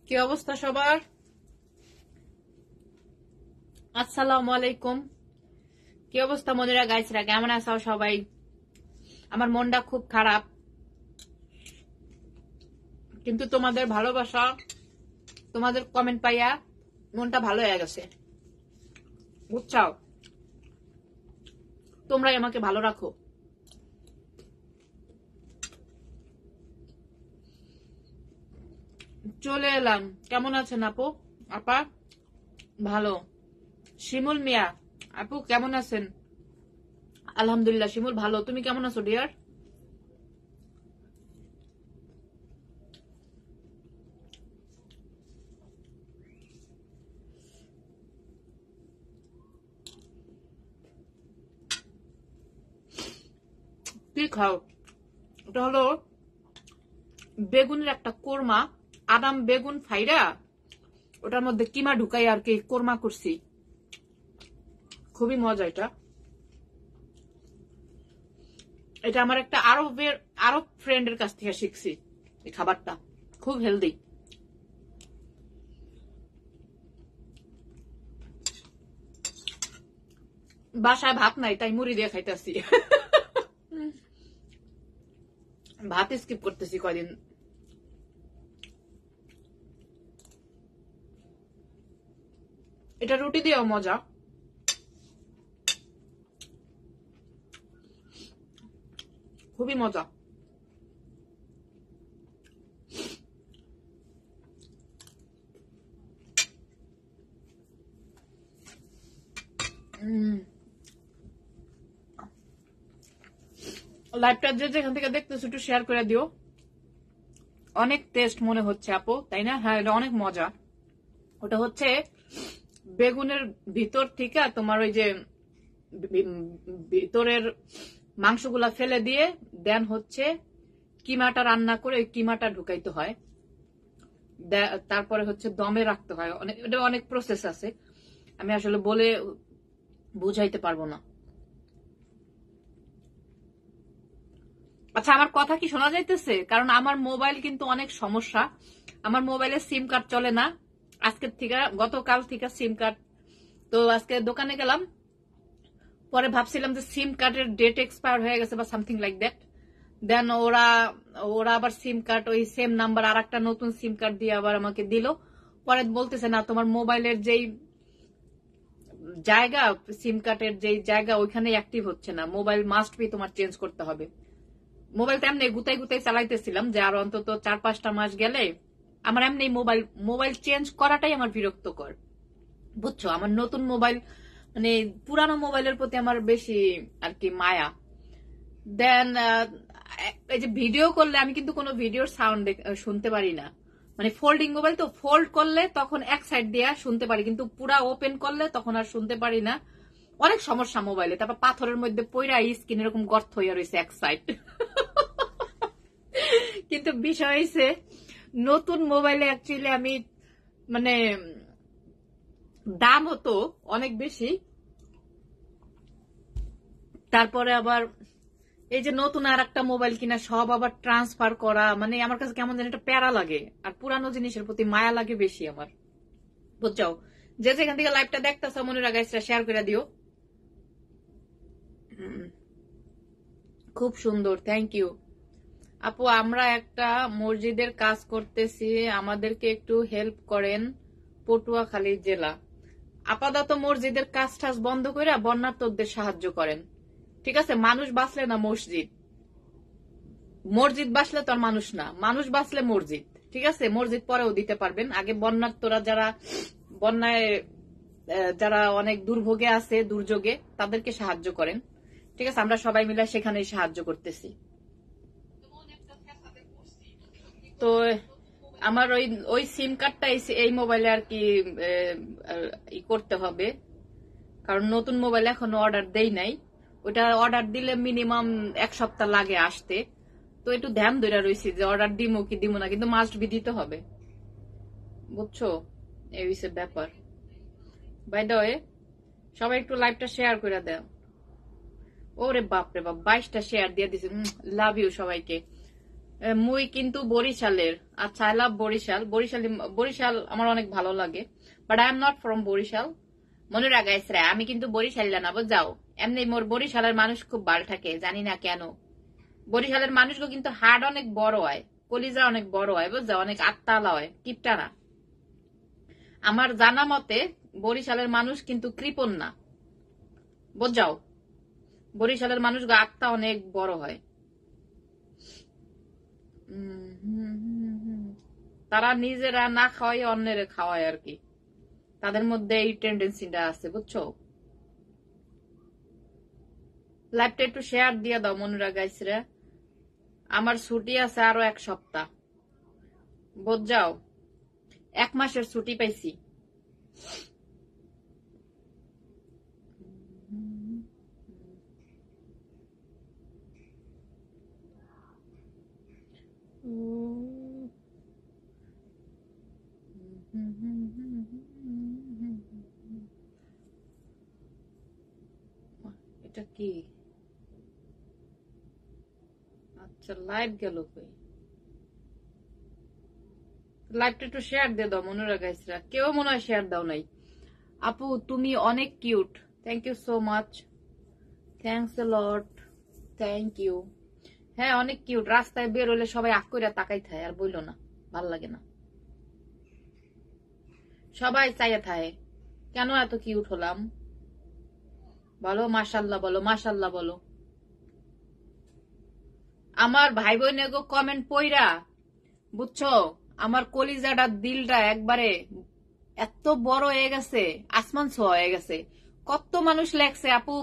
কি অবস্থা সবার? আসসালামু আলাইকুম। কি অবস্থা মনিরা গাইসরা, কেমন আছো সবাই? আমার মনটা খুব খারাপ, কিন্তু তোমাদের ভালোবাসা, তোমাদের কমেন্ট পাইয়া মনটা ভালো হয়ে গেছে, বুঝছাও? তোমরাই আমাকে ভালো রাখো। চলে এলাম। কেমন আছেন আপু? আপা ভালো। শিমুল মিয়া আপু কেমন আছেন? আলহামদুলিল্লাহ শিমুল ভালো। তুমি কেমন আছো ডিয়ার? কি খাও? ওটা হলো বেগুনের একটা কোরমা, আদাম বেগুন ফাইরা ওটার মধ্যে কিমা ঢুকাই আর কি কোরমা করছি। খুবই মজা এটা। এটা আমার একটা আরব ফ্রেন্ডের কাছ থেকে শিখছি এই খাবারটা। খুব হেলদি। বাসায় ভাত নাই, তাই মুড়ি দিয়ে খাইতেছি। ভাত স্কিপ করতেছি কয়দিন। এটা রুটি দিয়েও মজা। খুবই মজা। লাইভটা যে যেখান থেকে দেখতেছো একটু শেয়ার করে দিও। অনেক টেস্ট মনে হচ্ছে আপু, তাই না? হ্যাঁ, এটা অনেক মজা। ওটা হচ্ছে বেগুনের ভিতর থেকে তোমার ওই যে ভিতরের মাংসগুলা ফেলে দিয়ে দেন হচ্ছে কিমাটা রান্না করে ওই কিমাটা ঢুকাইতে হয়, তারপরে হচ্ছে দমে রাখতে হয়। এটা অনেক প্রসেস আছে, আমি আসলে বলে বুঝাইতে পারবো না। আচ্ছা, আমার কথা কি শোনা যাইতেছে? কারণ আমার মোবাইল কিন্তু অনেক সমস্যা। আমার মোবাইলে সিম কার্ড চলে না আজকের থেকে, গতকাল থেকে সিম কার্ড। তো আজকে দোকানে গেলাম, পরে ভাবছিলাম যে সিম কার্ডের ডেট এক্সপায়ার হয়ে গেছে বা সামথিং লাইক দ্যাট। দেন ওরা আবার সিম কার্ড ওই সেম নাম্বার আর একটা নতুন সিম কার্ড দিয়ে আবার আমাকে দিল। পরে বলতেছে না, তোমার মোবাইলের যেই জায়গা, সিম কার্ডের যেই জায়গা ওইখানে অ্যাক্টিভ হচ্ছে না, মোবাইল মাস্ট বি তোমার চেঞ্জ করতে হবে। মোবাইলটা এমনি গুতাই গুতাই চালাইতেছিলাম যে আর অন্তত 4-5টা মাস গেলে আমার এমনি মোবাইল চেঞ্জ করাটাই আমার বিরক্তকর, বুঝছো? আমার নতুন মোবাইল মানে পুরানো মোবাইলের প্রতি আমার বেশি আর কি মায়া। দেন এই যে ভিডিও করলে আমি কিন্তু কোনো ভিডিওর সাউন্ড শুনতে পারি না। মানে ফোল্ডিং মোবাইল তো, ফোল্ড করলে তখন এক সাইড দিয়ে শুনতে পারি, কিন্তু পুরা ওপেন করলে তখন আর শুনতে পারি না। অনেক সমস্যা মোবাইলে। তারপর পাথরের মধ্যে পইরা স্কিন এরকম গর্ত হইয়া রয়েছে এক সাইড। কিন্তু বিষয় হয়েছে নতুন মোবাইলে অ্যাকচুয়ালি আমি মানে দাম হতো অনেক বেশি, তারপরে আবার এই যে নতুন আর একটা মোবাইল কিনা সব আবার ট্রান্সফার করা, মানে আমার কাছে কেমন যেন একটা প্যারা লাগে, আর পুরানো জিনিসের প্রতি মায়া লাগে বেশি আমার, বুঝছো? যে যেখান থেকে লাইভটা দেখতেছ মনে রাখাইছে শেয়ার করে দিও। খুব সুন্দর, থ্যাংক ইউ আপু। আমরা একটা মসজিদের কাজ করতেছি, আমাদেরকে একটু হেল্প করেন। পটুয়াখালী জেলা। আপাতত মসজিদের কাজ টাজ বন্ধ করে বন্যার্তদের সাহায্য করেন, ঠিক আছে? মানুষ বাঁচলে না মসজিদ, মসজিদ বাঁচলে তো আর মানুষ না, মানুষ বাঁচলে মসজিদ, ঠিক আছে? মসজিদ পরেও দিতে পারবেন, আগে বন্যার্তরা যারা বন্যায় যারা অনেক দুর্ভোগে আছে, দুর্যোগে, তাদেরকে সাহায্য করেন, ঠিক আছে? আমরা সবাই মিলে সেখানেই সাহায্য করতেছি। তো আমার ওই সিম কার্ডটা এই মোবাইলে আর কি করতে হবে, কারণ নতুন মোবাইল এখনো অর্ডার দেই নাই। ওটা অর্ডার দিলে মিনিমাম 1 সপ্তাহ লাগে আসতে, তো একটু ধ্যান ধরে রয়েছি যে অর্ডার দিমো কি দিমো না, কিন্তু মাস্ট বি দিতে হবে, বুঝছো? এই বিষয়ের ব্যাপার। বাই দ্য ওয়ে, সবাই একটু লাইভটা শেয়ার করে দাও। ওরে বাপরে বাপ, 22টা শেয়ার দিয়ে দিছি, লাভ ইউ সবাইকে। মুই কিন্তু বরিশালের। আচ্ছা, আই লাভ বরিশাল। বরিশাল আমার অনেক ভালো লাগে, but I am not from Barisal. মনে রাখাইছ রে, আমি কিন্তু বরিশালিয়া না, বুঝাও? এমনি মোর বরিশালের মানুষ খুব ভালো থাকে, জানি না কেন। বরিশালের মানুষগুলো কিন্তু হার্ড অনেক বড় হয়, কলিজা অনেক বড় হয়, বুঝছো? অনেক আত্মালা হয়, কিপটা না। আমার জানা মতে বরিশালের মানুষ কিন্তু কৃপণ না, বুঝাও? বরিশালের মানুষগুলো আত্মা অনেক বড় হয়। তারা নিজেরা না খাওয়াই অন্যের খাওয়ায় আর কি, তাদের মধ্যে এই টেন্ডেন্সিটা আছে, বুঝছো? লাইভটা একটু শেয়ার দিয়ে দাও মনুরা গাইসরা। আমার ছুটি আছে আরো 1 সপ্তাহ, বুঝাও? 1 মাসের ছুটি পাইছি। এটা কি? আচ্ছা, লাইভ গেল কই? লাইভটা একটু শেয়ার দিয়ে দাও মনুরা গাইসরা। কেউ মনে হয় শেয়ার দাও নাই। আপু তুমি অনেক cute, thank you so much, thanks a lot, thank you. হ্যাঁ, অনেক কিউট। রাস্তায় বের হলে সবাই আক করে তাকাই থাকে, আর বইলো না, ভাল লাগে না। সবাই চাইয়া থাকে কেন এত কিউট হলাম। বলো মাশাল্লাহ, বলো মাশাল্লাহ, বলো। আমার ভাই বোনের কমেন্ট পইরা, বুঝছো, আমার কলিজাটা দিলটা একবারে এত বড় হয়ে গেছে, আসমান ছোঁয়া হয়ে গেছে। কত মানুষ লেখছে, আপু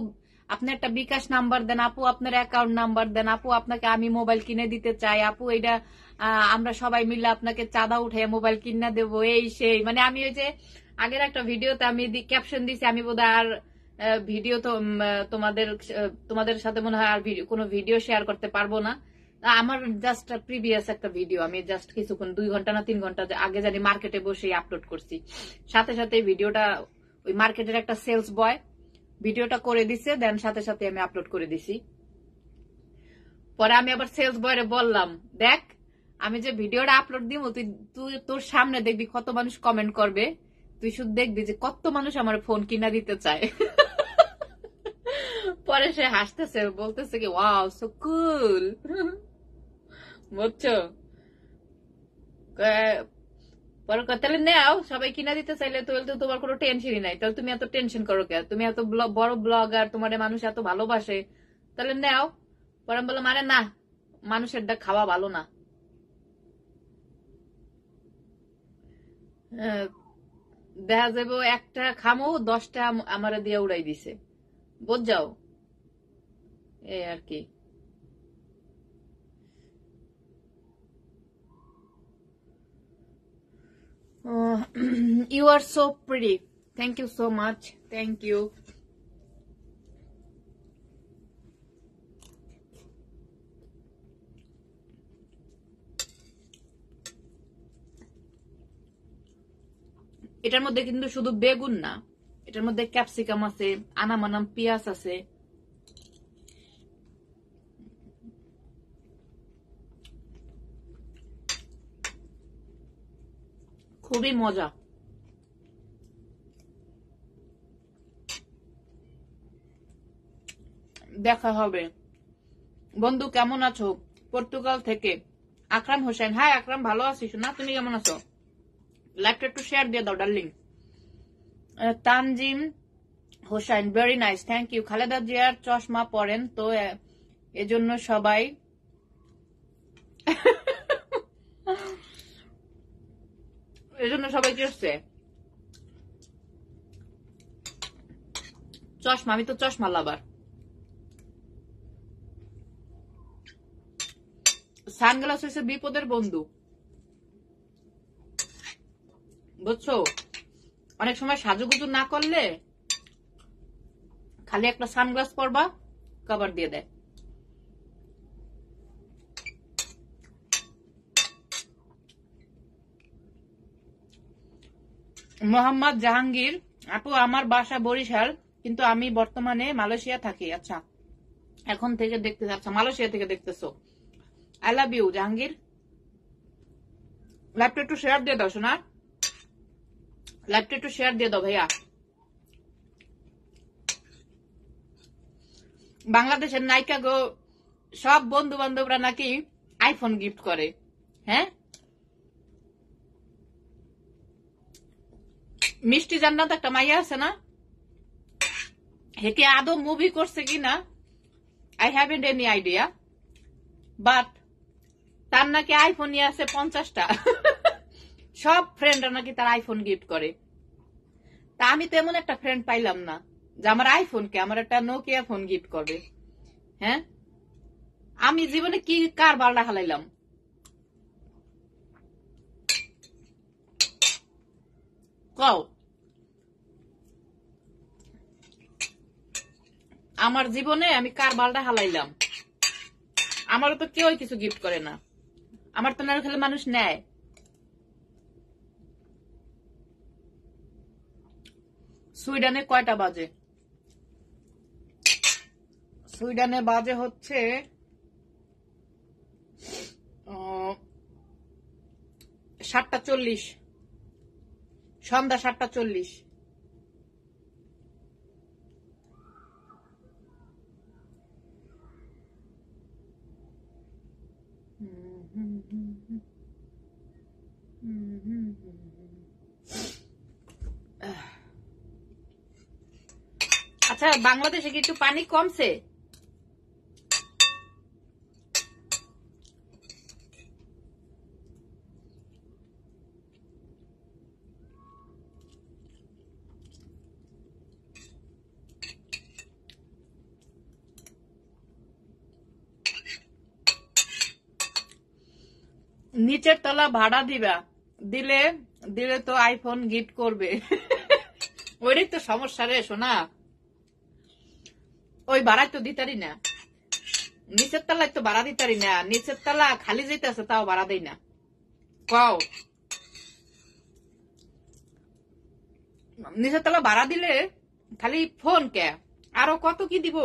আপনি একটা বিকাশ নাম্বার দেন, আপু আপনার অ্যাকাউন্ট নাম্বার দেন, আপু আপনাকে আমি মোবাইল কিনে দিতে চাই, আপু এটা আমরা সবাই মিলে আপনাকে চাঁদা উঠে মোবাইল কিনে দেবো, এই সেই। মানে আমি ওই যে আগের একটা ভিডিওতে আমি ক্যাপশন দিছি, আমি বোধহয় আর ভিডিও তো তোমাদের সাথে মনে হয় আর কোনো ভিডিও শেয়ার করতে পারবো না। আমার জাস্ট প্রিভিয়াস একটা ভিডিও আমি জাস্ট কিছুক্ষণ 2 ঘন্টা না 3 ঘন্টা আগে জানি মার্কেটে বসে আপলোড করছি, সাথে সাথে ভিডিওটা ওই মার্কেটের একটা সেলস বয় ভিডিওটা করে দিছে, দেন সাথে সাথে আমি আপলোড করে দিছি। পরে আমি আবার সেলস বয়রে বললাম, দেখ আমি যে ভিডিওটা আপলোড দিব, তুই তোর সামনে দেখবি কত মানুষ কমেন্ট করবে, তুই শুধু দেখবি যে কত মানুষ আমার ফোন কিনা দিতে চায়। পরে সে হাসতেছে, বলতেছে কি ওয়াও সো কুল, বুঝছো? পরে তাহলে নেও, সবাই কিনা দিতে চাইলে তো তোমার কোনো টেনশনই নাই, তাহলে তুমি এত টেনশন করো কে? তুমি এত বড় ব্লগার, তোমার মানুষ এত ভালোবাসে, তাহলে নেও। পরে আমি বললাম, আরে না, মানুষের খাওয়া ভালো না। দেখা যাবো একটা খামো 10টা আমার দিয়ে উড়াই দিছে, বুঝাও? এই আর কি। You are so pretty. Thank you so much. Thank you. এটার মধ্যে কিন্তু শুধু বেগুন না, এটার মধ্যে ক্যাপসিকাম আছে, আনাম আনাম পেঁয়াজ আছে, খুবই মজা। দেখা হবে। বন্ধু কেমন আছো? পর্তুগাল থেকে আকরাম হোসেন। হাই আকরাম, ভালো আছিস না? তুমি কেমন আছো? লাইভটা একটু শেয়ার দিয়ে দাও darling. Tanzim Hossain, very nice, thank you. Khaleda জিয়ার চশমা পরেন তো এজন্য সবাই কি হচ্ছে? চশমা, আমি তো চশমা লাভার। সানগ্লাস হচ্ছে বিপদের বন্ধু, বুঝছো? অনেক সময় সাজুগুজু না করলে খালি একটা সানগ্লাস পরবা, কভার দিয়ে দেয়। মোহাম্মদ জাহাঙ্গীর, আপু আমার বাসা বরিশাল, কিন্তু আমি বর্তমানে মালয়েশিয়া থাকি। আচ্ছা, এখন থেকে দেখতে, আচ্ছা মালয়েশিয়া থেকে দেখতেছো। I love you Jahangir. লাইভটা একটু শেয়ার দিয়ে দাও শোনা, লাইভটা একটু শেয়ার দিয়ে দাও ভাইয়া। বাংলাদেশের নায়িকা গো সব বন্ধু বান্ধবরা নাকি আইফোন গিফট করে। হ্যাঁ, মিষ্টি জান্নাত একটা মাইয়া আছে না, হেকে আদৌ মুভি করছে কিনা I haven't any idea, but তার নাকি আইফোন নিয়ে আছে 50টা। সব ফ্রেন্ডরা নাকি তার আইফোন গিফট করে। তা আমি তো এমন একটা ফ্রেন্ড পাইলাম না যে আমার আইফোনকে আমার একটা নোকিয়া ফোন গিফট করবে। হ্যাঁ, আমি জীবনে কি কার বারটা হালাইলাম? কও, আমার জীবনে আমি কার বালটা হালাইলাম? আমারও তো কেউ কিছু গিফট করে না, আমার তো না খেলে মানুষ নেয়। সুইডেনে কয়টা বাজে? সুইডেনে বাজে হচ্ছে 7:40, সন্ধ্যা 7:40। আচ্ছা, বাংলাদেশে কি একটু পানি কমছে? নিচের তলা ভাড়া দিবা, দিলে দিলে তো আইফোন গিফট করবে। ওইটাই তো সমস্যা রে সোনা, ওই ভাড়াই তো দিতারি না। নিচের তলায় তো ভাড়া দিতারি না, নিচের তলা খালি যেতেছে তাও ভাড়া দেই না। কও, নিচের তলা ভাড়া দিলে খালি ফোন কে, আরো কত কি দিব।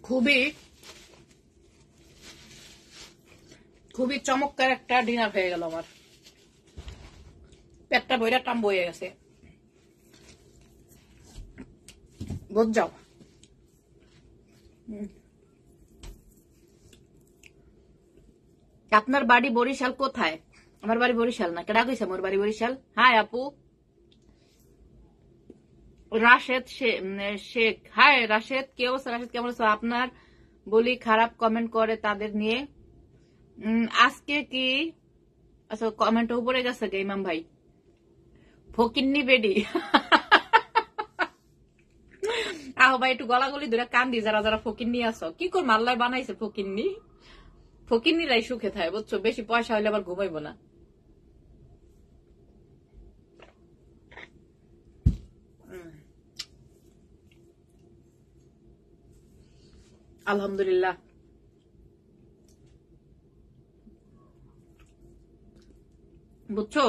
খুবই খুবই চমৎকার একটা ডিনার হয়ে গেল আমার, পেটটা বইরা টাম বয়ে গেছে, বুঝ যাও। আপনার বাড়ি বরিশাল কোথায়? আমার বাড়ি বরিশাল না, কেডা কইছে আমার বাড়ি বরিশাল? হাই আপু রাশেদ শেখ, হাই রাশেদ, কি অবস্থা রাশেদ, কেমন আছো? আপনার বলি খারাপ কমেন্ট করে তাদের নিয়ে। আজকে কি, আচ্ছা কমেন্ট উপরে গেছে গে ইমাম ভাই, ফকিন্নি বেডি। আহ ভাই একটু গলাগলি ধরে কান্দি, যারা যারা ফকিন্নি আছো, কি কর মাল্লায় বানাইছে ফকিন্নি, ফকিন্নিরাই সুখে থাকে বুঝছো, বেশি পয়সা হইলে আবার ঘুমাইবো না। আলহামদুলিল্লাহ। বুঝছো,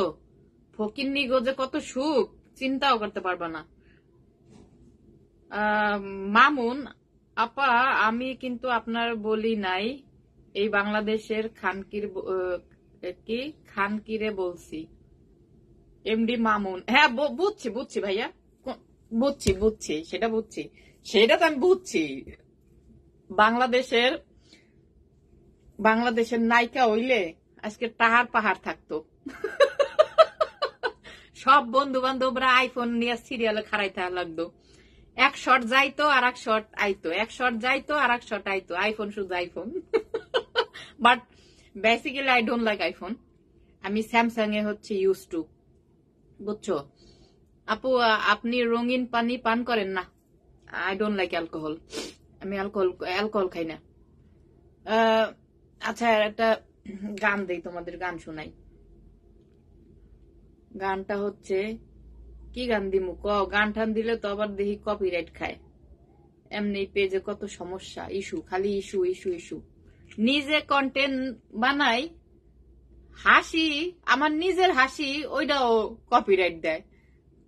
ফকিন্নি গোজে কত সুখ চিন্তাও করতে পারবা না। মামুন আপা, আমি কিন্তু আপনার বলি নাই, এই বাংলাদেশের কি খানকিরে বলছি। এমডি মামুন, হ্যাঁ বুঝছি বুঝছি ভাইয়া, বুঝছি সেটা বুঝছি, সেটা তো আমি বুঝছি। বাংলাদেশের নায়িকা হইলে আজকে টাহার পাহাড় থাকতো। সব বন্ধু বান্ধবরা আইফোন নিয়ে সিরিয়ালে খাড়াই থাকা লাগতো। এক শট যাইতো আর এক শট আইতো, এক শট যাইতো আর এক শট আইতো, আইফোন শুধু iPhone. But basically I don't like iPhone, আমি স্যামসাং এ হচ্ছে ইউজ টু। বুঝছো আপু, আপনি রঙিন পানি পান করেন না? আই ডোন্ট লাইক অ্যালকোহল, আমি অ্যালকোহল খাই না। আচ্ছা একটা গান দেই তোমাদের, গান শোনাই। গানটা হচ্ছে কি গান দিমু গান টান দিলে তো আবার দেখি কপিরাইট খায়। এমনি পেজে কত সমস্যা, ইস্যু, খালি ইস্যু ইস্যু ইস্যু। নিজে কন্টেন্ট বানাই, হাসি, আমার নিজের হাসি, ওইটাও কপিরাইট দেয়।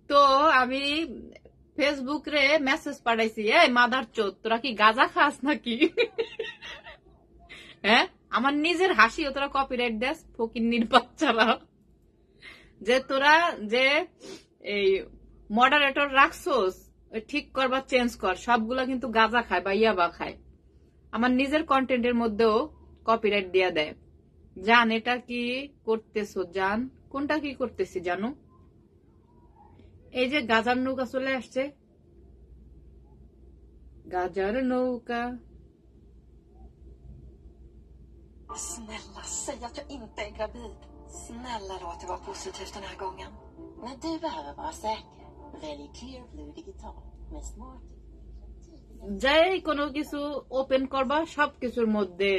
তো আমি ফেসবুক রে মেসেজ পাঠাইছি, এই মাদার চোদ, তোরা কি গাঁজা খাস নাকি? হ্যাঁ, আমার নিজের হাসি ও তোরা কপিরাইট দেস, ফকিন্নির বাচ্চারা। যে তোরা যে এই মডারেটর রাখছোস, ঠিক করবার চেঞ্জ কর, সবগুলা কিন্তু গাঁজা খায় বা ইয়াবা খায়। আমার নিজের কন্টেন্টের মধ্যেও কপিরাইট দিয়া দেয়। জান এটা কি করতেছো? জান কোনটা কি করতেছি জানো? এই যে গাজার নৌকা চলে আসছে, গাজার নৌকা। Snälla, säg att jag inte är gravid. Snälla då att det var positivt den här gången. Men du behöver vara säker. Välj Clearblue Digital med smart. যাই কোনো কিছু ওপেন করবা, সবকিছুর মধ্যে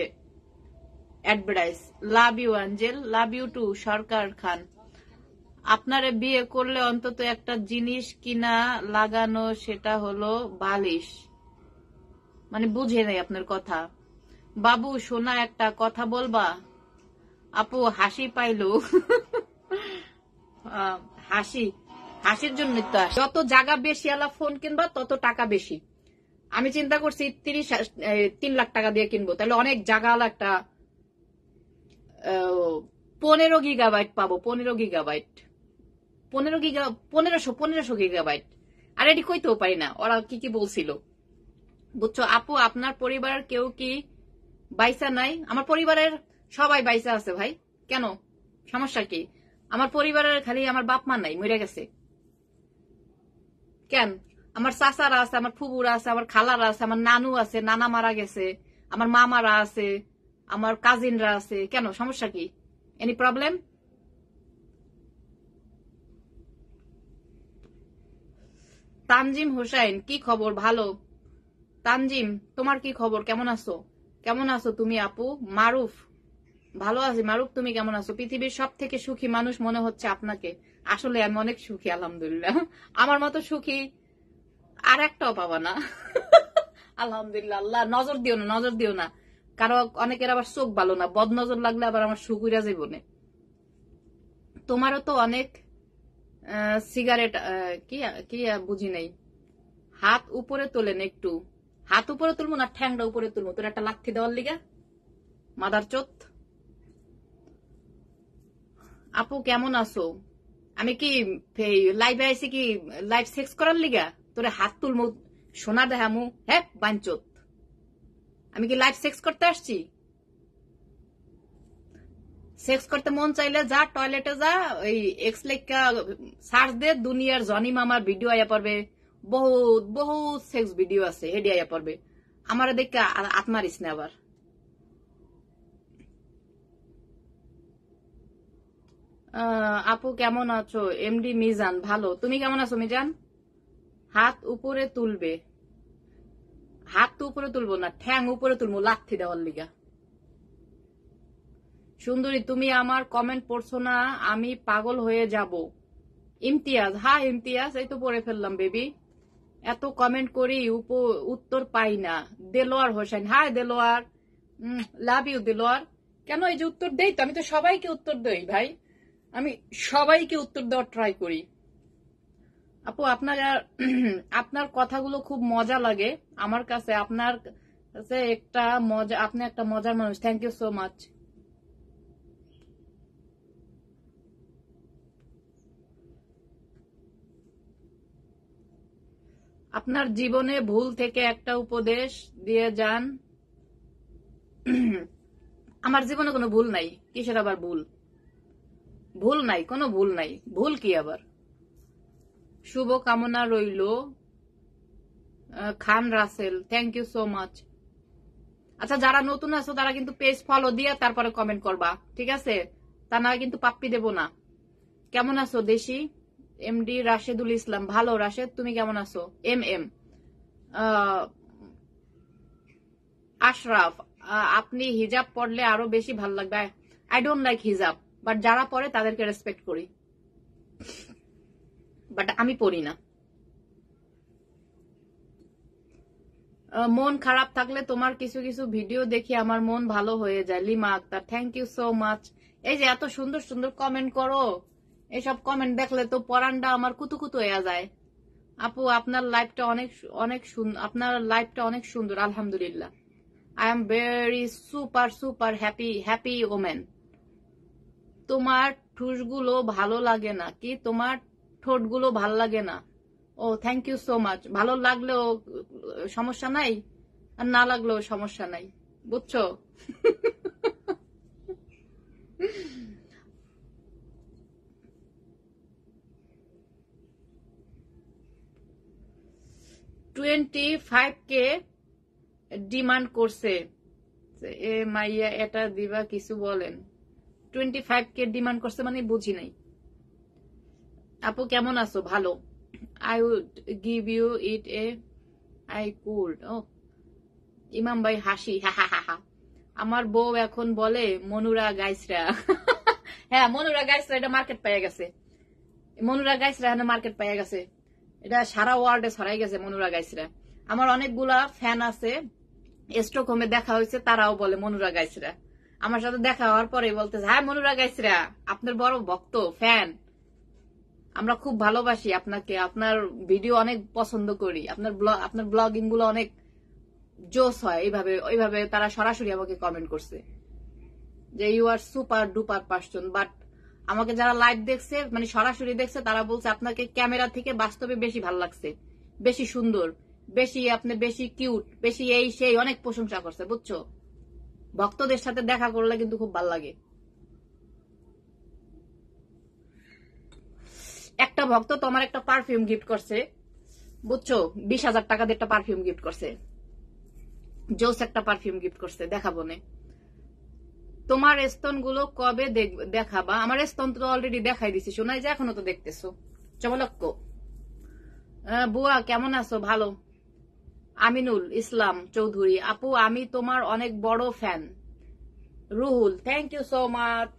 advertise. Love you angel, love you too Sarkar Khan. আপনারে বিয়ে করলে অন্তত একটা জিনিস কিনা লাগানো, সেটা হলো বালিশ। মানে বুঝে নাই আপনার কথা। বাবু সোনা একটা কথা বলবা? আপু হাসি পাইলো। হাসির জন্য তো যত জায়গা বেশি আলা ফোন কিনবা তত টাকা বেশি। আমি চিন্তা করছি 3 লাখ টাকা দিয়ে কিনবো, তাহলে অনেক জায়গা আলা একটা 15 গিগাবাইট পাবো। 1500 গিগাবাইট। আর এটি কইতেও পারি না, ওরা কি বলছিল। বুঝছো আপু, আপনার পরিবারের কেউ কি বাইসা নাই? আমার পরিবারের সবাই বাইসা আছে ভাই। কেন, সমস্যা কি? আমার পরিবারের খালি আমার বাপ মা নাই, মরে গেছে। কেন, আমার চাচারা আছে, আমার ফুবুরা আছে, আমার খালারা আছে, আমার নানু আছে, নানা মারা গেছে, আমার মামারা আছে, আমার কাজিনরা আছে। কেন, সমস্যা কি? Any problem? তানজিম হোসেন, কি খবর? ভালো। তানজিম, তোমার কি খবর? কেমন আছো? কেমন আছো তুমি আপু? মারুফ, ভালো আছি। মারুফ, তুমি কেমন আছো? পৃথিবীর সব থেকে সুখী মানুষ মনে হচ্ছে আপনাকে। আসলে আমি অনেক সুখী, আলহামদুলিল্লাহ। আমার মতো সুখী আর একটাও পাবা না। আলহামদুলিল্লাহ। আল্লাহ নজর দিও না, নজর দিও না। কারো অনেকের আবার চোখ ভালো না, বদ নজর লাগলে আবার আমার সুখ উড়া জীবনে। তোমারও তো অনেক সিগারেট, কি কি বুঝি নাই। হাত উপরে তোলেন একটু। হাত উপরে তুলবো না ঠ্যাংটা উপরে তুলবো? তোর একটা লাথি দেওয়ার লিগা, মাদার চোত। আপু কেমন আছো? আমি কি লাইভে আইছি কি লাইভ সেক্স করার লিগা? তোরে হাত তুলমু, সোনা দেখামু? হ্যাঁ বাঞ্চত, আমি কি লাইভ সেক্স করতে আসছি? সেক্স করতে মন চাইলে যা, টয়লেটে যা, ওই এক্স লেখা সার্চ দে, দুনিয়ার জনি মামার ভিডিও আয়া পড়বে। বহুত বহুত সেক্স ভিডিও আছে, হেডি আয়া পড়বে। আমার দেখে আত্মারিস না আবার। আপু কেমন আছো? এমডি মিজান, ভালো। তুমি কেমন আছো মিজান? হাত উপরে তুলবে? হাত তো উপরে তুলবো না, ঠ্যাং উপরে তুলবো লাথি দেওয়ার লিগা। সুন্দরী, তুমি আমার কমেন্ট পড়ছো না, আমি পাগল হয়ে যাব। ইমতিয়াজ, হ্যাঁ ইমতিয়াজ, এই তো পড়ে ফেললাম বেবি। এত কমেন্ট করি উত্তর পাই না। Delwar Hossain, hi Delwar, love you Delwar. কেন এই যে উত্তর দেই তো, আমি তো সবাইকে উত্তর দেই ভাই, আমি সবাইকে উত্তর দেওয়ার ট্রাই করি। আপু আপনার কথাগুলো খুব মজা লাগে আমার কাছে, আপনার কাছে একটা মজা, আপনি একটা মজার মানুষ। Thank you so much. আপনার জীবনে ভুল থেকে একটা উপদেশ দিয়ে যান। আমার জীবনে কোনো ভুল নাই, কিসের আবার ভুল? ভুল নাই, কোনো ভুল নাই, ভুল কি আবার? শুভ কামনা রইল Khan Rasel, thank you so much. আচ্ছা, যারা নতুন আছো তারা কিন্তু পেজ ফলো দিয়ে তারপরে কমেন্ট করবা, ঠিক আছে? তা না কিন্তু পাপ্পি দেব না। কেমন আছো দেশি? এমডি রাশেদুল ইসলাম, ভালো রাশেদ, তুমি কেমন আছো? এম আশরাফ, আপনি হিজাব পড়লে আরো বেশি ভালো লাগবে। আই ডোন্ট লাইক হিজাব, বাট যারা পড়ে তাদেরকে রেসপেক্ট করি, বাট আমি পড়ি না। মন খারাপ থাকলে তোমার কিছু কিছু ভিডিও দেখি আমার মন ভালো হয়ে যায়। Lima Akter, thank you so much. এই যে এত সুন্দর সুন্দর কমেন্ট করো, এসব কমেন্ট দেখলে তো পরানটা আমার কুতুকুতু হয়ে যায়। আপু আপনার লাইফটা অনেক অনেক সুন্দর, আপনার লাইফটা অনেক সুন্দর, আলহামদুলিল্লাহ। I am very super super happy women. তোমার ঠুসগুলো ভালো লাগে না কি? তোমার ঠোঁটগুলো ভালো লাগে না? ও থ্যাংক ইউ সো মাচ। ভালো লাগলেও সমস্যা নাই, আর না লাগলেও সমস্যা নাই, বুঝছো? $25K ডিমান্ড করছে। এ মাইয়া এটা দিবা কিছু বলেন। 25K ডিমান্ড করছে মানে বুঝি নাই। আপু কেমন আছো? ভালো। I would give you it a I could. ও ইমাম ভাই হাসি, হা। আমার বউ এখন বলে মনুরা গাইসরা। হ্যাঁ, মনুরা গাইসরা এটা মার্কেট পেয়ে গেছে। মনুরা গাইসরা এখানে মার্কেট পেয়ে গেছে, এটা সারা ওয়ার্ল্ডে ছড়াই গেছে মনুরা গাইসরা। আমার অনেকগুলা ফ্যান আছে, স্টকহোমে দেখা হয়েছে, তারাও বলে মনুরা গাইসরা। আমার সাথে দেখা হওয়ার পরে বলতেছে, হ্যাঁ মনুরা গাইসরা আপনার বড় ভক্ত, ফ্যান, আমরা খুব ভালোবাসি আপনাকে, আপনার ভিডিও অনেক পছন্দ করি, আপনার ব্লগিং গুলো অনেক জোস হয়। ওইভাবে তারা সরাসরি আমাকে কমেন্ট করছে যে you are super duper person. But আমাকে যারা লাইভ দেখছে, মানে সরাসরি দেখছে, তারা বলছে আপনাকে ক্যামেরা থেকে বাস্তবে বেশি ভালো লাগছে, বেশি সুন্দর, আপনি বেশি কিউট, বেশি এই সেই, অনেক প্রশংসা করছে, বুঝছো? ভক্তদের সাথে দেখা করলে কিন্তু খুব ভালো লাগে। একটা ভক্ত তো আমার একটা পারফিউম গিফট করছে, বুঝছো? 20,000 টাকা দিয়ে একটা পারফিউম গিফট করছে, জোস একটা পারফিউম গিফট করছে, দেখাবো না। তোমার স্তন গুলো কবে দেখাবা? আমার স্তন তো অলরেডি দেখাই দিছি, শোনাই যে এখনো তো দেখতেছো, চমলক্ক। বুয়া কেমন আছো? ভালো। আমিনুল ইসলাম চৌধুরী, আপু আমি তোমার অনেক বড় fan. Ruhul, thank you so much.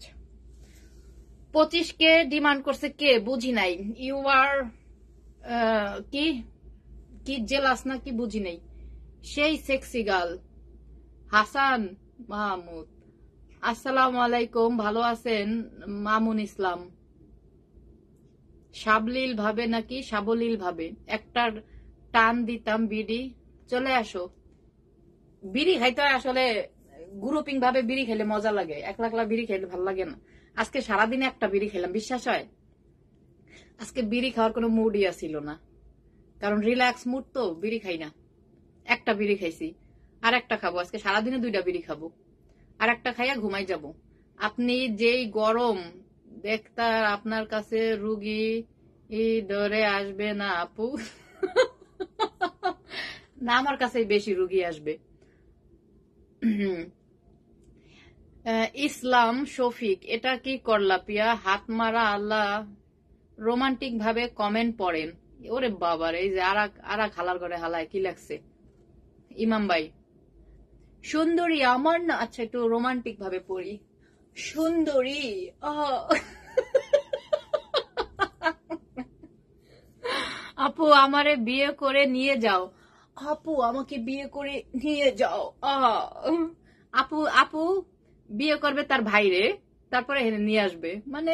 25K demand করছে, কে? বুঝি নাই। ইউ আর কি জেলাস না কি বুঝি নাই। সেই সেক্সি গার্ল হাসান মাহমুদ, আসসালামু আলাইকুম, ভালো আছেন? মামুন ইসলাম, সাবলীল ভাবে নাকি সাবলীল ভাবে একটা টান দিতাম বিড়ি। চলে আসো, বিড়ি খাইতে আসলে গ্রুপিং ভাবে বিড়ি খেলে মজা লাগে, একলা বিড়ি খেলে ভালো লাগে না। আজকে সারাদিনে একটা বিড়ি খেলাম, বিশ্বাস হয়? আজকে বিড়ি খাওয়ার কোনো মুডই আসিল না, কারণ রিল্যাক্স মুড তো, বিড়ি খাই না। একটা বিড়ি খাইছি, আর একটা খাবো, আজকে সারাদিনে 2টা বিড়ি খাবো, আর একটা খাইয়া ঘুমাই যাব। আপনি যেই গরম দেখতা, আপনার কাছে রুগী ধরে আসবে না আপু। না, আমার কাছে বেশি রুগী আসবে। ইসলাম শফিক, এটা কি করলা পিয়া? হাত মারা আল্লাহ রোমান্টিক ভাবে কমেন্ট পড়েন। ওরে বাবার, এই যে আরা খালার ঘরে হালায় কি লাগছে। ইমাম ভাই, সুন্দরী আমার না, আচ্ছা একটু রোমান্টিক ভাবে পড়ি। সুন্দরী আপু আপু আমারে বিয়ে করে নিয়ে যাও, আপু আমাকে বিয়ে করে নিয়ে যাও। আপু আপু বিয়ে করবে তার ভাইরে, তারপরে এখানে নিয়ে আসবে। মানে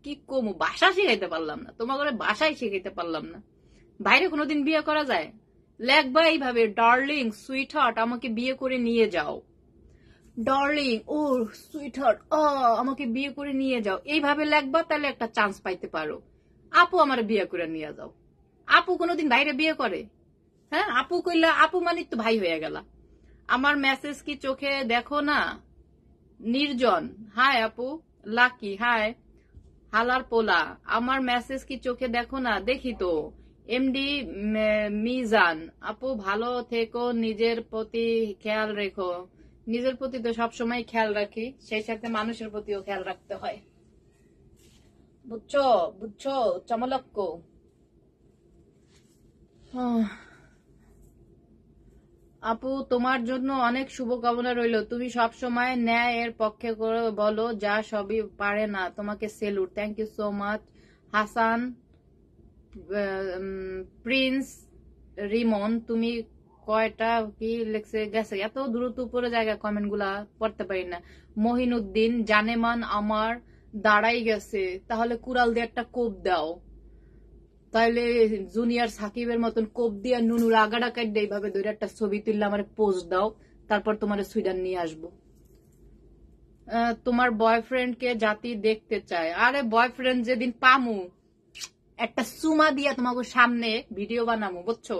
কি কমু, ভাষা শিখাইতে পারলাম না, তোমার ঘরে ভাষাই শিখাইতে পারলাম না। বাইরে কোনোদিন বিয়ে করা যায়? লেখবা এইভাবে, ডার্লিং সুইট হার্ট আমাকে বিয়ে করে নিয়ে যাও, ডার্লিং ও সুইট হার্ট আমাকে বিয়ে করে নিয়ে যাও, এইভাবে লেখবা, তাহলে একটা চান্স পাইতে পারো। আপু আমার বিয়ে করে নিয়ে যাও। আপু কোনোদিন বাইরে বিয়ে করে? হ্যাঁ, আপু কইলা, আপু মানে তো ভাই হয়ে গেল। আমার মেসেজ কি চোখে দেখো না? নির্জন হাই আপু, লাকি হাই, হালার পোলা আমার মেসেজ কি চোখে দেখো না? দেখি তো। এমডি মিজান আপু ভালো থেকো, নিজের প্রতি খেয়াল রেখো। নিজের প্রতি তো সবসময় খেয়াল রাখি, সেই সাথে মানুষের প্রতিও খেয়াল রাখতে হয়, বুঝছো বুঝছো চমলক্ক। আপু তোমার জন্য অনেক শুভকামনা রইল, তুমি সবসময় ন্যায় এর পক্ষে করে বলো, যা সবই পারে না, তোমাকে salute. Thank you so much. Hasan Prince Rimon তুমি কয়টা কি লেখছে গেছে, এত দ্রুত উপরে জায়গা কমেন্ট গুলা পড়তে পারি না। মহিনুদ্দিন জানেমান আমার দাঁড়াই গেছে, তাহলে কুড়াল দিয়ে একটা কোপ দাও, তাহলে জুনিয়র সাকিবের মতন কোপ দিয়ে নুনুর আগাডা কাটে এইভাবে ধরে একটা ছবি তুললে আমার পোস্ট দাও, তারপর তোমার সুইডেন নিয়ে আসবো। তোমার বয়ফ্রেন্ড কে জাতি দেখতে চায়। আরে বয়ফ্রেন্ড যেদিন পামু একটা সুমা দিয়া তোমাকে সামনে ভিডিও বানাবো, বুঝছো?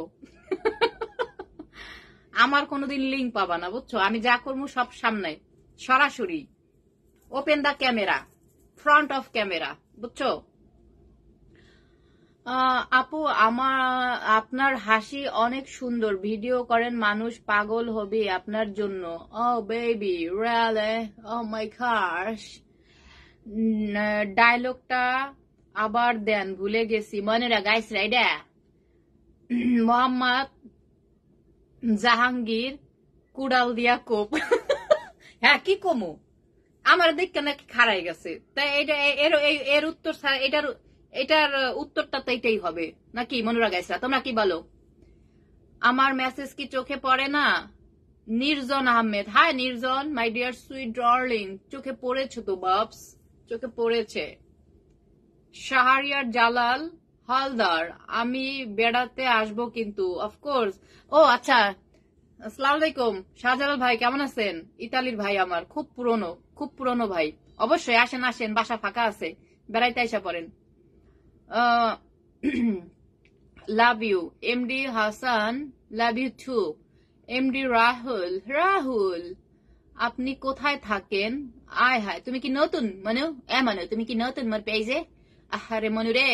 আমার কোনোদিন লিঙ্ক পাবা না, বুঝছো? আমি যা করবো সব সামনে সরাসরি, open the camera, front of camera, বুঝছো? আপু আপনার হাসি অনেক সুন্দর, ভিডিও করেন মানুষ পাগল হবে আপনার জন্য। ও বেবি রিয়েলি, ও মাই গশ, ডায়লগটা আবার দেন, ভুলে গেছি, মনে রাখাইস রাইডা। মোহাম্মদ জাহাঙ্গীর কুড়াল দিয়া কোপ। হ্যাঁ কি কমু, আমার দেখতে নাকি খারাই গেছে, তাই এটা এর উত্তর এটার উত্তরটা তো এটাই হবে নাকি? মনুরা গাইসরা তোমরা কি বলো? আমার মেসেজ কি চোখে পড়ে না? নির্জন আহমেদ হাই নির্জন, মাই ডিয়ার সুইট ডার্লিং, চোখে পড়েছে তো বাবস, চোখে পড়েছে। শাহরিয়ার জালাল হালদার আমি বেড়াতে আসবো কিন্তু, অফকোর্স। ও আচ্ছা, আসসালামু আলাইকুম শাহজালাল ভাই, কেমন আছেন? ইতালির ভাই আমার, খুব পুরনো ভাই, অবশ্যই আসেন আসেন, বাসা ফাঁকা আছে, বেড়াইতে আইসা পড়েন। Love you MD Hasan, love you too MD Rahul আপনি কোথায় থাকেন? আয় হায়, তুমি কি নতুন মনু? মনু তুমি কি নতুন মোর পেজে? আহারে মনু রে,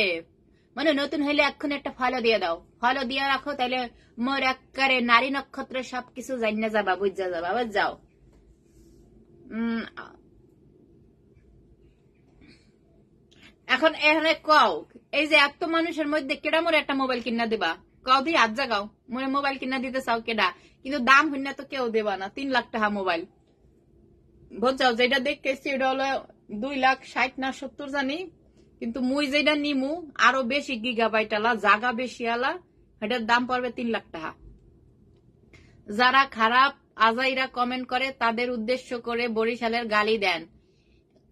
মনু নতুন হইলে এখন একটা ফলো দিয়ে দাও, ফলো দিয়ে রাখো, তাহলে মোর একারে নারী নক্ষত্র সবকিছু জানিয়ে যাবা, বুঝা যাবা, বুঝাও। এখন এখানে কও, এই যে এত মানুষের মধ্যে কেডা মোরে একটা মোবাইল কিনা দিবা? কও দি আজ জাগাও, মোরে মোবাইল কিনা দিতে চাও কেডা? কিন্তু দাম হইনা তো কেউ দেবা না, 3 লাখ টাকা মোবাইল, বুঝাও। যেটা দেখতেছি এটা হলো 2,60,000 না 70 জানি, কিন্তু মুই যেটা নিমু আরো বেশি গিগাবাইট আলা, জাগা বেশি আলা, এটার দাম পড়বে 3 লাখ টাকা। যারা খারাপ আজাইরা কমেন্ট করে তাদের উদ্দেশ্য করে বরিশালের গালি দেন,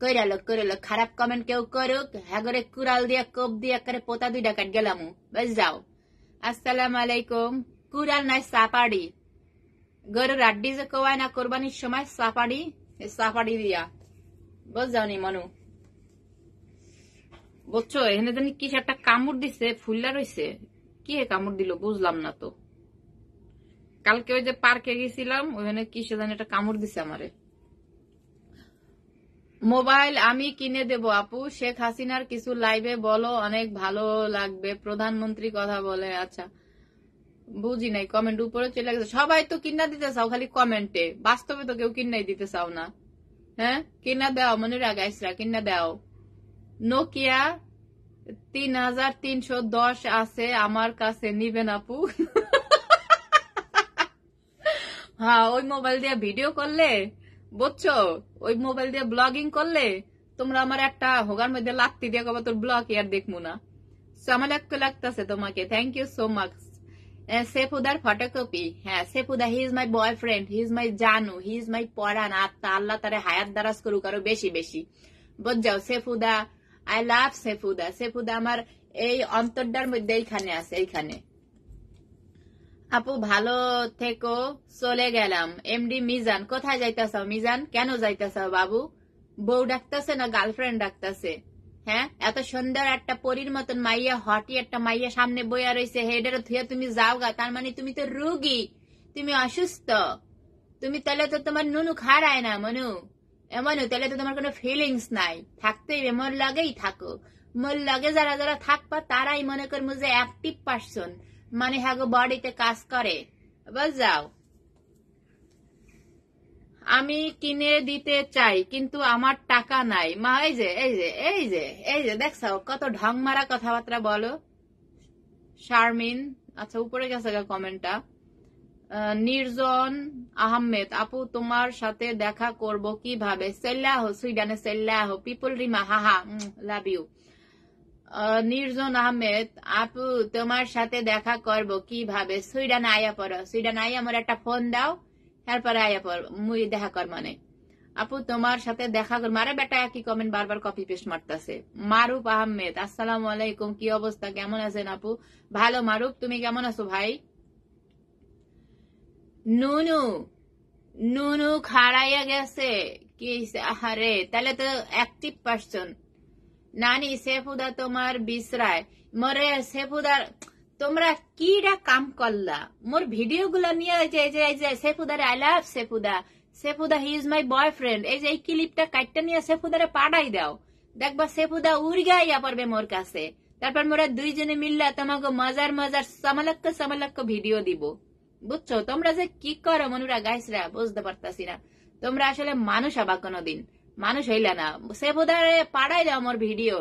কইরালো খারাপ কমেন্ট কেউ করুক, হ্যাগরে কুড়াল দিয়া কোপ দিয়া করে পোতা 2 কাট গেলাম, বুঝ যাও। আসসালাম আলাইকুম। কুড়াল নাই সাপাড়ি, গরুর আড্ডি যে কোয়ায় না কোরবানির সময় সাপাড়ি দিয়া, বুঝ যাও নি মনু, বুঝছো? এখানে জানি কি একটা কামড় দিছে, ফুল্লা রয়েছে, কি কামড় দিল বুঝলাম না তো। কালকে ওই যে পার্কে গেছিলাম, ওখানে কিসে জানি একটা কামড় দিছে আমারে। মোবাইল আমি কিনে দেব আপু, শেখ হাসিনার কিছু লাইভে বলো, অনেক ভালো লাগবে, প্রধানমন্ত্রী কথা বলে। আচ্ছা বুঝি নাই, কমেন্ট উপরে চলে গেছে। সবাই তো কিনা দিতে চাও খালি কমেন্টে, বাস্তবে তো কেউ কিনাই দিতে চাও না। হ্যাঁ কিনা দাও, মনে রাখাইসরা কিনা দাও। নোকিয়া 3310 আছে আমার কাছে, নিবেন আপু? হ্যাঁ ওই মোবাইল দিয়ে ভিডিও করলে, বুঝছো, ওই মোবাইল দিয়ে ব্লগিং করলে তোমরা আমার একটা হোগার মধ্যে লাত্তি দিয়ে কবা তোর ব্লগ আর দেখবো না। সামালাক্য লাগতেছে তোমাকে, থ্যাংক ইউ সো মাচ। সেফুদার ফটোকপি, হ্যাঁ Sefuda he is my boyfriend, he is my জানু, হি ইজ মাই পরান আত্মা, আল্লাহ তারে হায়াত দারাজ করুক আরো বেশি বেশি। বুঝাও সেফুদা, আই লাভ সেফুদা। সেফুদা আমার এই অন্তরটার মধ্যে এইখানে আছে, এইখানে। আপু ভালো থেকো, চলে গেলাম। এমডি মিজান, কোথায় যাইতেছ মিজান? কেন যাইতেছ বাবু? বউ ডাকতেছে না গার্লফ্রেন্ড ডাকতেছে? হ্যাঁ, এত সুন্দর একটা পরীর মতন মাইয়া, হটি একটা মাইয়া সামনে বইয়া রয়েছে, হেডের থুয়ে তুমি যাও গা, তার মানে তুমি তো রোগী, তুমি অসুস্থ। তুমি তাহলে তো তোমার নুনু খাড়ায় না মনু, এমনও তাহলে তো তোমার কোনো ফিলিংস নাই। থাকতেই মোর লাগেই থাকো, মোর লাগে যারা যারা থাকবা তারাই মনে করবো যে অ্যাক্টিভ পার্সন, মানে হাগো বডিতে কাজ করে। বুঝাও, আমি কিনে দিতে চাই কিন্তু আমার টাকা নাই মা। এই যে এই যে এই যে এই যে দেখছো কত ঢং মারা কথাবার্তা বলো শারমিন। আচ্ছা উপরে গেছে কমেন্টটা। নির্জন আহমেদ, আপু তোমার সাথে দেখা করব কিভাবে? সেল্লাহ সুইডানে, সেল্লাহ পিপল রিমা, হাহা লাভ ইউ। নির্জন আহমেদ, আপু তোমার সাথে দেখা করব কিভাবে? সুইডানে আয়া পড়ো, সুইডানে আয়া আমার একটা ফোন দাও, তারপরে আয়া পড় মুই দেখা কর। মানে আপু তোমার সাথে দেখা কর, মারে বেটা একই কমেন্ট বারবার কপি পেস্ট মারতেছে। মারুফ আহমেদ, আসসালামু আলাইকুম, কি অবস্থা, কেমন আছেন আপু? ভালো মারুফ, তুমি কেমন আছো ভাই? নুনু, নুনু খাড়াইয়া গেছে কি? আরে তাহলে তো অ্যাক্টিভ পার্সন। নানি সেফুদা তোমার বিশ্রায় মরে। সেফুদার তোমরা কিটা কাম করলা? মোর ভিডিও গুলা নিয়ে সেফুদারে I love Sefuda, Sefuda he is my boyfriend, এই যে এই ক্লিপটা কাটটা নিয়ে সেফুদারে পাঠাই দাও, দেখবা সেফুদা উড়গাইয়া পড়বে মোর কাছে। তারপর মোরা দুইজনে মিললা তোমাকে মজার মজার সামালাক্য সামালাক্য ভিডিও দিব। বুঝছো তোমরা যে কি করো মনুরা গাইসরা, বুঝতে পারতাছি না। তোমরা আসলে মানুষ আবা কোনোদিন মানুষ হইলা না। সেফুদারে পাঠাই দাও মোর ভিডিও।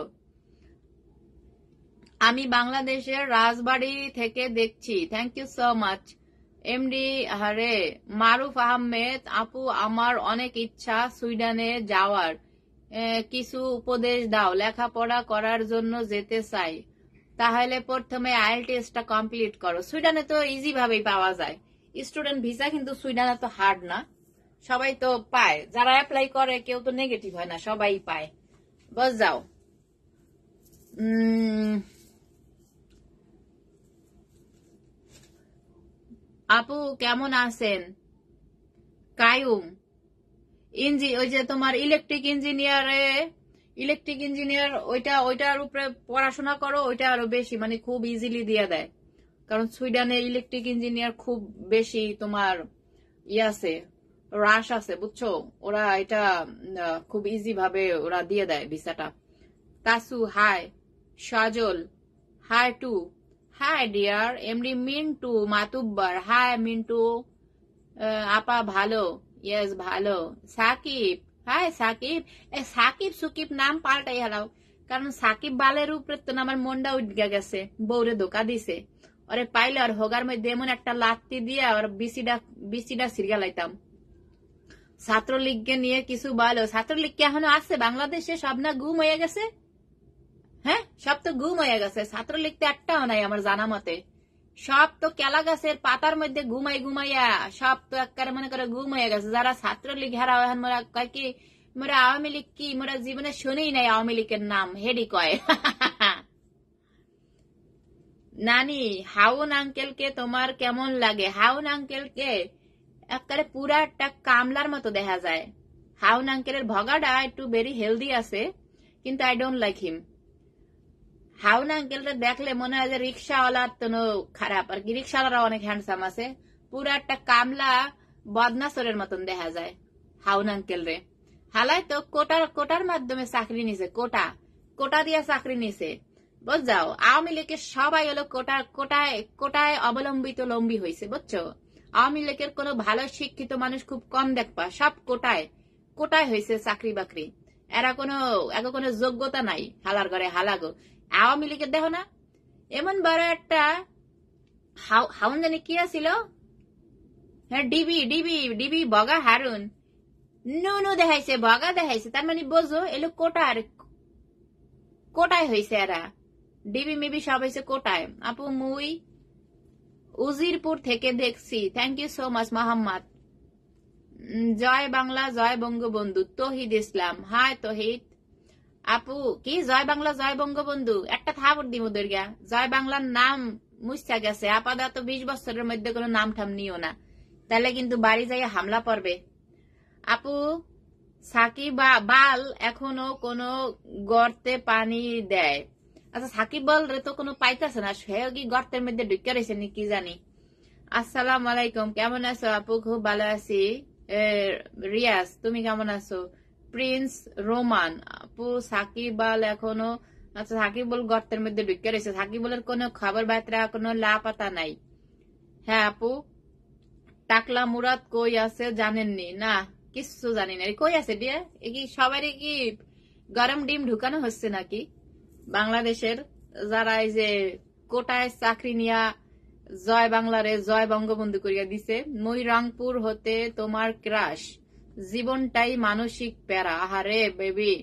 আমি বাংলাদেশের রাজবাড়ি থেকে দেখছি, thank you so much MD. আরে মারুফ আহমেদ, আপু আমার অনেক ইচ্ছা সুইডেনে যাওয়ার, কিছু উপদেশ দাও, লেখাপড়া করার জন্য যেতে চাই। তাহলে প্রথমে আইএলটিএসটা কমপ্লিট করো। সুইডেনে তো ইজি ভাবেই পাওয়া যায় স্টুডেন্ট ভিসা, কিন্তু সুইডেনে তো হার্ড না, সবাই তো পায়, যারা অ্যাপ্লাই করে কেউ তো নেগেটিভ হয় না, সবাই পায়। বস যাও। আপু কেমন আছেন? কায়ুম ওই যে তোমার ইলেকট্রিক ইঞ্জিনিয়ার ওইটার উপরে পড়াশোনা করো, ওইটা আরো বেশি মানে খুব ইজিলি দিয়ে দেয়, কারণ সুইডেনে ইলেকট্রিক ইঞ্জিনিয়ার খুব বেশি তোমার আছে, রাশ আছে, বুঝছো? ওরা এটা খুব ইজি ভাবে ওরা দিয়ে দেয় ভিসাটা। Tasu hi, Sajal hi too, hi dear MD Mintu Matubbar, hi Mintu আপা ভালো, ইয়েস ভালো। সাকিব, হাই সাকিব, সাকিব সুকিব নাম পাল্টাই হালাও, কারণ সাকিব বালের উপরে তো আমার মনটা উঠে গেছে, বউরে ধোকা দিছে। ওরে পাইলে আর হোগার মধ্যে এমন একটা লাত্তি দিয়ে ওর বিসিটা সিরিয়া লাইতাম। ছাত্রলীগকে নিয়ে কিছু বলো। ছাত্রলীগ কি এখনো আছে বাংলাদেশে? সব না গুম হয়ে গেছে? হ্যাঁ সব তো গুম হয়ে গেছে, ছাত্রলীগ তো একটাও নাই আমার জানা মতে। সব তো কেলা গাছের পাতার মধ্যে ঘুমাইয়া সব তো একবারে মনে করে গুম হয়ে গেছে। যারা ছাত্রলীগ হারা এখন মোরা কয় কি, মোরা আওয়ামী লীগ কি, মোরা জীবনে শুনেই নাই আওয়ামী লীগের নাম, হেডি কয়। নানি হাউন আঙ্কেলকে তোমার কেমন লাগে? হাউন আঙ্কেলকে একবারে পুরা একটা কামলার মতো দেখা যায়। হাউন আঙ্কেলের ভগাটা একটু ভেরি হেলদি আছে, কিন্তু আই ডোন্ট লাইক হিম। হাউন আঙ্কেলটা দেখলে মনে হয় যে রিক্সাওয়ালার তো খারাপ, আর কি রিক্সাওয়ালারা অনেক হ্যান্ডসাম আছে, পুরা একটা কামলা বদনাসরের মতন দেখা যায় হাউন আঙ্কেল রে। হালাই তো কোটার মাধ্যমে চাকরি নিছে, কোটা দিয়ে চাকরি নিছে। বুঝাও আওয়ামী লীগের সবাই হলো কোটায় অবলম্বিত লম্বী হয়েছে, বুঝছো? আওয়ামী লীগের কোনো ভালো শিক্ষিত মানুষ খুব কম দেখবা, সব কোটায় হয়েছে চাকরি বাকরি। এরা কোনো যোগ্যতা নাই, হালার ঘরে হালাগো। আওয়ামী লীগের দেখো না এমন বড় একটা হাউন জানি কি আছিল, হ্যাঁ ডিবি বগা হারুন নুনু দেখাইছে, বগা দেখাইছে, তার মানে বোঝো এলো কোটায় হয়েছে এরা। ডিবি মিবি সব হয়েছে কোটায়। আপু মুই উজিরপুর থেকে দেখছি, thank you so much Mohammad. জয় বাংলা জয় বঙ্গবন্ধু। তহিদ ইসলাম, হাই তহিদ। আপু কি জয় বাংলা জয় বঙ্গবন্ধু, একটা থাবর দিম ওদের গা। জয় বাংলার নাম মুছা গেছে আপাতত, 20 বছরের মধ্যে কোনো নাম ঠাম নিও না, তাহলে কিন্তু বাড়ি যাই হামলা পড়বে। আপু সাকিব বাল এখনো কোনো গর্তে পানি দেয়? আচ্ছা সাকিব বল রে তো কোনো পাইতেছে না, সে কি গর্তের মধ্যে ঢুকে রয়েছে নি কি জানি। আসসালাম আলাইকুম, কেমন আছো আপু? খুব ভালো আছি। রিয়াজ তুমি কেমন আছো? প্রিন্স রোমান, আপু সাকিবাল এখনো, আচ্ছা সাকিবুল গর্তের মধ্যে ঢুকে রয়েছে, সাকিবুলের কোনো খবর বার্তা কোনো লাপাতা নাই। হ্যাঁ আপু টাকলা মুরাদ কই আছে জানেননি? না কিচ্ছু জানি না, কই আছে ডিয়া? কি সবারই কি গরম ডিম ঢুকানো হচ্ছে নাকি? বাংলাদেশের যারা এই যে কোটায় চাকরি নিয়া জয় বাংলারে জয় বঙ্গবন্ধু করিয়া দিছে। মই রংপুর হতে তোমার ক্রাশ, জীবনটাই মানসিক প্যারা। আহারে বেবি,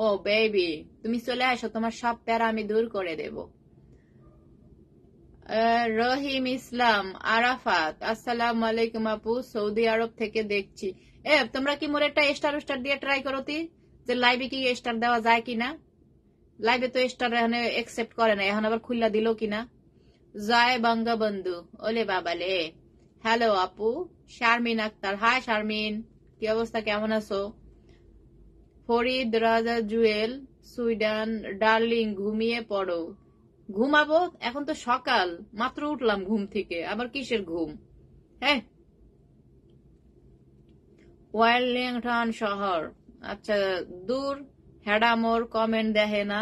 ও বেবি তুমি চলে আসো, তোমার সব প্যারা আমি দূর করে দেব। রহিম ইসলাম আরাফাত, আসসালামু আলাইকুম আপু, সৌদি আরব থেকে দেখছি। তোমরা কি মোর একটা স্টার স্টার দিয়ে ট্রাই করো তি, যে লাইভে কি স্টার দেওয়া যায় কিনা। লাইভে তো স্টার এখানে একসেপ্ট করে না, এখন আবার খুললা দিল কিনা। জয় বঙ্গবন্ধু, ওলে বাবালে। হ্যালো আপু শারমিন আক্তার, হাই শারমিন, কি অবস্থা, কেমন আছো? ফরিদ রাজা জুয়েল, সুইডেন, ডার্লিং ঘুমিয়ে পড়ো। ঘুমাবো, এখন তো সকাল, মাত্র উঠলাম ঘুম থেকে, আবার কিসের ঘুম? হ্যাঁ ওয়েলিংটন শহর, আচ্ছা দূর। হেডা মোর কমেন্ট দেখে না।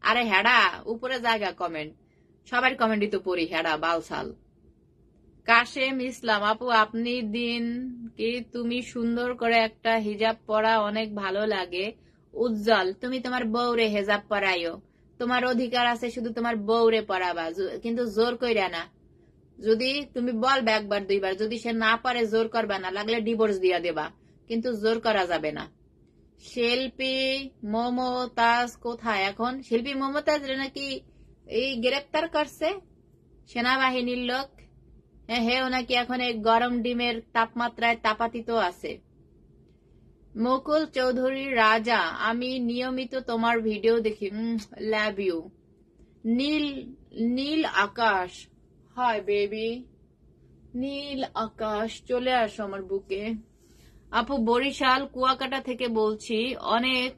আরে হেডা উপরে জায়গা কমেন্ট, সবার কমেন্টই তো পড়ি, হেডা বালসাল। কাশেম ইসলাম, আপু আপনি দিন কি তুমি সুন্দর করে একটা হিজাব পরা অনেক ভালো লাগে। উজ্জ্বল তুমি তোমার বউরে হেজাব পরাইও, তোমার অধিকার আছে শুধু তোমার বউরে পরাবা, কিন্তু জোর কইরা না। যদি তুমি বলবে একবার দুইবার, যদি সে না পারে জোর করবা না, লাগলে ডিভোর্স দিয়া দেবা, কিন্তু জোর করা যাবে না। শিল্পী মমতাজ কোথায় এখন? শিল্পী মমতাজ নাকি এই গ্রেপ্তার করছে সেনাবাহিনীর লোক। হ্যাঁ নাকি এখন এই গরম ডিমের তাপমাত্রায় তাপাতীত আছে। মুকুল চৌধুরী রাজা, আমি নিয়মিত তোমার ভিডিও দেখি, লাভ ইউ। নীল নীল আকাশ, হাই বেবি, নীল আকাশ চলে আসো আমার বুকে। আপু বরিশাল কুয়াকাটা থেকে বলছি, অনেক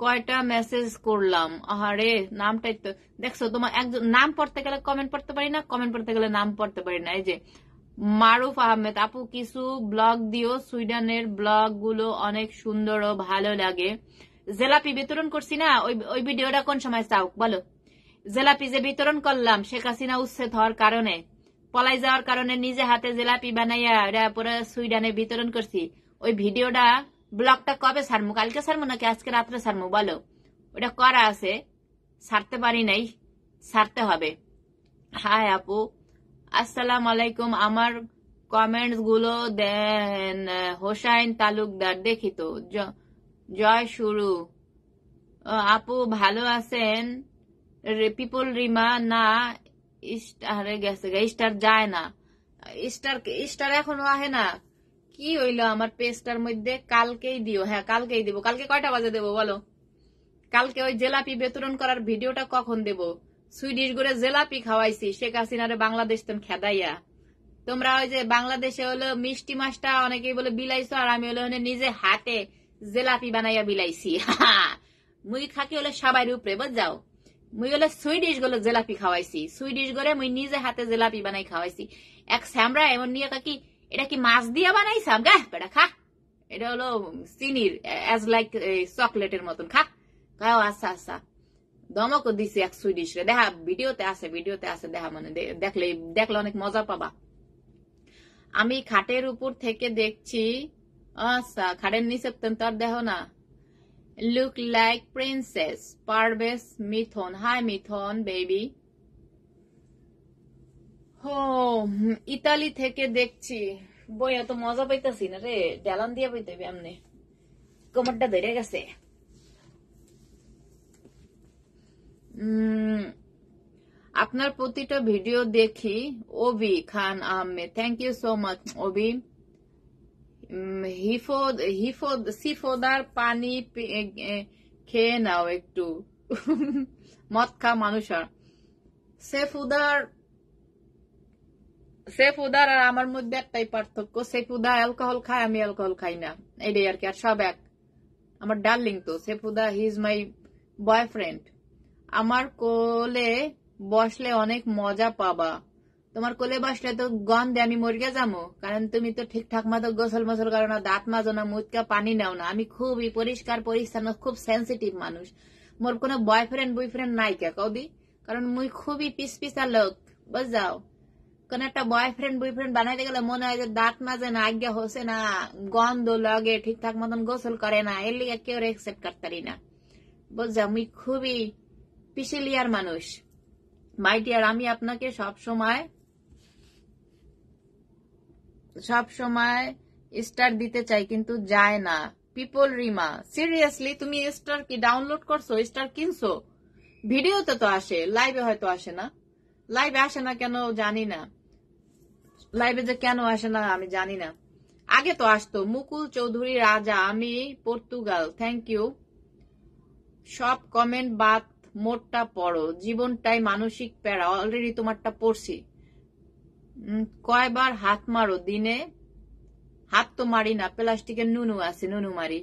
কয়টা মেসেজ করলাম। আহারে নামটাই তো দেখছো, তোমার একজন নাম পড়তে গেলে কমেন্ট পড়তে পারি না, কমেন্ট পড়তে গেলে নাম পড়তে পারি না। এই যে মারুফ আহমেদ, আপু কিছু ব্লগ দিও, সুইডেনের ব্লগ গুলো অনেক সুন্দর ও ভালো লাগে। জেলাপি বিতরণ করছি না, ওই ভিডিওটা কোন সময় চাও বলো? জেলাপি যে বিতরণ করলাম শেখ হাসিনা উচ্ছেদ হওয়ার কারণে, পলাই যাওয়ার কারণে নিজে হাতে জেলাপি বানাইয়া পুরো সুইডেনে বিতরণ করছি, ওই ভিডিওটা ব্লগটা কবে ছাড়মু? কালকে ছাড়মু নাকি আজকে রাত্রে ছাড়মু বলো? ওটা করা আছে, ছাড়তে পারি নাই, ছাড়তে হবে। হাই আপু আসসালাম আলাইকুম, আমার কমেন্টস গুলো দেন। হোসাইন তালুকদার, দেখি তো। জয় শুরু, আপু ভালো আছেন? পিপল রিমা, না স্টারে গেছে, স্টার যায় না, স্টার এখনো আহে না। কি হইলো আমার পেজটার মধ্যে? কালকেই দিও। হ্যাঁ কালকেই দিব। কালকে কয়টা বাজে দেবো বলো? কালকে ওই জেলাপি বিতরণ করার ভিডিওটা কখন দেব? সুইডিশ করে জেলাপি খাওয়াইছি শেখ হাসিনারে বাংলাদেশ তেন খেদাইয়া। তোমরা ওই যে বাংলাদেশে হলো মিষ্টি মাছটা অনেকেই বলে বিলাইছো, আর আমি হলো নিজে হাতে জেলাপি বানাইয়া বিলাইছি। মুই খাকি হলে সবাই উপরে বুঝাও। মুই হলে সুইডিশ গুলো জেলাপি খাওয়াইছি, সুইডিশ করে মুই নিজে হাতে জেলাপি বানাই খাওয়াইছি। এক স্যামরা এমন নিয়ে কাকি, এটা কি মাছ দিয়ে বানাইছাম? গা বেটা খা, এটা হলো চিনির এজ লাইক চকলেটের মতন, খা। আচ্ছা আচ্ছা, দমকও দিছি এক সুইডিশ রে, দেখা ভিডিওতে আছে, দেখা, মানে দেখলে অনেক মজা পাবা। আমি খাটের উপর থেকে দেখছি। আচ্ছা খাটের নিচে তো আর দেখো না। লুক লাইক প্রিন্সেস পারভেজ মিথুন, হাই মিথুন বেবি। হো ইতালি থেকে দেখছি। বই এত মজা পাইতাছি না রে, ডালান দিয়ে পাইতে এমনি কোমরটা ধরে গেছে। আপনার প্রতিটা ভিডিও দেখি। Obi Khan Ahmed, thank you so much Obi. সিফোদার পানি খেয়ে নাও একটু। মদ খা মানুষ। আর সেফুদার আর আমার মধ্যে একটাই পার্থক্য, সেফুদা অ্যালকোহল খায়, আমি অ্যালকোহল খাই না, এটাই আর কি। আর সব এক, আমার ডার্লিং তো Sefuda, he is my boyfriend. আমার কোলে বসলে অনেক মজা পাবা। তোমার কোলে বসলে তো গন্ধে আমি মরিয়া যাবো, কারণ তুমি তো ঠিকঠাক মতো গোসল মোসল করো না, দাঁত মাজো না, মুচকা পানি নাও না। আমি খুবই পরিষ্কার পরিচ্ছন্ন, খুব সেন্সিটিভ মানুষ। মোর কোনো বয়ফ্রেন্ড নাই কে কৌদি, কারণ মুই খুবই পিসপিসা লোক, বুঝাও। কোন একটা বয়ফ্রেন্ড বানাইতে গেলে মনে হয় যে দাঁত মাজে না, আজ্ঞা হসে না, গন্ধ লাগে, ঠিকঠাক মতন গোসল করে না, এর লিগে কেউ একসেপ্ট করতারি না, বুঝা। মুই খুবই পিসিলিয়ার মানুষ। মাই ডিয়ার, আমি আপনাকে সব সময় স্টার দিতে চাই, কিন্তু যায় না। পিপল রিমা, সিরিয়াসলি তুমি স্টার কি ডাউনলোড করছো, স্টার কিনছো? ভিডিওতে তো আসে, লাইভে হয়তো আসে না। লাইভে আসে না কেন জানি না, লাইভে যে কেন আসে না আমি জানি না। আগে তো আসতো। মুকুল চৌধুরী রাজা, আমি পর্তুগাল, থ্যাংক ইউ। সব কমেন্ট বাদ, মোটটা পড়ো, জীবনটাই মানসিক প্যারা, অলরেডি তোমারটা পড়ছি। কয়বার হাত মারো দিনে? হাত তো মারি না, প্লাস্টিকের নুনু আছে, নুনু মারি।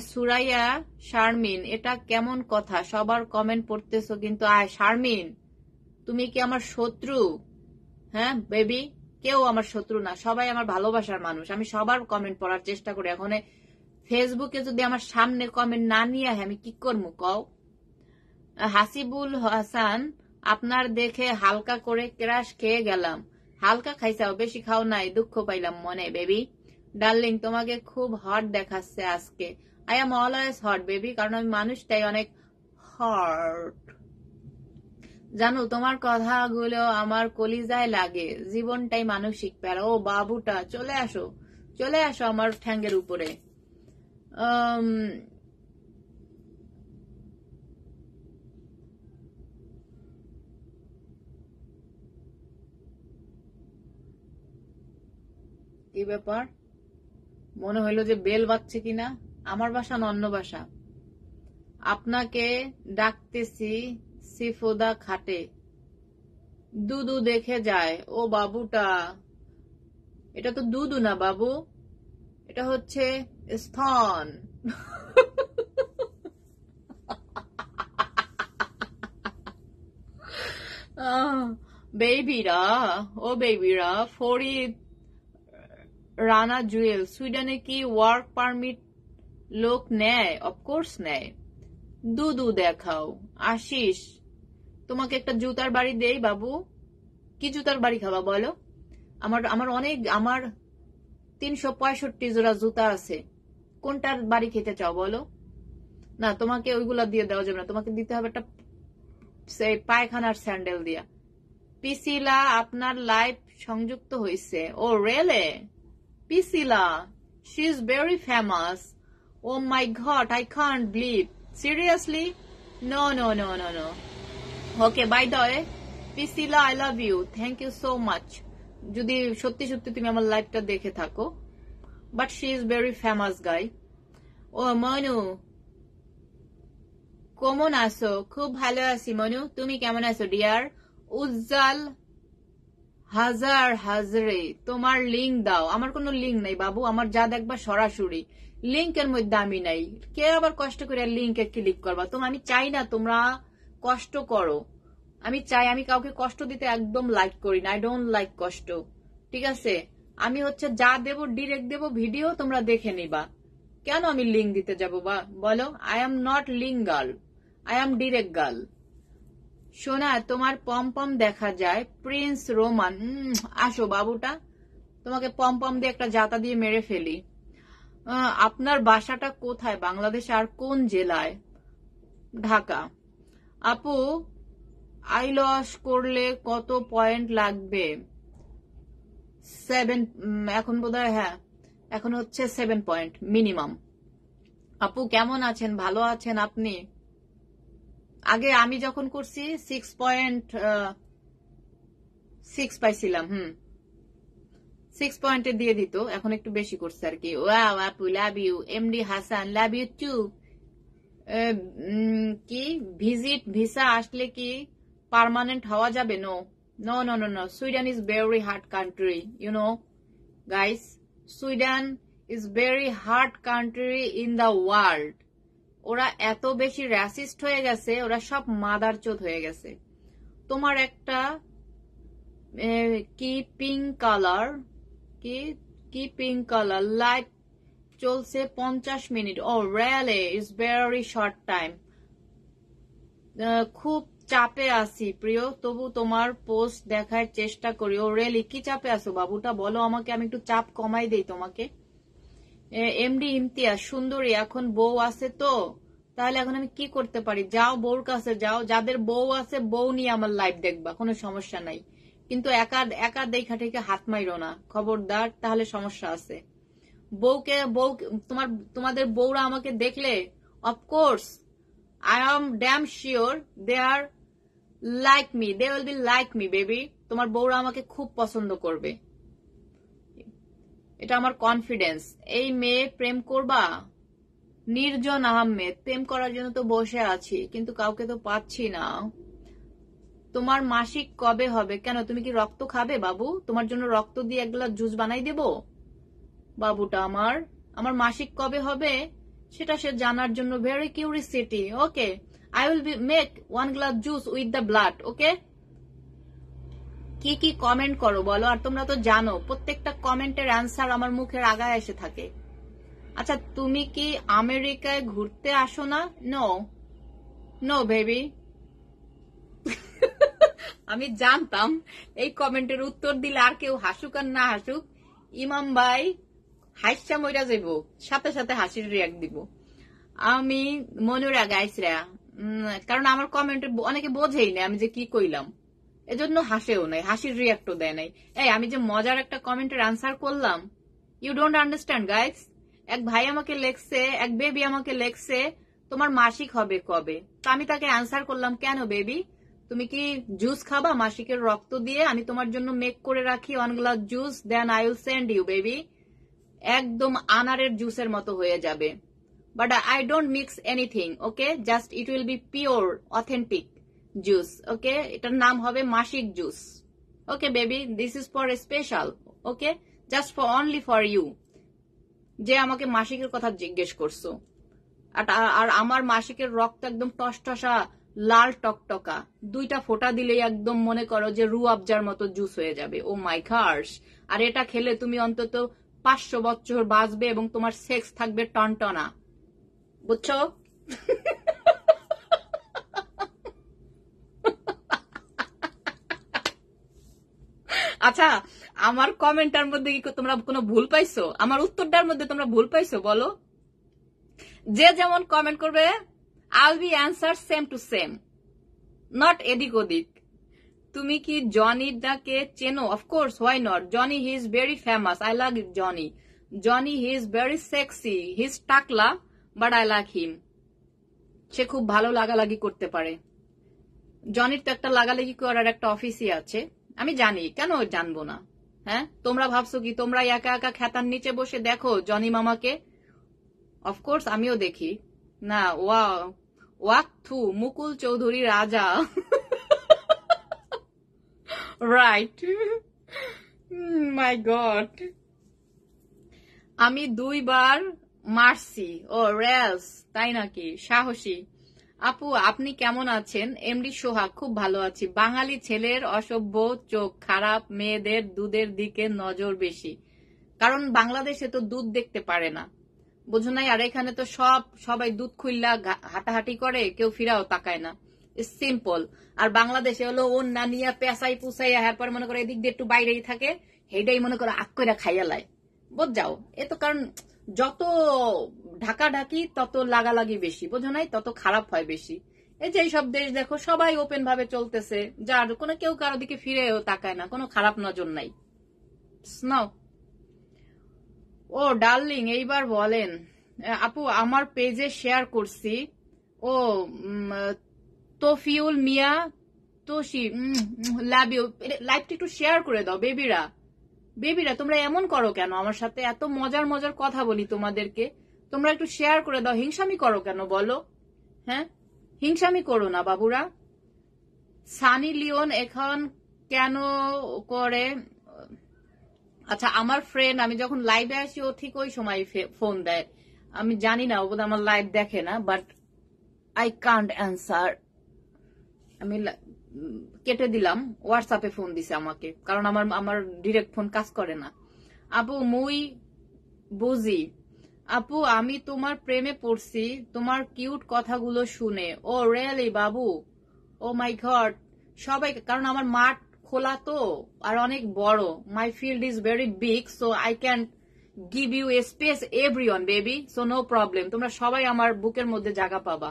সুরাইয়া শারমিন, এটা কেমন কথা, সবার কমেন্ট পড়তেছো কিন্তু শারমিন তুমি কি আমার শত্রু? হ্যাঁ বেবি, কেউ আমার শত্রু না, সবাই আমার ভালোবাসার মানুষ। আমি সবার কমেন্ট পড়ার চেষ্টা করি। এখন ফেসবুকে যদি আমার সামনে কমেন্ট না নিয়ে আমি কি করবো কও? হাসিবুল হাসান, আপনার দেখে হালকা করে ক্রাশ খেয়ে গেলাম। হালকা খাইছাও, বেশি খাও নাই, দুঃখ পাইলাম মনে। বেবি ডার্লিং, তোমাকে খুব হট দেখাচ্ছে আজকে। I am always hot baby, কারণ আমি মানুষটাই অনেক হট। জানো, তোমার কথাগুলো আমার কলিজায় লাগে। জীবনটাই মানসিক প্যারা। ও বাবুটা, চলে আসো আমার ঠ্যাঙ্গের উপরে। কি ব্যাপার, মনে হইলো যে বেল বাজছে কিনা। আমার বাসা না অন্য বাসা। আপনাকে ডাকতেছি সিফোদা খাটে, দুদু দেখে যায়। ও বাবুটা, এটা তো দুদু না বাবু, এটা হচ্ছে স্তন। বেবিরা, ও বেবিরা। ফরিদ রানা জুয়েল, সুইডেনে কি ওয়ার্ক পারমিট লোক নেয়? অফকোর্স নেয়। দুদু দেখাও। আশিস, তোমাকে একটা জুতার বাড়ি দেই বাবু। কি জুতার বাড়ি খাবা বলো? আমার 365 জোড়া জুতা আছে, কোনটার বাড়ি খেতে চাও বলো? না, তোমাকে ওইগুলা দিয়ে দেওয়া যাবে না, তোমাকে দিতে হবে একটা পায়খানার স্যান্ডেল দিয়া। পিসিলা আপনার লাইভ সংযুক্ত হয়েছে। Oh really? Pisila, she is very famous. Oh my god, I can't believe. Seriously? No no no no no. Okay, by the way Pisila, I love you, thank you so much. যদি সত্যি সত্যি তুমি আমার লাইভটা দেখে থাকো, but she is very famous guy. ও মনু, কেমন আছো? খুব ভালো আছি মনু, তুমি কেমন আছো ডিয়ার? উজ্জ্বল হাজারে, তোমার লিঙ্ক দাও। আমার কোনো লিঙ্ক নাই বাবু, আমার যা দেখবা সরাসরি, লিঙ্কের মধ্যে আমি নাই। কে আবার কষ্ট করে লিঙ্কে ক্লিক করবা? আমি চাই না তোমরা কষ্ট করো। আমি চাই, আমি কাউকে কষ্ট দিতে একদম লাইক করি না। আই ডোন্ট লাইক কষ্ট, ঠিক আছে? আমি হচ্ছে যা দেব ডিরেক্ট দেব, ভিডিও তোমরা দেখে নিবা। কেন আমি লিঙ্ক দিতে যাবো বা বলো? I am not link girl, I am direct girl. সোনা, তোমার পম পম দেখা যায়। প্রিন্স রোমান, আসো বাবুটা, তোমাকে পম পম দিয়ে একটা জাতা দিয়ে মেরে ফেলি। আপনার বাসাটা কোথায় বাংলাদেশে, আর কোন জেলায়? ঢাকা। আপু, আইলস করলে কত পয়েন্ট লাগবে? 7, এখন বোধহয়, হ্যাঁ এখন হচ্ছে 7 পয়েন্ট মিনিমাম। আপু কেমন আছেন? ভালো আছেন আপনি? আগে আমি যখন করছি 6.6 পাইছিলাম। 6 পয়েন্টে দিয়ে দিত, এখন একটু বেশি করছে আর কি। ওয়াও আপু love you. MD Hasan love you too. কি ভিজিট ভিসা আসলে কি পার্মানেন্ট হওয়া যাবে? No no no no no. Sweden is very hard country, you know guys. Sweden is very hard country in the world. ওরা এত বেশি র্যাসিস্ট হয়ে গেছে, ওরা সব মাদারচোদ হয়ে গেছে। তোমার একটা কি পিঙ্ক কালার, কি পিঙ্ক কালার লাইট চলছে 50 মিনিট। Oh really is very short time. খুব চাপে আছি প্রিয়, তবু তোমার পোস্ট দেখার চেষ্টা করি। ও রিয়েলি কি চাপে আছো বাবুটা বলো আমাকে, আমি একটু চাপ কমাই দেই তোমাকে। এমডি ইমতিয়াজ সুন্দরী, এখন বউ আছে তো, তাহলে এখন আমি কি করতে পারি? যাও বউর কাছে যাও, যাদের বউ আছে বউ নিয়ে আমার লাইভ দেখবা, কোনো সমস্যা নাই, কিন্তু একা একা দেখা থেকে হাত মাইরো না, খবরদার, তাহলে সমস্যা আছে। তোমাদের বউরা আমাকে দেখলে of course I am damn sure they are like me, they will be like me baby. তোমার বউরা আমাকে খুব পছন্দ করবে, এটা আমার কনফিডেন্স। এই মেয়ে প্রেম করবা? নির্জন আহমেদ, প্রেম করার জন্য তো বসে আছি, কিন্তু কাউকে তো পাচ্ছি না। তোমার মাসিক কবে হবে? কেন তুমি কি রক্ত খাবে বাবু? তোমার জন্য রক্ত দিয়ে এক গ্লাস জুস বানাই দেব বাবুটা আমার মাসিক কবে হবে সেটা সে জানার জন্য very curiosity. Okay, I will make 1 glass juice with the blood. Okay, কি কমেন্ট করো বলো, আর তোমরা তো জানো প্রত্যেকটা কমেন্টের অ্যান্সার আমার মুখের আগায় এসে থাকে। আচ্ছা, তুমি কি আমেরিকায় ঘুরতে আসো না? No no baby. আমি জানতাম এই কমেন্টের উত্তর দিলে আর কেউ হাসুক আর না হাসুক, ইমাম ভাই হাসা মইরা যাইব, সাথে সাথে হাসির রিয়াক্ট দিব। আমি মনুরা গাইসরা, কারণ আমার কমেন্টে অনেকে বোঝেই না আমি যে কি কইলাম, এজন্য হাসেও নাই, হাসির রিয়াক্টও দেয় নাই। এই আমি যে মজার একটা কমেন্টের আনসার করলাম, ইউ ডোন্ট আন্ডারস্ট্যান্ড গাইস। এক ভাই আমাকে লেখছে, এক বেবি আমাকে লেখছে তোমার মাসিক হবে কবে, তো আমি তাকে আনসার করলাম, কেন বেবি তুমি কি জুস খাবা মাসিকের রক্ত দিয়ে? আমি তোমার জন্য মেক করে রাখি 1 glass juice, then I will send you baby. একদম আনারের জুসের মতো হয়ে যাবে, but I don't mix anything. Okay, just it will be pure authentic juice. Okay, এটার নাম হবে মাসিক juice. Okay baby, this is for special. Okay, just for only for you, যে আমাকে মাসিকের কথা জিজ্ঞেস করছো। আর আমার মাসিকের রক্ত একদম টসটসা লাল টকটকা, 2টা ফোঁটা দিলেই একদম মনে করো যে রু আফজার মতো জুস হয়ে যাবে। ও মাই গডস! আর এটা খেলে তুমি অন্তত 500 বছর বাঁচবে এবং তোমার সেক্স থাকবে টনটনা, বুঝছো? আচ্ছা, আমার কমেন্টার মধ্যে কি তোমরা কোনো ভুল পাইছো? আমার উত্তরটার মধ্যে তোমরা ভুল পাইছো বলো? যে যেমন কমেন্ট করবে I will be answer same to same, not এদিক ওদিক। তুমি কি জনি দাকে চেনো? Of course, why not. Johnny he is very famous, I like Johnny. Johnny he is very sexy, he is টাকলা, বাট আই লাইক হিম। সে খুব ভালো লাগালাগি করতে পারে। জনির তো একটা লাগালাগি করার একটা অফিসই আছে, আমি জানি, কেন জানবো না? হ্যাঁ, তোমরা ভাবছো কি তোমরা একা একা খেতার নিচে বসে দেখো জনি মামাকে? অফকোর্স আমিও দেখি না। ওয়াক থু মুকুল চৌধুরী রাজা, রাইট? মাই গড, আমি 2 বার মারছি। ও রেলস, তাই নাকি? সাহসী আপু, আপনি কেমন আছেন? এমডি সোহাগ, খুব ভালো আছি। বাঙালি ছেলের অসভ্য, চোখ খারাপ, মেয়েদের দুধের দিকে নজর বেশি, কারণ বাংলাদেশে তো দুধ দেখতে পারে না, বুঝো নাই? আর এখানে তো সবাই দুধ খুললা হাঁটাহাঁটি করে, কেউ ফিরাও তাকায় না, সিম্পল। আর বাংলাদেশে হলো অন্যা নিয়ে পেঁচাই পুষাইয়া, এরপর মনে করে এদিক দিয়ে একটু বাইরেই থাকে, সেইটাই মনে করে আক করে খাইয়া লাই, বুঝ যাও। এ তো কারণ যত ঢাকাঢাকি তত লাগালাগি বেশি, বুঝো নাই? তত খারাপ হয় বেশি। এই যে সব দেশ দেখো সবাই ওপেন ভাবে চলতেছে, যার কোনো কেউ কারো দিকে ফিরেও তাকায় না, কোনো খারাপ নজর নাই। নাও। ও ডার্লিং, এইবার বলেন। আপু, আমার পেজে শেয়ার করছি। ও তোফিউল মিয়া তোশি, লাভ ইউ। লাইভটা একটু শেয়ার করে দাও বেবিরা। বেবিরা তোমরা এমন করো কেন আমার সাথে? এত মজার মজার কথা বলি তোমাদেরকে, তোমরা একটু শেয়ার করে দাও। হিংসামি করো কেন বলো? হ্যাঁ, হিংসামি করো না বাবুরা। সানি লিওন এখন কেন করে? আচ্ছা, আমার ফ্রেন্ড আমি যখন লাইভে আসি ও ঠিক ওই সময় ফোন দেয়। আমি জানি না, ও বোধ আমার লাইভ দেখে না, বাট আই কান্ট অ্যান্সার। আমি কেটে দিলাম। হোয়াটসঅ্যাপে ফোন দিছে আমাকে, কারণ আমার ডিরেক্ট ফোন কাজ করে না। আপু মুই বুঝি। আপু আমি তোমার প্রেমে পড়ছি তোমার কিউট কথাগুলো শুনে। ও রিয়েলি বাবু? Oh my God. সবাই, কারণ আমার মাঠ খোলা তো আর অনেক বড়। My field is very big, so I can give you a space everyone baby, so no problem. তোমরা সবাই আমার বুকের মধ্যে জায়গা পাবা।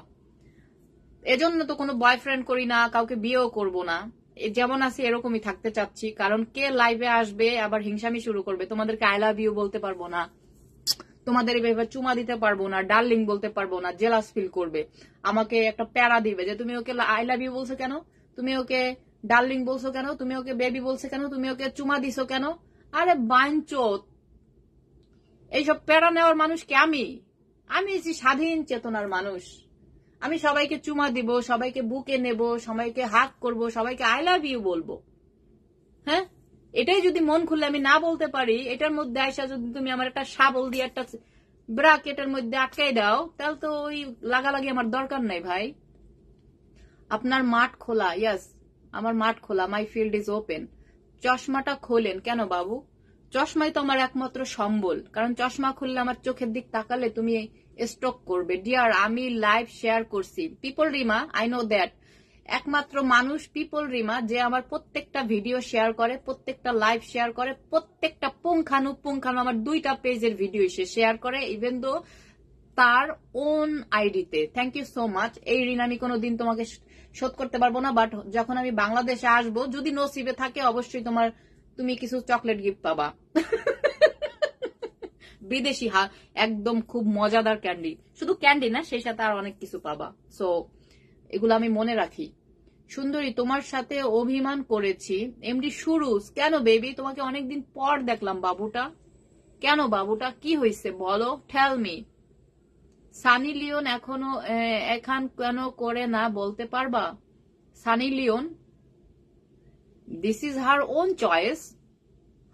এজন্য তো কোনো বয়ফ্রেন্ড করি না, কাউকে বিয়েও করব না। যেমন আছে এরকমই থাকতে চাচ্ছি। কারণ কে লাইভে আসবে আবার হিংসামি শুরু করবে? তোমাদেরকে আই লাভ ইউ বলতে পারবো না, তোমাদের এভাবে চুমা দিতে পারবো না, ডার্লিং বলতে পারবো না, জেলাস ফিল করবে। আমাকে একটা প্যারা দিবে যে তুমি ওকে আই লাভ ইউ বলছো কেন, তুমি ওকে ডার্লিং বলছো কেন, তুমি ওকে বেবি বলছো কেন, তুমি ওকে চুমা দিছো কেন? আরে বাইনচোদ, এইসব প্যারা নেওয়ার মানুষ কি আমি? আমি স্বাধীন চেতনার মানুষ। আমি সবাইকে চুমা দিব, সবাইকে বুকে নেব, সবাইকে হাগ করব, সবাইকে আই লাভ ইউ বলবো। হ্যাঁ, এটাই যদি মন খুলে আমি না বলতে পারি, এটার মধ্যে আইসা যদি তুমি আমার একটা শাবল দিয়ে একটা ব্রাকেটের মধ্যে আটকাই দাও, তাহলে তো ওই লাগালাগি আমার দরকার নাই ভাই। আপনার মাঠ খোলা? ইয়াস, আমার মাঠ খোলা। মাই ফিল্ড ইজ ওপেন। চশমাটা খোলেন কেন বাবু? চশমাই তো আমার একমাত্র সম্বল, কারণ চশমা খুললে আমার চোখের দিক তাকালে তুমি স্ট্রোক করবে। ডিয়ার, আমি লাইভ শেয়ার করছি। People Rima, I know that. একমাত্র মানুষ পিপল রিমা যে আমার প্রত্যেকটা ভিডিও শেয়ার করে, প্রত্যেকটা লাইভ শেয়ার করে, প্রত্যেকটা পুঙ্খানু আমার 2টা পেজের ভিডিও সে শেয়ার করে, ইভেন দো তার ওন আইডিতে। Thank you so much. এই ঋণ আমি কোনোদিন তোমাকে শোধ করতে পারবো না, বাট যখন আমি বাংলাদেশে আসবো, যদি নসিবে থাকে, অবশ্যই তুমি কিছু চকলেট গিফট পাবা। বিদেশি একদম খুব মজাদার ক্যান্ডি, শুধু ক্যান্ডি না, সেই সাথে আর অনেক কিছু পাবা। সো এগুলো আমি মনে রাখি। সুন্দরী, তোমার সাথে অভিমান করেছি। এমডি সুরুজ, কেন বেবি? তোমাকে অনেকদিন পর দেখলাম বাবুটা। কেন বাবুটা, কি হয়েছে বলো? Tell me. সানি লিওন এখন কেন করে না বলতে পারবা? Sunny Leone, this is her own choice,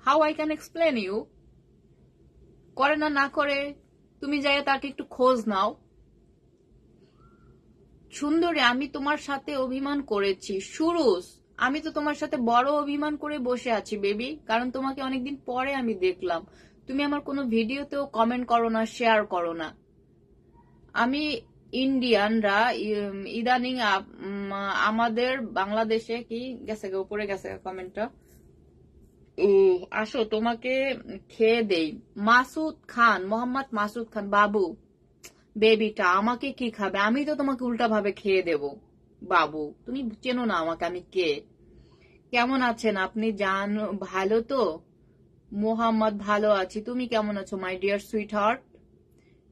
how I can explain you. করে না করে তুমি যাই তাকে একটু খোঁজ নাও। সুন্দরী, আমি তোমার সাথে অভিমান করেছি। সুরুজ, আমি তো তোমার সাথে বড় অভিমান করে বসে আছি বেবি, কারণ তোমাকে অনেকদিন পরে আমি দেখলাম। তুমি আমার কোনো ভিডিওতেও কমেন্ট করো না, শেয়ার করো না। আমি ইন্ডিয়ানরা ইদানিং আমাদের বাংলাদেশে কি গেছে, উপরে গেছে কমেন্টটা। আসো তোমাকে খেয়ে দেই। মাসুদ খান, মোহাম্মদ মাসুদ খান, বাবু বেবিটা আমাকে কি খাবে? আমি তো তোমাকে উল্টা ভাবে খেয়ে দেব বাবু। তুমি চেনো না আমাকে, আমি কে। কেমন আছেন আপনি? জানো ভালো তো? মোহাম্মদ, ভালো আছি, তুমি কেমন আছো my dear sweetheart?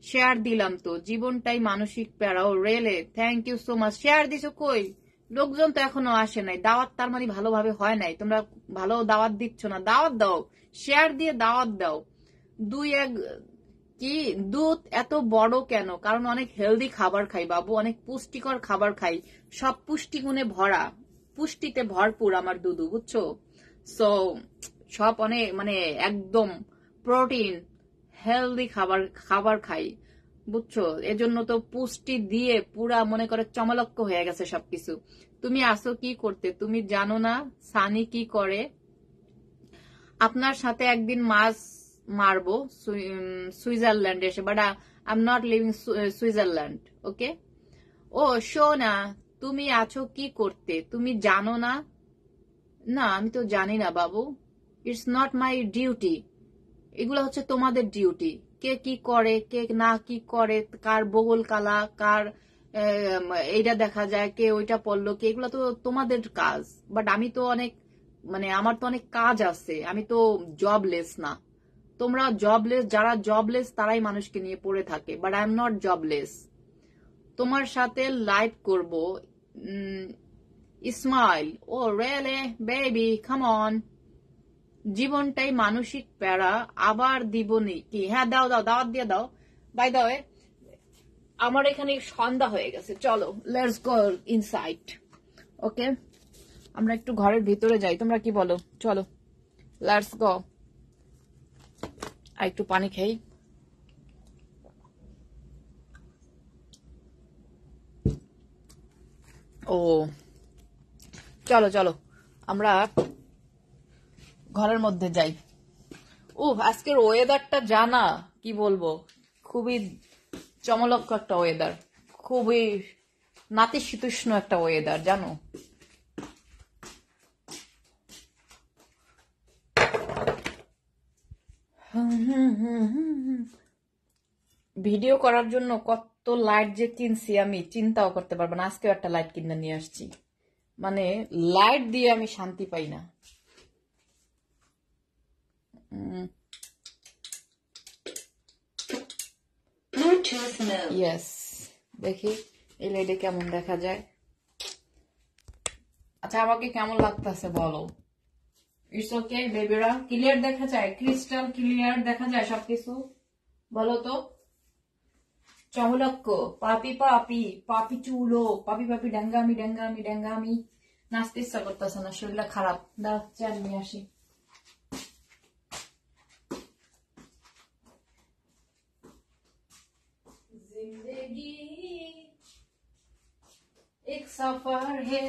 Share দিলাম তো, জীবনটাই মানসিক প্যারা। ও রেলে, thank you so much. Share দিছো কই? লোকজন তো এখনো আসে নাই। দাওয়াত তার মানে ভালোভাবে হয় নাই। তোমরা ভালো দাওয়াত দিচ্ছ না, দাওয়াত দাও, শেয়ার দিয়ে দাওয়াত দাও। কি দুধ এত বড় কেন? কারণ অনেক হেলদি খাবার খাই বাবু, অনেক পুষ্টিকর খাবার খাই, সব পুষ্টিগুণে ভরা, পুষ্টিতে ভরপুর আমার দুধু, বুঝছো? সো সব অনেক মানে একদম প্রোটিন হেলদি খাবার খাই, বুঝছো? এজন্য তো পুষ্টি দিয়ে পুরা মনে করে চমলক্ক হয়ে গেছে সবকিছু। তুমি আসো কি করতে? তুমি জানো না সানি কি করে? আপনার সাথে একদিন মাছ মারবো সুইজারল্যান্ডে এসে, but I am not living Switzerland, okay? ও সোনা, তুমি আছো কি করতে? তুমি জানো না? না, আমি তো জানি না বাবু। It's not my duty. এগুলো হচ্ছে তোমাদের ডিউটি। কে কি করে, কে না কি করে, কার বগল কালা, কার এইটা দেখা যায়, কে ওইটা পড়লো, কে, এগুলো তো তোমাদের কাজ। বাট আমি তো অনেক আমার তো অনেক কাজ আছে, আমি তো জবলেস না। তোমরা জবলেস, যারা জবলেস তারাই মানুষকে নিয়ে পড়ে থাকে, but I am not jobless. তোমার সাথে লাইভ করব smile oh really baby come on জীবনটাই মানসিক প্যারা আবার দিবনি কি হ্যাঁ দাও দাও দাওয়াত দিয়ে দাও বাই দ্য ওয়ে আমার এখানে সন্ধ্যা হয়ে গেছে চলো লেটস গো ইনসাইড ওকে আমরা একটু ঘরের ভিতরে যাই তোমরা কি বলো চলো লেটস গো আর একটু পানি খাই ও চলো চলো আমরা ঘরের মধ্যে যাই আজকের ওয়েদারটা জানা কি বলবো খুবই চমলক্ষ একটা ওয়েদার খুবই নাতিশীতোষ্ণ একটা ওয়েদার জানো ভিডিও করার জন্য কত লাইট যে কিনছি আমি চিন্তাও করতে পারবো না আজকেও একটা লাইট কিনে নিয়ে আসছি মানে লাইট দিয়ে আমি শান্তি পাই না ইয়েস দেখি এই লাইটে কেমন দেখা যায় আচ্ছা আমাকে কেমন লাগতেছে বলো ইটস ওকে বেবিরা ক্লিয়ার দেখা যায় ক্রিস্টাল ক্লিয়ার দেখা যায় সবকিছু বলো তো চমলক্ষ পাপি পাপি পাপি চুলো পাপি পাপি ড্যাঙ্গামি ড্যাঙ্গামি ড্যাঙ্গামি নাচতে ইচ্ছা করতেছে না শরীরটা খারাপ দাও চেয়ার নিয়ে আসি जिंदगी एक सफर है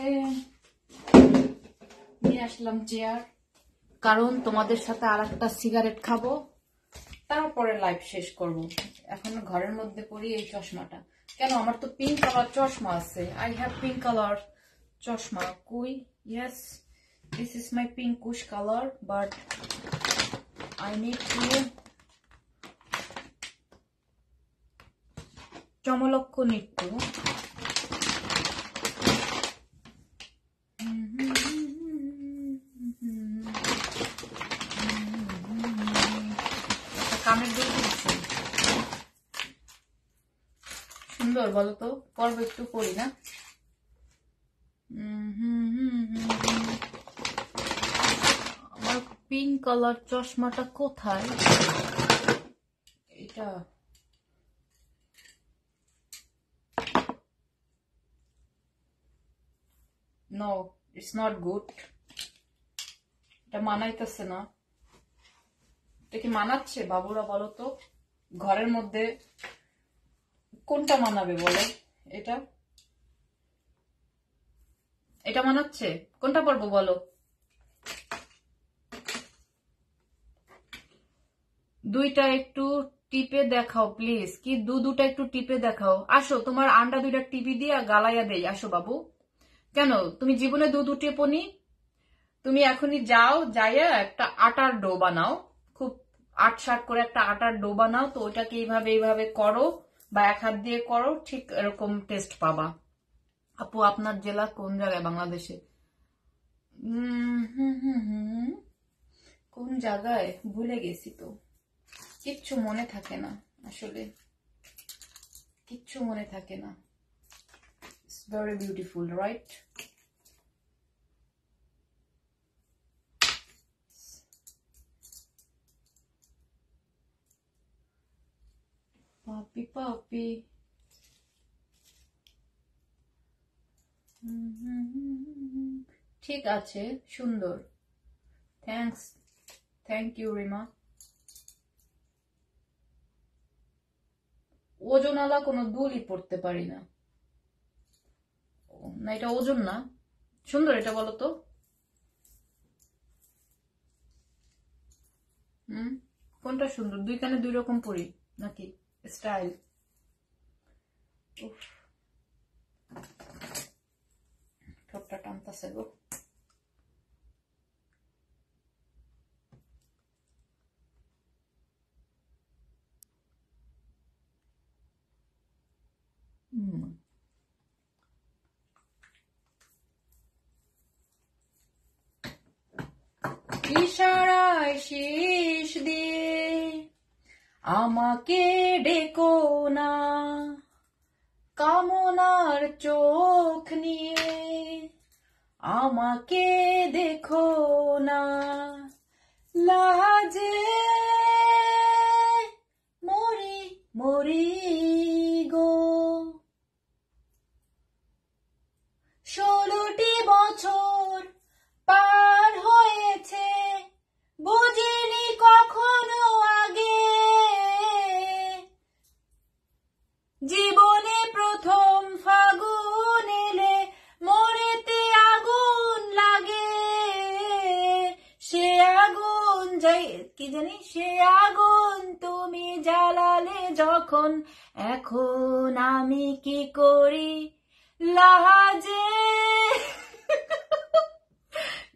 নিয়ে আসলাম চেয়ার কারণ তোমাদের সাথে আরেকটা সিগারেট খাবো তারপরে লাইভ শেষ করব এখন ঘরের মধ্যে পরি এই চশমাটা কেন আমার তো পিঙ্ক কালার চশমা আছে আই হ্যাভ পিঙ্ক কালার চশমা কই yes this is my pinkish colour but I need to চমলক্ষ নৃত্য কানের দুল দিচ্ছি সুন্দর বলো তো পর্ব একটু করি না আমার পিঙ্ক কালার চশমাটা কোথায় এটা নো ইটস নট গুড এটা মানাইতেছে না এটা কি মানাচ্ছে বাবুরা বলো তো ঘরের মধ্যে কোনটা মানাবে বলো এটা এটা মানাচ্ছে কোনটা পরবো বলো দুইটা একটু টিপে দেখাও প্লিজ কি দুটা একটু টিপে দেখাও আসো তোমার আন্ডা দুইটা টিপি দিয়া গালাইয়া দেই আসো বাবু কেন তুমি জীবনে দুধ টেপনি তুমি এখনই যাও যাইয়া একটা আটার ডো বানাও খুব আটসাট করে একটা আটার ডো বানাও তো ওইটাকে এইভাবে করো বা এক হাত দিয়ে করো ঠিক এরকম টেস্ট পাবা আপু আপনার জেলা কোন জায়গায় বাংলাদেশে কোন জায়গায় ভুলে গেছি তো কিচ্ছু মনে থাকে না আসলে কিচ্ছু মনে থাকে না It's very beautiful, right? Papi, papi. ঠিক আছে সুন্দর থ্যাঙ্কস থ্যাংক ইউ রিমা ওজনওয়ালা কোনো দুলই পড়তে পারি না না এটা ওজন না সুন্দর এটা বলো তো কোনটা সুন্দর দুই কানে দুই রকম পরি নাকি স্টাইল ঠোঁটটা টানতেছে গো ইশারায় শীষ দিয়ে আমাকে ডেকো না কামনার চোখ নিয়ে আমাকে দেখো না, লাজে মরি মরি গো। 16টি বছর পার হয়েছে, বুঝিনি কখনো আগে, জীবনে প্রথম ফাগুন এলে মনেতে আগুন লাগে, সে আগুন কি জানি, সে আগুন তুমি জ্বালালে যখন, এখন আমি কি করি লাজে।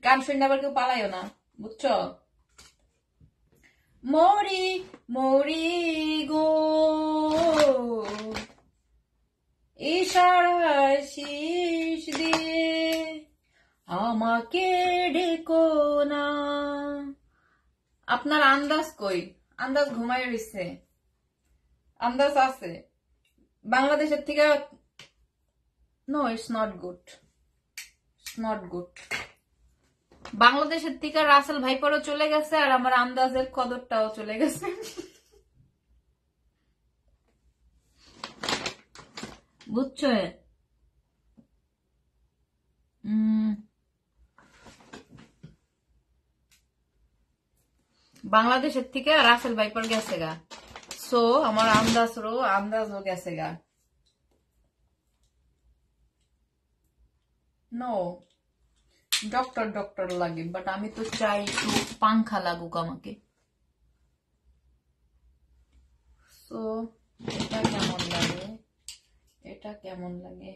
গান শুনে আবার কেউ পালাইও না, বুঝছো? মরি মরি গো, ইশারায় শীষ দিয়ে আমাকে ডেকো না। আপনার আন্দাজ কই? আন্দাজ ঘুমাই রইছে? আন্দাজ আছে বাংলাদেশের থেকে? No, it's not good, it's not good. বাংলাদেশের থেকে রাসেল ভাইপারও চলে গেছে, আর আমার আন্দাজের কদরটাও চলে গেছে। বুঝছো? বাংলাদেশের থেকে রাসেল ভাইপার গেছে গা, সো আমার আন্দাজও গেছে গা। নো, ডক্টর লাগে, বাট আমি তো চাই একটু পাংখা লাগুক আমাকে। সো এটা কেমন লাগে, এটা কেমন লাগে,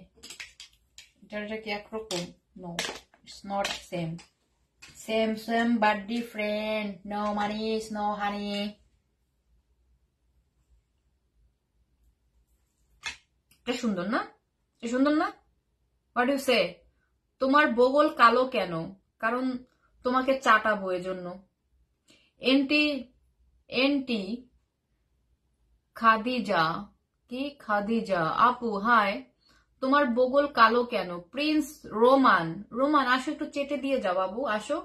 এটা কি একরকম? No, it's not same, same but different. No money, no honey. এটা সুন্দর না? এটা সুন্দর না? What you say? তোমার বগল কালো কেন? কারণ তোমাকে চাটাবো এজন্য। এন্টি এন্টি খাদিজা, কি খাদিজা আপু, হাই। তোমার বগল কালো কেন? প্রিন্স রোমান আসো, একটু চেটে দিয়ে যাও বাবু, আসো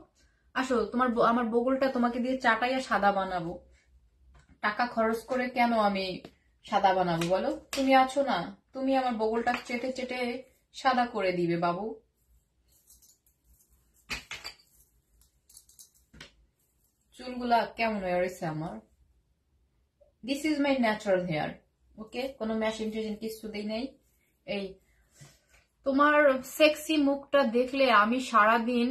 আসো। আমার বগলটা তোমাকে দিয়ে চাটাইয়া সাদা বানাবো। টাকা খরচ করে কেন আমি সাদা বানাবো বলো? তুমি আছো না, তুমি আমার বগলটা চেটে চেটে সাদা করে দিবে বাবু। চুলগুলা কেমন হয়েছে আমার? This is my natural hair, okay? কোনো মেশিন টেশিন কিছু দেই নাই। এই তোমার সেক্সি মুখটা দেখলে আমি সারাদিন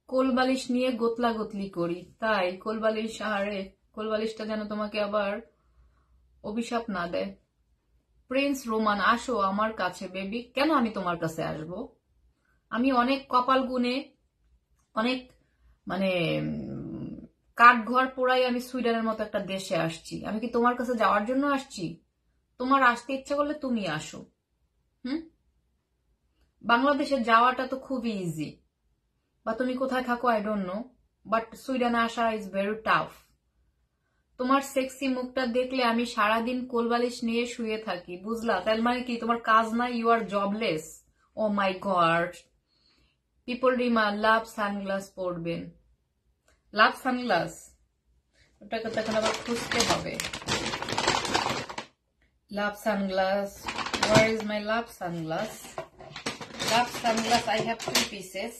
কোলবালিশ নিয়ে গোতলা গোতলি করি, তাই কোলবালিশটা যেন তোমাকে আবার অভিশাপ না দেয়। প্রিন্স রোমান আসো আমার কাছে বেবি। কেন আমি তোমার কাছে আসব? আমি অনেক কপাল গুনে, অনেক মানে কাঠ ঘর পোড়াই আমি সুইডেনের মতো একটা দেশে আসছি। আমি কি তোমার কাছে যাওয়ার জন্য আসছি? তোমার আসতে ইচ্ছা করলে তুমি আসো। বাংলাদেশে যাওয়াটা তো খুবই ইজি, বা তুমি কোথায় থাকো আই ডোন্ট নো, বাট সুইডেনে আসা ইজ ভেরি টাফ। তোমার সেক্সি মুখটা দেখলে আমি সারাদিন কোলবালিশ নিয়ে শুয়ে থাকি, বুঝলা? তার মানে কি তোমার কাজ নাই? You are jobless. Oh my God. People Rima love sunglass পরবেন। লাভ সানগ্লাস, ওটাকে তো এখন আবার খুঁজতে হবে। Love sunglass, where is my love sunglass? Love sunglass, I have 2 pieces.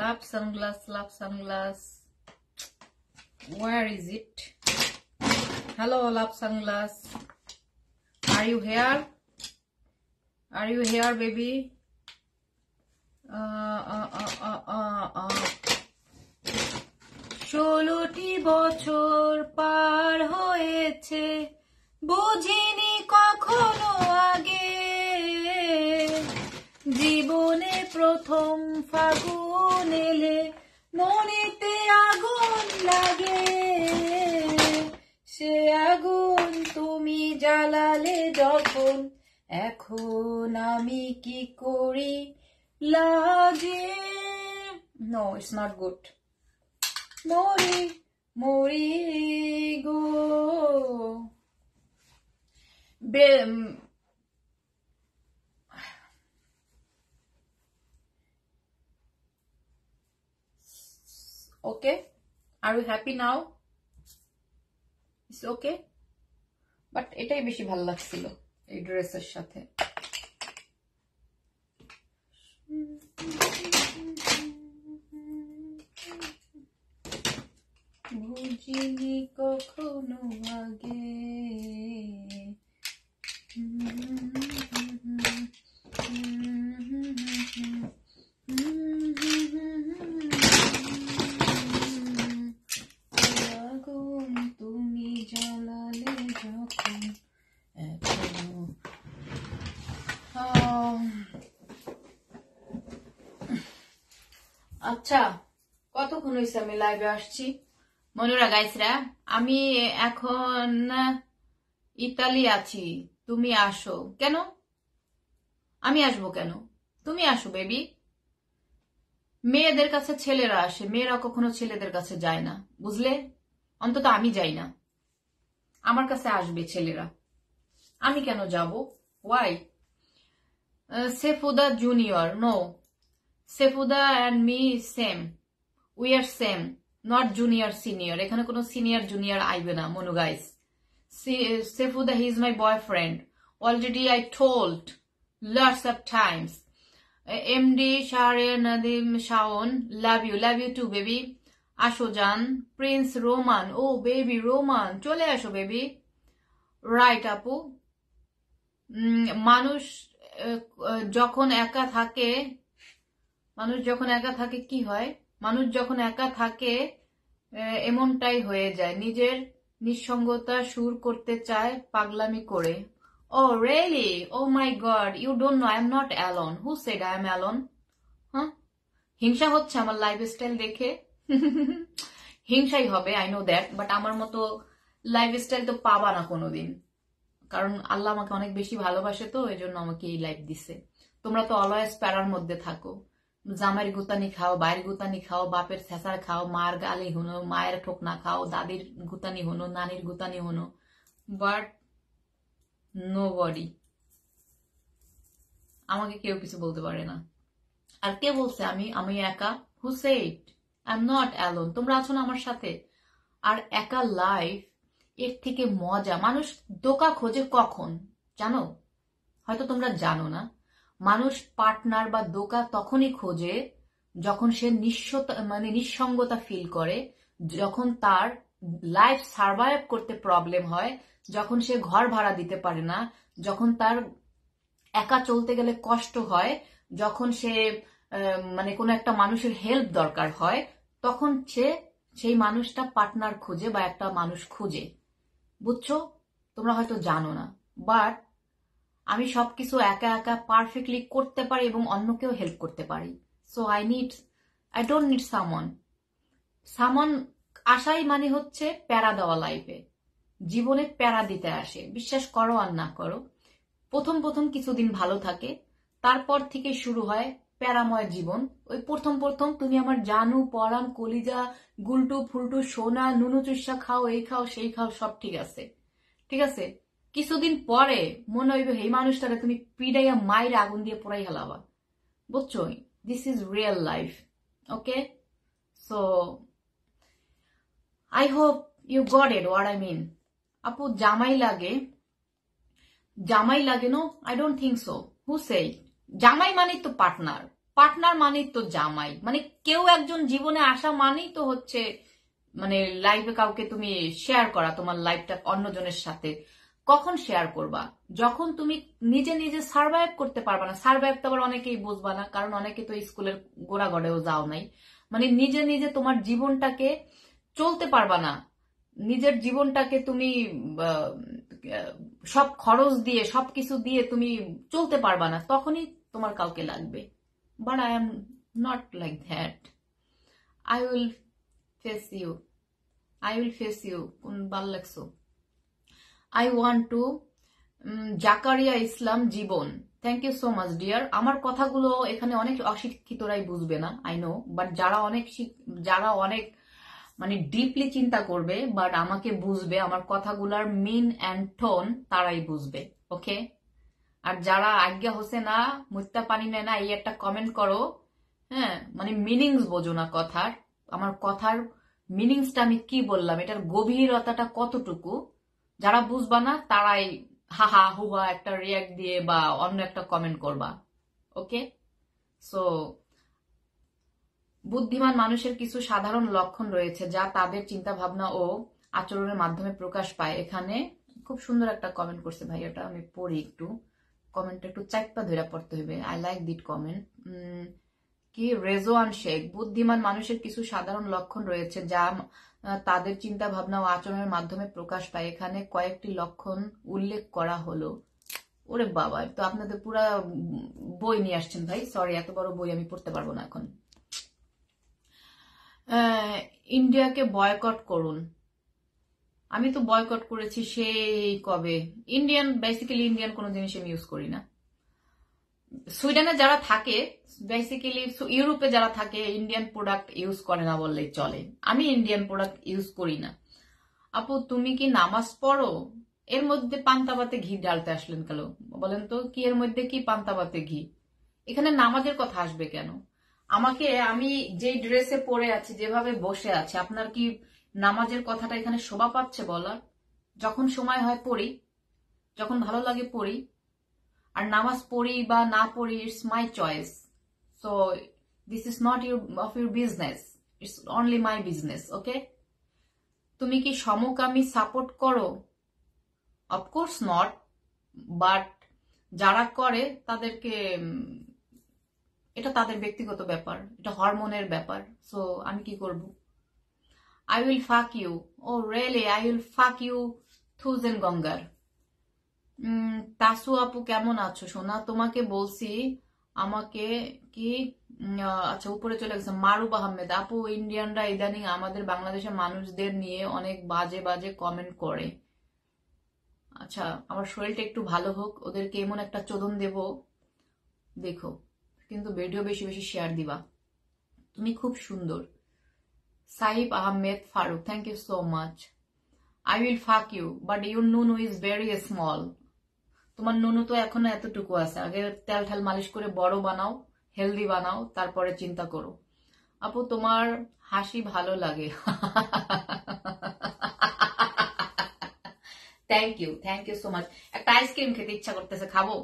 Love sunglass. Where is it? Hello, love sunglass. Are you here? Are you here, baby? 16টি বছর পার হয়েছে, বুঝিনি কখনো আগে, জীবনে প্রথম ফাগুন এলে মনেতে আগুন লাগে, সে আগুন তুমি জ্বালালে যখন, এখন আমি কি করি লাজে। No, it's not good. Mori, Mori, go. Okay, are you happy now? It's okay, but এটাই বেশি ভালো লাগছিল এই ড্রেসের সাথে। বুঝিনি কখনো আগে আগুন তুমি জ্বালালে যখন এখনো। আচ্ছা, কতক্ষণ হয়েছে আমি লাইভে আসছি? মনুরা গাইসরা, আমি এখন ইতালি আছি, তুমি আসো কেন? আমি আসবো কেন? তুমি আসো বেবি। মেয়েদের কাছে ছেলেরা আসে, মেয়েরা কখনো ছেলেদের কাছে যায় না, বুঝলে? অন্তত আমি যাই না, আমার কাছে আসবে ছেলেরা, আমি কেন যাব? Why? Sefuda junior, no, Sefuda and me same, we are same, not junior senior. এখানে কোনো সিনিয়র জুনিয়র আইবে না মনু guys. Sefuda, he is my boyfriend. Already I told lots of times. MD Shahriar Nadim Shaon, love you too baby. Asho Jan, Prince Roman, oh baby Roman, chole asho baby. Right আপু, মানুষ যখন একা থাকে, কি হয়? মানুষ যখন একা থাকে এমনটাই হয়ে যায়, নিজের নিঃসঙ্গতা সুর করতে চায় পাগলামি করে। Oh really? Oh my god, you don't know I am not alone. Who said I am alone? হ্যাঁ, হিংসা হচ্ছে আমার লাইফস্টাইল দেখে? হিংসাই হবে, আই নো দ্যাট, বাট আমার মতো লাইফস্টাইল তো পাবা না কোনোদিন, কারণ আল্লাহ আমাকে অনেক বেশি ভালোবাসে, তো এই জন্য আমাকে এই লাইফ দিছে। তোমরা তো অলওয়েজ প্যারার মধ্যে থাকো, জামাইয়ের গুতানি খাও, বাইরের গুতানি খাও, বাপের ছেঁচার খাও, মার গালি হনো, মায়ের ঠোকনা খাও, দাদির গুতানি হনো, নানির গুতানি হনো, বাট নোবডি, আমাকে কেউ কিছু বলতে পারে না। আর কে বলছে আমি একা? Who said? I am not alone, তোমরা আছো না আমার সাথে। আর একা লাইফ এর থেকে মজা। মানুষ দোকা খোঁজে কখন জানো? হয়তো তোমরা জানো না। মানুষ পার্টনার বা দোকা তখনই খোঁজে যখন সে নিঃসঙ্গতা ফিল করে, যখন তার লাইফ সার্ভাইভ করতে প্রবলেম হয়, যখন সে ঘর ভাড়া দিতে পারে না, যখন তার একা চলতে গেলে কষ্ট হয়, যখন সে কোনো একটা মানুষের হেল্প দরকার হয়, তখন সে সেই মানুষটা পার্টনার খুঁজে বা একটা মানুষ খুঁজে। বুঝছো? তোমরা হয়তো জানো না, বাট আমি সবকিছু একা একা পারফেক্টলি করতে পারি এবং অন্যকেও হেল্প করতে পারি। সো আই ডোন্ট নিড সামন আসাই মানে হচ্ছে প্যারা দেওয়া লাইফে, জীবনে প্যারা দিতে আসে। বিশ্বাস করো আর না করো, প্রথম কিছুদিন ভালো থাকে, তারপর থেকে শুরু হয় প্যারাময় জীবন। ওই প্রথম তুমি আমার জানু পরাম কলিজা গুলটু ফুলটু সোনা নুনু চুষা খাও, এই খাও সেই খাও, সব ঠিক আছে, ঠিক আছে। কিছুদিন পরে মনে হইবে এই মানুষটারে তুমি পিডাইয়া মায়ের আগুন দিয়ে পোড়াই হেলাবা। বুঝছো? This is real life. Okay, so I hope you got it what I mean. আপু জামাই লাগে no? I don't think so. Who say? জামাই মানেই তো পার্টনার মানেই তো জামাই, কেউ একজন জীবনে আসা মানেই তো হচ্ছে লাইফে কাউকে তুমি শেয়ার করা, তোমার লাইফটা অন্যজনের সাথে। কখন শেয়ার করবা? যখন তুমি নিজে সার্ভাইভ করতে পারবা না। সার্ভাইভ তো আবার অনেকেই বুঝবা না, কারণ অনেকে তো স্কুলের গোড়াগড়েও যাও নাই। নিজে তোমার জীবনটাকে চলতে পারবা না, নিজের জীবনটাকে তুমি সব খরচ দিয়ে সবকিছু দিয়ে তুমি চলতে পারবা না, তখনই তোমার কাউকে লাগবে। But I am not like that. I will face you. কোন ভাল লাগছো? I want to Zakaria Islam Jibon, thank you so much dear. আমার কথাগুলো এখানে অনেক অশিক্ষিতরাই বুঝবে না, আই নো, বাট যারা অনেক মানে ডিপলি চিন্তা করবে, বাট আমাকে বুঝবে, আমার কথাগুলার মিন অ্যান্ড টোন তারাই বুঝবে, ওকে? আর যারা আজ্ঞা হোসে না, মুত্তা পানি নেয় না, এই একটা কমেন্ট করো, হ্যাঁ, মানে মিনিংস বোঝো না কথার। আমার কথার মিনিংসটা আমি কি বললাম, এটার গভীরতাটা কতটুকু, যারা বুঝবা না তারাই হাহা হুহা একটা রিয়াক্ট দিয়ে বা অন্য একটা কমেন্ট করবা, ওকে? সো বুদ্ধিমান মানুষের কিছু সাধারণ লক্ষণ রয়েছে যা তাদের চিন্তা ভাবনা ও আচরণের মাধ্যমে প্রকাশ পায়। এখানে খুব সুন্দর একটা কমেন্ট করছে ভাই, এটা আমি পড়ি একটু। কমেন্টটা একটু চাইপা ধরে পড়তে হবে, আই লাইক দিট কমেন্ট। কি রেজওয়ান শেখ, বুদ্ধিমান মানুষের কিছু সাধারণ লক্ষণ রয়েছে যা তাদের চিন্তা ভাবনা ও আচরণের মাধ্যমে প্রকাশ পায়। এখানে কয়েকটি লক্ষণ উল্লেখ করা হলো। ওরে বাবা, তো আপনাদের পুরা বই নিয়ে আসছেন ভাই, সরি, এত বড় বই আমি পড়তে পারবো না এখন। ইন্ডিয়াকে বয়কট করুন। আমি তো বয়কট করেছি সেই কবে। বেসিক্যালি ইন্ডিয়ান কোনো জিনিস আমি ইউজ করি না। সুইডেনে যারা থাকে, বেসিক্যালি ইউরোপে যারা থাকে, ইন্ডিয়ান প্রোডাক্ট ইউজ করে না বললেই চলে। আমি ইন্ডিয়ান প্রোডাক্ট ইউজ করি না। আপু তুমি কি নামাজ পড়ো? এর মধ্যে পান্তাবাতে ঘি ডালতে আসলেন কেন বলেন তো? কি এর মধ্যে কি পান্তাবাতে ঘি? এখানে নামাজের কথা আসবে কেন? আমি যে ড্রেসে পরে আছি, যেভাবে বসে আছি, আপনার কি নামাজের কথাটা এখানে শোভা পাচ্ছে বলার? যখন সময় হয় পড়ি, যখন ভালো লাগে পড়ি। আর নামাজ পড়ি বা না পড়ি, it's my choice. So this is not of your business, it's only my business, okay? তুমি কি সমকামী সাপোর্ট করো? অফকোর্স নট, বাট যারা করে তাদেরকে, এটা তাদের ব্যক্তিগত ব্যাপার, এটা হরমোনের ব্যাপার। সো আমি কি করব? I will fuck you. Oh really? I will fuck you থুজেন গঙ্গার। তাসু আপু কেমন আছো সোনা? তোমাকে বলছি আমাকে কি আচ্ছা, উপরে চলে গেছে। মারুব আহমেদ আপু, ইন্ডিয়ানরা ইদানিং আমাদের বাংলাদেশের মানুষদের নিয়ে অনেক বাজে বাজে কমেন্ট করে। আচ্ছা, আমার শরীরটা একটু ভালো হোক, ওদেরকে এমন একটা চোদন দেব দেখো, কিন্তু ভিডিও বেশি বেশি শেয়ার দিবা। তুমি খুব সুন্দর। Saif Ahmed Faruk, thank you so much. I will fuck you, but your নুনু ইজ ভেরি স্মল। তোমার নুনু তো এখনো এতটুকু আছে, আগে তেল ঠাল মালিশ করে বড় বানাও, হেলদি বানাও, তারপরে চিন্তা করো। আপু তোমার হাসি ভালো লাগে। Thank you so much. একটা আইসক্রিম খেতে ইচ্ছা করতেছে, খাবো?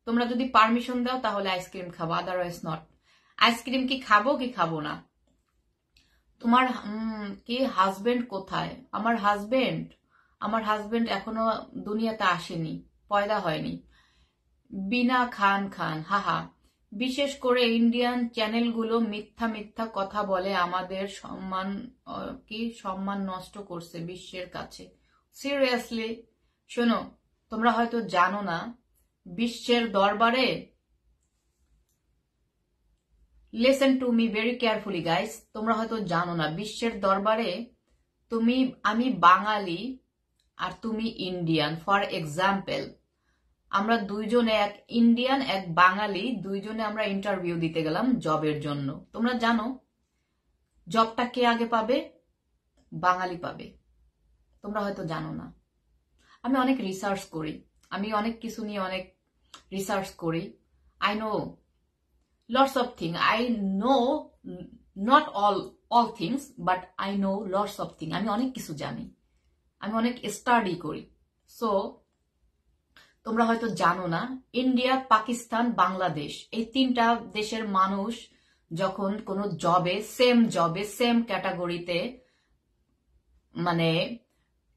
তোমরা যদি পারমিশন দাও তাহলে আইসক্রিম খাবো, আদারওয়াইজ নট। আইসক্রিম কি খাবো কি খাবো না? তোমার কি হাজবেন্ড কোথায়? আমার হাজবেন্ড এখনো দুনিয়াতে আসেনি, পয়দা হয়নি। বিনা খান, হাহা। বিশেষ করে ইন্ডিয়ান চ্যানেলগুলো মিথ্যা মিথ্যা কথা বলে আমাদের সম্মান নষ্ট করছে বিশ্বের কাছে। সিরিয়াসলি শোনো, তোমরা হয়তো জানো না, বিশ্বের দরবারে, listen to me very carefully guys, তোমরা হয়তো জানো না, বিশ্বের দরবারে আমি বাঙালি আর তুমি ইন্ডিয়ান। ফর এক্সাম্পল, আমরা দুইজনে, এক ইন্ডিয়ান এক বাঙালি, দুইজনে আমরা ইন্টারভিউ দিতে গেলাম জবের জন্য। তোমরা জানো জবটা কে আগে পাবে? বাঙালি পাবে। তোমরা হয়তো জানো না। আমি অনেক রিসার্চ করি, আমি অনেক কিছু নিয়ে অনেক রিসার্চ করি। I know lots of things. I know not all things, but I know lots of things. আমি অনেক কিছু জানি, আমি অনেক স্টাডি করি। সো তোমরা হয়তো জানো না, ইন্ডিয়া, পাকিস্তান, বাংলাদেশ, এই তিনটা দেশের মানুষ যখন কোনো জবে সেম ক্যাটাগরিতে মানে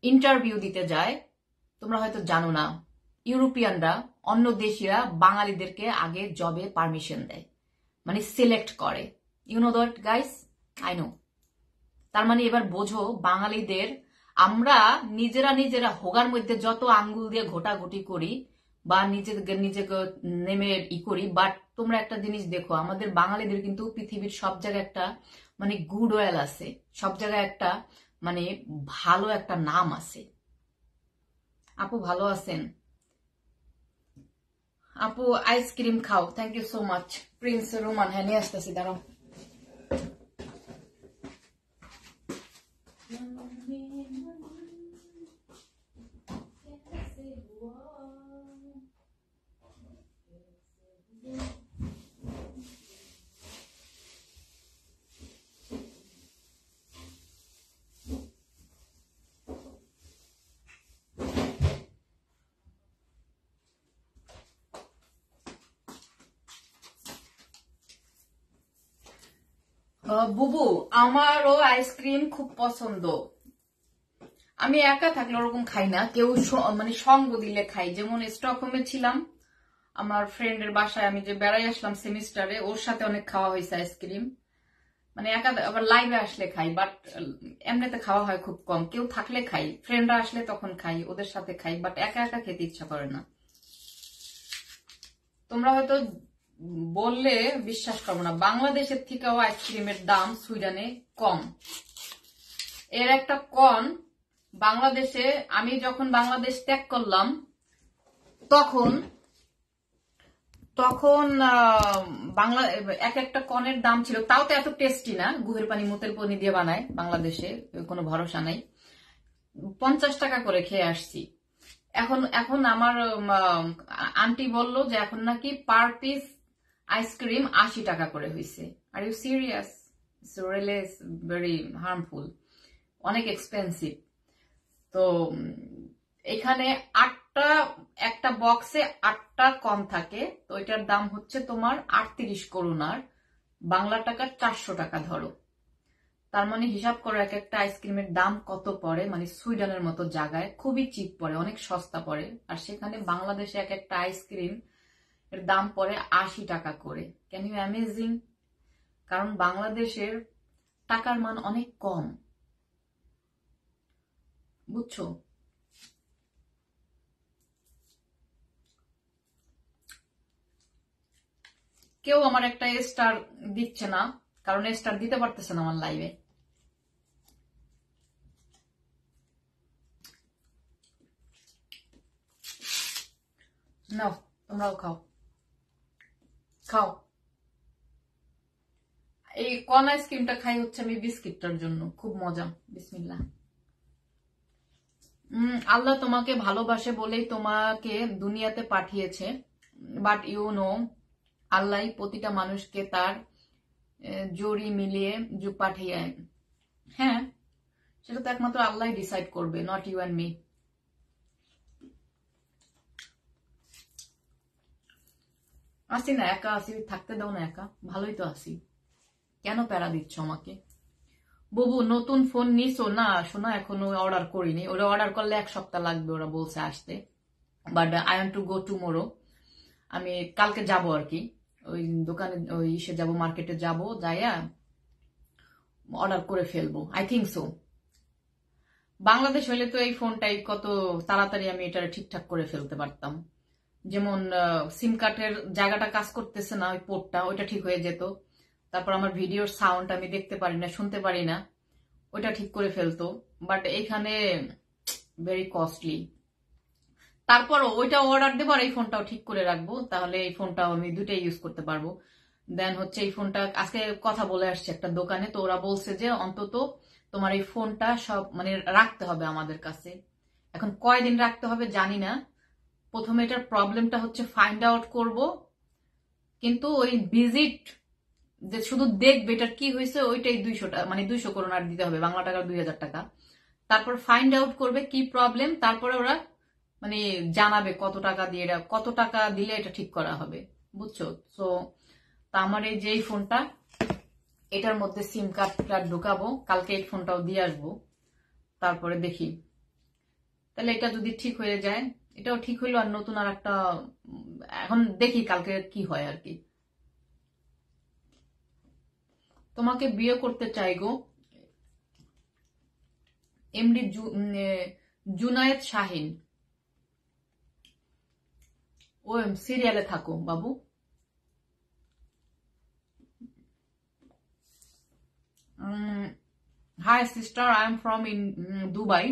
ইন্টারভিউ দিতে যায়, তোমরা হয়তো জানো না, ইউরোপিয়ানরা, অন্য দেশিরা বাঙালিদেরকে আগে জবে পারমিশন দেয়, মানে সিলেক্ট করে। You know that guys? I know. তার মানে এবার বোঝো, বাঙালিদের আমরা নিজেরা হোগার মধ্যে যত আঙ্গুল দিয়ে ঘোটাঘুটি করি বা নিজেকে নেমে করি, বাট তোমরা একটা জিনিস দেখো, আমাদের বাঙালিদের কিন্তু পৃথিবীর সব জায়গায় একটা মানে গুড ওয়েল আছে, সব জায়গায় একটা মানে ভালো একটা নাম আছে। আপু ভালো আছেন? আপু আইসক্রিম খাও, thank you so much. Prince Roman, হ্যাঁ নিয়ে আসতেছি, দাঁড়াও। বুবু, আমারও আইসক্রিম খুব পছন্দ। আমি একা থাকলে ওরকম খাই না, কেউ মানে সঙ্গ দিলে খাই। যেমন স্টকহোমে ছিলাম, আমার ফ্রেন্ডের বাসায় আমি যে বেড়াই আসলাম সেমিস্টারে, ওর সাথে অনেক খাওয়া হয়েছে আইসক্রিম। মানে একা, আবার লাইভে আসলে খাই, বাট এমনিতে খাওয়া হয় খুব কম। কেউ থাকলে খাই, ফ্রেন্ডরা আসলে তখন খাই, ওদের সাথে খাই, বাট একা একা খেতে ইচ্ছা করে না। তোমরা হয়তো বললে বিশ্বাস করবো না, বাংলাদেশের থেকেও আইসক্রিমের দাম সুইডেনে কম। এর একটা কন, বাংলাদেশে আমি যখন বাংলাদেশ ত্যাগ করলাম তখন বাংলা এক একটা কনের দাম ছিল, তাও তো এত টেস্টি না, গুহের পানি মুতের পানি দিয়ে বানায় বাংলাদেশে, কোনো ভরসা নাই। 50 টাকা করে খেয়ে আসছি। এখন আমার আন্টি বলল যে এখন নাকি পার পিস আইসক্রিম 80 টাকা করে হয়েছে। Are you serious? It's really very harmful, অনেক এক্সপেন্সিভ। তো এখানে একটা বক্সে 8টা কন থাকে, তো এটার দাম হচ্ছে তোমার 38 করোনার, বাংলা টাকা 400 টাকা ধরো। তার মানে হিসাব করো এক একটা আইসক্রিমের দাম কত পড়ে। মানে সুইডেনের মতো জায়গায় খুবই চিপ পড়ে, অনেক সস্তা পড়ে, আর সেখানে বাংলাদেশে এক একটা আইসক্রিম এর দাম পড়ে 80 টাকা করে। Can you amazing? কারণ বাংলাদেশের টাকার মান অনেক কম, বুঝছো? কেউ আমার একটা স্টার দিচ্ছে না, কারণ স্টার দিতে পারতেছে না আমার লাইভে। নাও তোমরাও খাও, খাও। এই কর্ন আইসক্রিমটা খাই হচ্ছে আমি বিস্কিটটার জন্য, খুব মজা। বিসমিল্লাহ। আল্লাহ তোমাকে ভালোবাসে বলেই তোমাকে দুনিয়াতে পাঠিয়েছে, বাট ইউ নো আল্লাহ প্রতিটা মানুষকে তার জড়ি মিলিয়ে পাঠিয়ে। হ্যাঁ, সেটা তো একমাত্র আল্লাহ ডিসাইড করবে, নট ইউ অ্যান্ড মি। আসি না, একা আসি, থাকতে দাও না একা, ভালোই তো আসি, কেন প্যারা দিচ্ছ আমাকে? বুবু নতুন ফোন নিছো? না শোনা, এখনো অর্ডার করিনি, ওরা অর্ডার করলে 1 সপ্তাহ লাগবে, ওরা বলছে আসতে, but I want to go tomorrow. আমি কালকে যাব আর কি, ওই দোকানে, ওই ইসে যাব, মার্কেটে যাব, যাইয়া অর্ডার করে ফেলবো, আই থিঙ্ক সো। বাংলাদেশ হলে তো এই ফোনটাই কত তাড়াতাড়ি আমি এটা ঠিকঠাক করে ফেলতে পারতাম। যেমন সিম কার্ডের জায়গাটা কাজ করতেছে না, ওই পোর্টটা, ওইটা ঠিক হয়ে যেত। তারপর আমার ভিডিওর সাউন্ড আমি দেখতে পারি না, শুনতে পারি না, ওইটা ঠিক করে ফেলতো। বাট এইখানে ভেরি কস্টলি। তারপরও ওইটা অর্ডার দেবো আর এই ফোনটাও ঠিক করে রাখবো, তাহলে এই ফোনটাও আমি দুটাই ইউজ করতে পারবো। দেন হচ্ছে এই ফোনটা, আজকে কথা বলে আসছে একটা দোকানে, তো ওরা বলছে যে অন্তত তোমার এই ফোনটা সব মানে রাখতে হবে আমাদের কাছে। এখন কয়দিন রাখতে হবে জানি না। প্রথমে এটার প্রবলেমটা হচ্ছে ফাইন্ড আউট করব, কিন্তু ওই ভিজিট যে শুধু দেখবে এটার কি হয়েছে, ওইটাই 200 টাকা, মানে 200 করোনার দিতে হবে, বাংলা টাকা 2000 টাকা। তারপর ফাইন্ড আউট করবে কি প্রবলেম, তারপরে ওরা মানে জানাবে কত টাকা দিয়ে, এটা কত টাকা দিলে এটা ঠিক করা হবে, বুঝছো? তো আমার এই যে ফোনটা, এটার মধ্যে সিম কার্ডটা ঢুকাবো, কালকে এই ফোনটাও দিয়ে আসবো, তারপরে দেখি। তাহলে এটা যদি ঠিক হয়ে যায়, এটাও ঠিক হইলো, আর নতুন আর একটা, এখন দেখি কালকে কি হয় আর কি। তোমাকে বিয়ে করতে চাই গো, এমডি জুনায়েদ শাহিন। ও সিরিয়ালে থাকো বাবু। Hi sister, I am from in Dubai.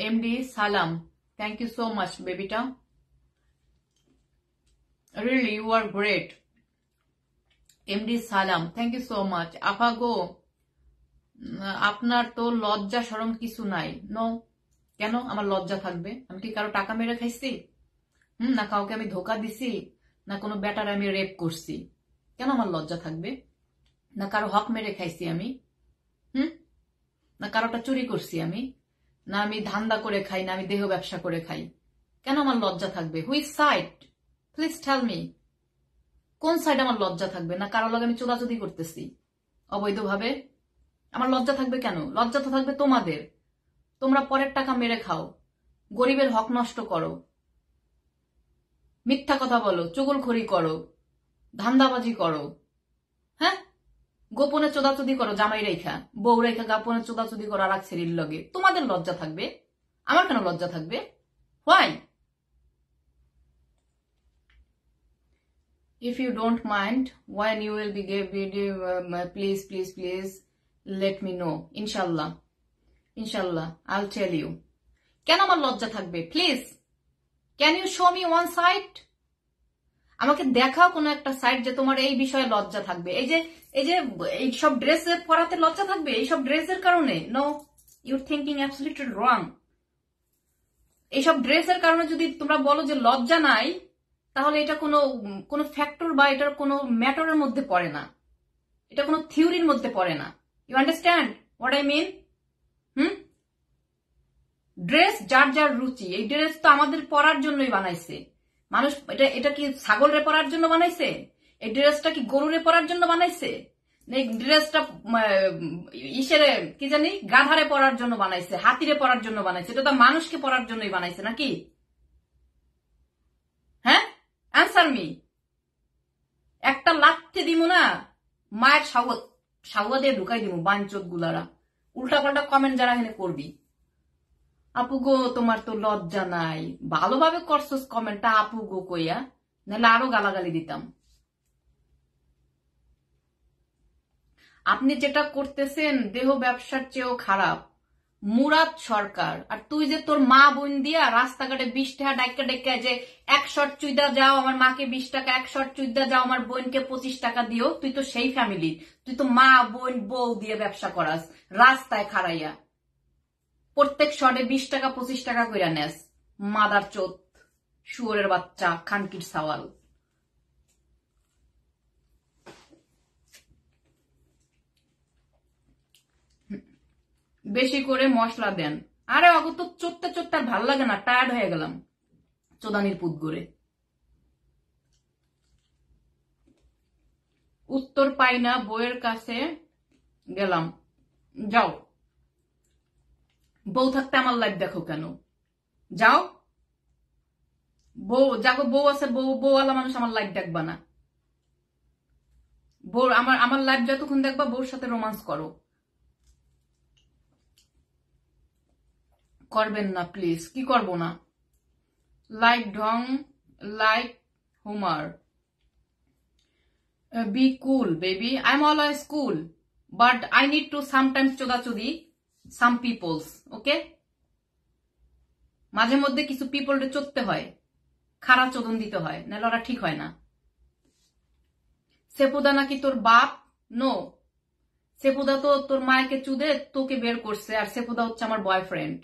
MD Salam, thank you so much বেবিটা। Really, you are great. MD Salam, thank you so much. আপা গো, আপনার তো লজ্জা শরম কিছু নাই। নো, কেন আমার লজ্জা থাকবে? আমি কি কারো টাকা মেরে খাইছি? না কাউকে আমি ধোকা দিছি, না কোনো ব্যাটার আমি রেপ করছি? কেন আমার লজ্জা থাকবে? না কারো হক মেরে খাইছি আমি? না কারোটা চুরি করছি আমি? না আমি ধান্দা করে খাই, না আমি দেহ ব্যবসা করে খাই? কেন আমার লজ্জা থাকবে? Which side? Please tell me, কোন সাইড আমার লজ্জা থাকবে? না কারো লগে আমি চোদাচুদি করতেছি অবৈধভাবে? আমার লজ্জা থাকবে কেন? লজ্জা তো থাকবে তোমাদের। তোমরা পরের টাকা মেরে খাও, গরিবের হক নষ্ট করো, মিথ্যা কথা বলো, চুগলখড়ি করো, ধান্দাবাজি করো, হ্যাঁ, গোপনে চোদাচুদি করো, জামাই রেখা বউ রেখা গোপনে চোদাচুদি করো আর এক ছেলের লগে। তোমাদের লজ্জা থাকবে, আমার কেন লজ্জা থাকবে? Why? If you don't mind, when you will be give video, please let me know. Inshallah, I'll tell you. কেন আমার লজ্জা থাকবে? Please, can you show me one side? আমাকে দেখাও কোন একটা সাইড যে তোমার এই বিষয়ে লজ্জা থাকবে। এই যে এইসব ড্রেস পরাতে লজ্জা থাকবে এইসব ড্রেসের কারণে? No, you thinking absolutely wrong. এইসব ড্রেসের কারণে যদি তোমরা বলো যে লজ্জা নাই, তাহলে এটা কোনো ফ্যাক্টর বা এটার কোনো ম্যাটারের মধ্যে পড়ে না, এটা কোনো থিওরির মধ্যে পড়ে না। You understand what I mean? Dress যার যার রুচি। এই ড্রেস তো আমাদের পরার জন্যই বানাইছে মানুষ। এটা কি ছাগলরে পরার জন্য বানাইছে? এই ড্রেসটা কি গরুরে পরার জন্য বানাইছে? এই ড্রেসটা ইসেরে কি জানি গাধারে পরার জন্য বানাইছে, হাতিরে পরার জন্য বানাইছে? এটা তো মানুষকে পরার জন্যই বানাইছে নাকি? হ্যাঁ, অ্যান্সার মি। একটা লাথি দিব না, মায়ের সাউয়া দিয়ে ঢুকাই দিব বাঞ্চত গুলারা। উল্টা পাল্টা কমেন্ট যারা এখানে করবি, আপু গো তোমার তো লজ্জা নাই, ভালোভাবে করছস কমেন্টটা আপু গো কইয়া, নাহলে আরো গালাগালি দিতাম। আপনি যেটা করতেছেন দেহ ব্যবসার চেয়েও খারাপ। মুরাদ সরকার আর তুই যে তোর মা বোন দিয়া রাস্তাঘাটে 20 টাকা ডাইকা ডাইকা যে 1 শট চুইদা যাও, আমার মাকে 20 টাকা, 1 শট চুইদা যাও আমার বোনকে 25 টাকা দিও। তুই তো সেই ফ্যামিলি, তুই তো মা বোন বউ দিয়ে ব্যবসা করাস রাস্তায় খাড়াইয়া। প্রত্যেক শটে 20 টাকা 25 টাকা কইরা নেস। মাদার চোদ, শুয়োরের বাচ্চা, খানকির সাওয়াল। বেশি করে মশলা দেন। আরে অগত চোটতে চোটতে আর ভাল লাগে না, টায়ার্ড হয়ে গেলাম চোদানির পুত করে। উত্তর পাই না, বউয়ের কাছে গেলাম। যাও, বউ থাকতে আমার লাইফ দেখো কেন? যাও, বউ যাগো বউ আছে, বউওয়ালা মানুষ আমার লাইফ দেখবা না। বউ আমার লাইফ যতক্ষণ দেখবা বউর সাথে রোমান্স করো। করবেন না প্লিজ। কি করব না? লাইক ঢং, like homer. Be cool, baby. I'm always cool, but I need to sometimes চোদাচুদি some peoples, okay? মাঝে মধ্যে কিছু পিপলকে চোদতে হয়, খারাপ চোদন দিতে হয়, নাহলে ওরা ঠিক হয় না। সেপুদা নাকি তোর বাপ? নো, সেপুদা তো তোর মায়েকে চুদে তোকে বের করছে, আর সেপুদা হচ্ছে আমার বয়ফ্রেন্ড।